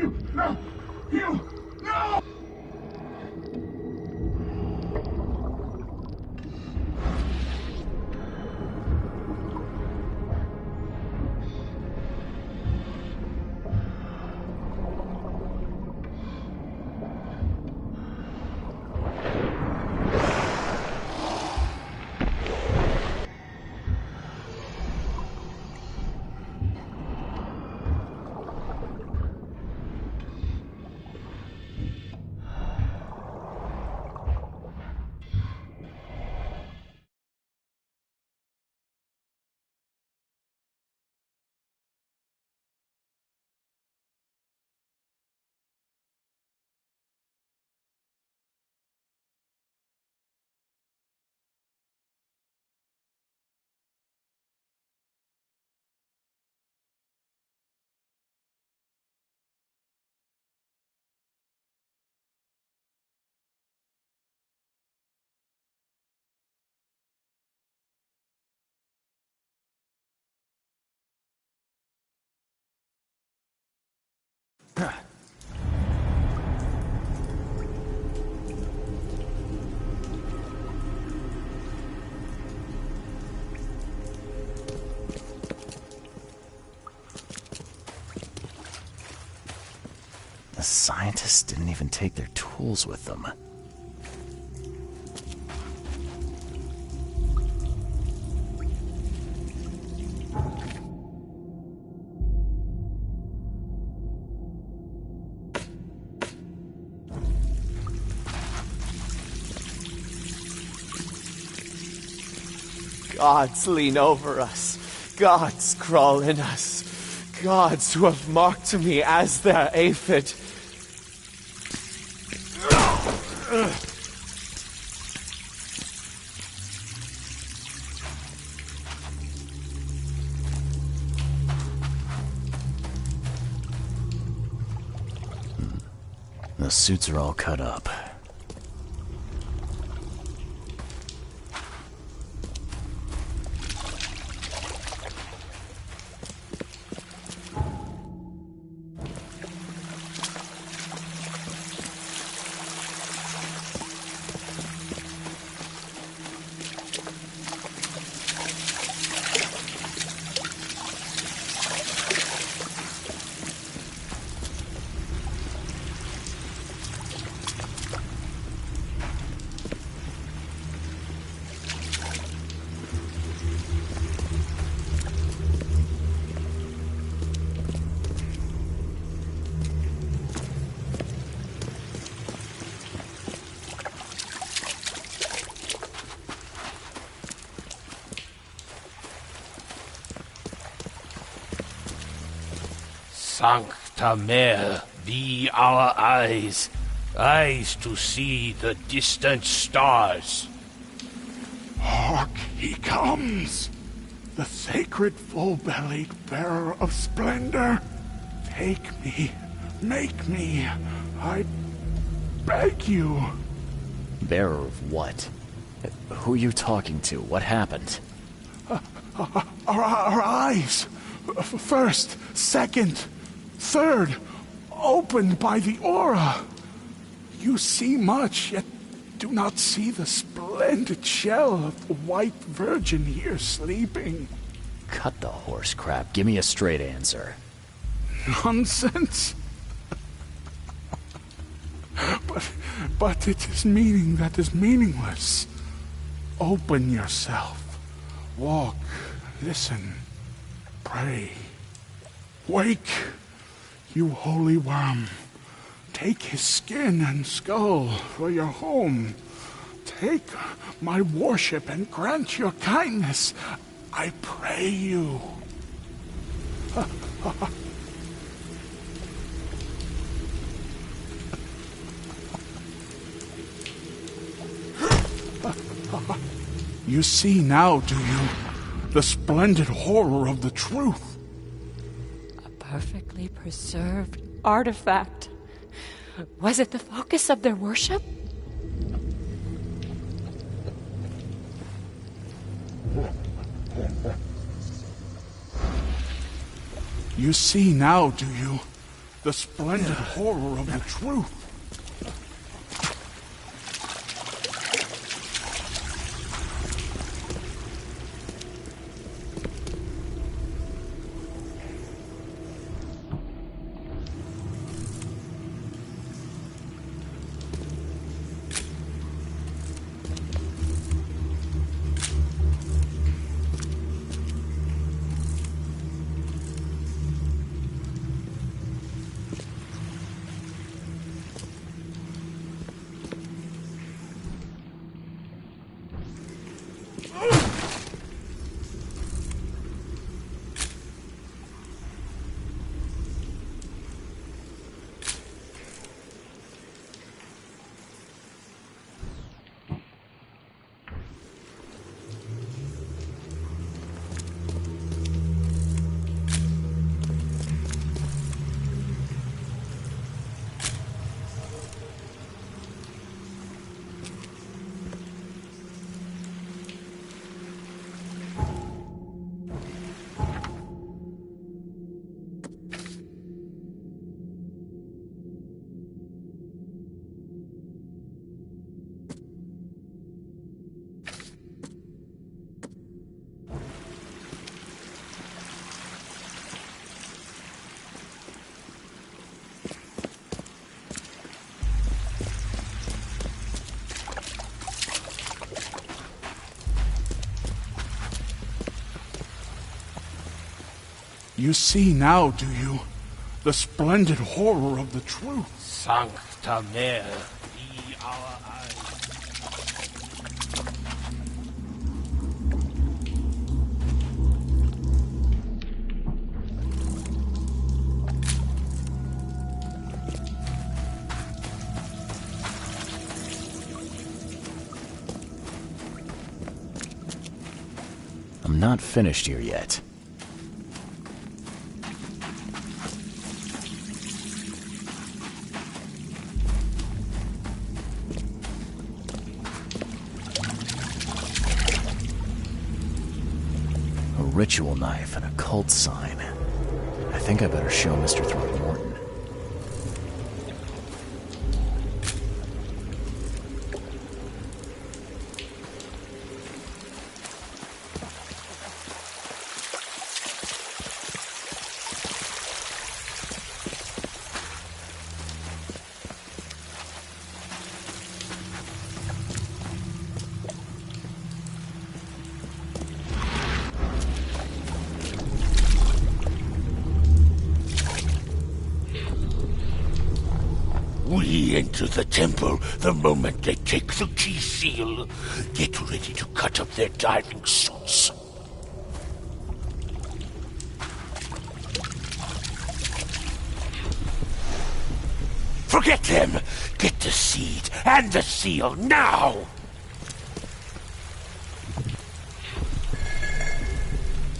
N: You, no! You, no!
A: The scientists didn't even take their tools with them.
U: Gods lean over us. Gods crawl in us. Gods who have marked me as their aphid.
A: The suits are all cut up.
N: Sancta Mare, be our eyes, eyes to see the distant stars. Hark, he comes, the sacred full-bellied bearer of splendor. Take me, make me, I beg you.
A: Bearer of what? Who are you talking to? What happened?
N: Our eyes, first, second, third, opened by the aura. You see much, yet do not see the splendid shell of the white virgin here sleeping.
A: Cut the horse crap. Give me a straight answer.
N: Nonsense. But it is meaning that is meaningless. Open yourself. Walk, listen, pray. Wake, you holy worm. Take his skin and skull for your home. Take my worship and grant your kindness. I pray you. You see now, do you? The splendid horror of the truth.
B: A perfectly preserved artifact. Was it the focus of their worship?
N: You see now, do you? The splendid horror of the truth. You see now, do you? The splendid horror of the truth.
J: Sancta Mare, be our eyes.
A: I'm not finished here yet. Ritual knife and a cult sign. I think I better show Mr. Throckmorton.
N: We enter the temple the moment they take the key seal. Get ready to cut up their diving suits. Forget them! Get the seed and the seal now!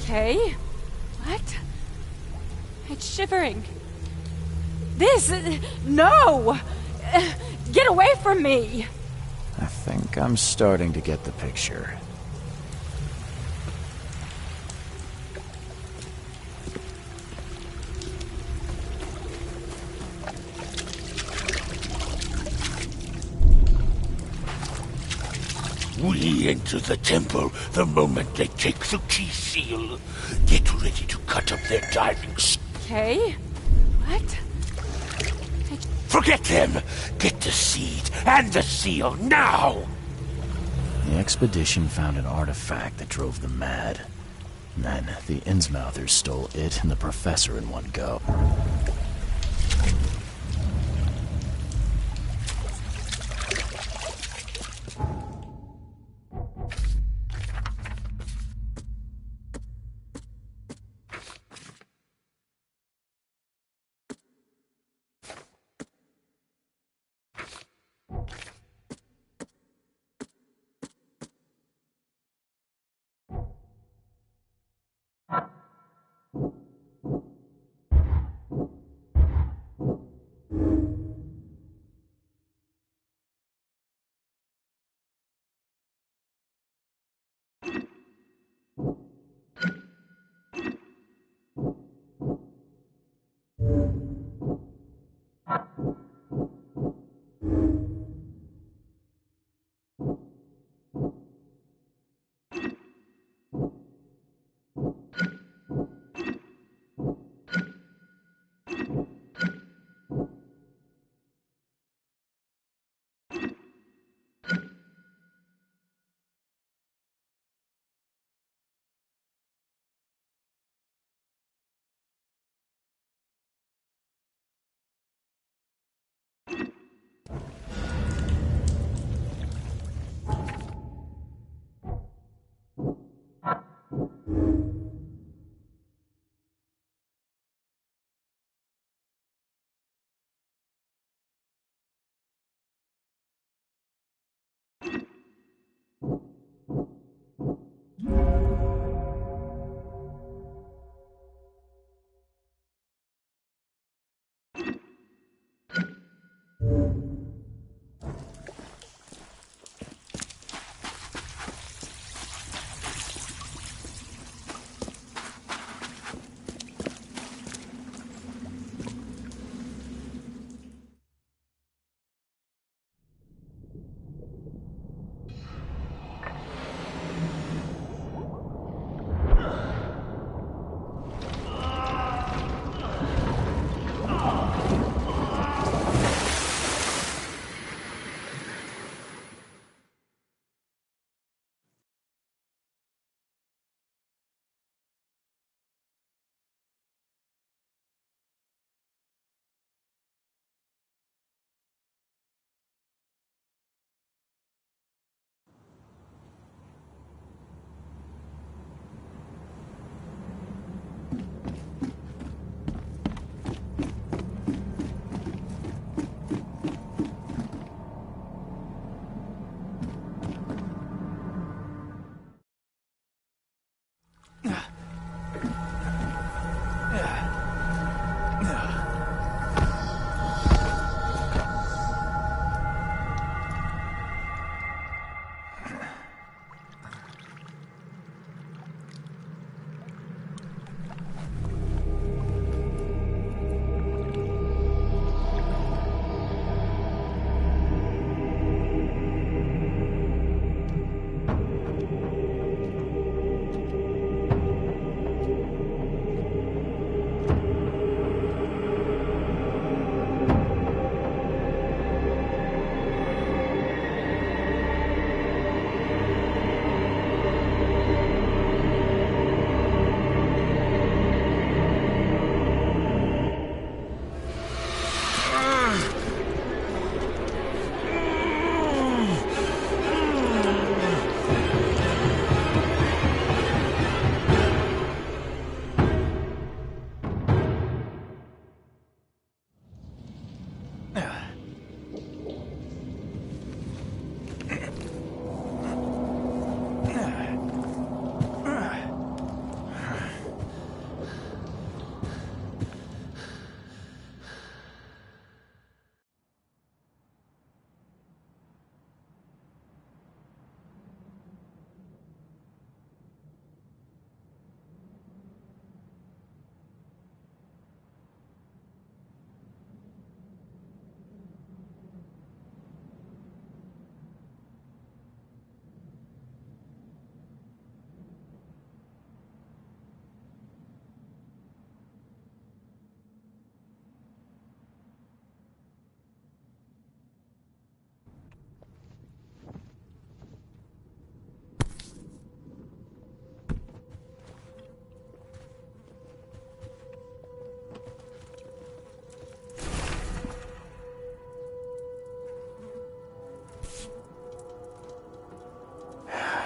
B: Okay. What? It's shivering. This... No! Get away from me!
A: I think I'm starting to get the picture.
N: We enter the temple the moment they take the key seal. Get ready to cut up their diving suits.
B: Okay. What?
N: Forget them! Get the seed and the seal now!
A: The expedition found an artifact that drove them mad. And then the Innsmouthers stole it and the professor in one go.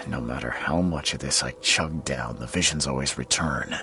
A: No matter how much of this I chug down, the visions always return.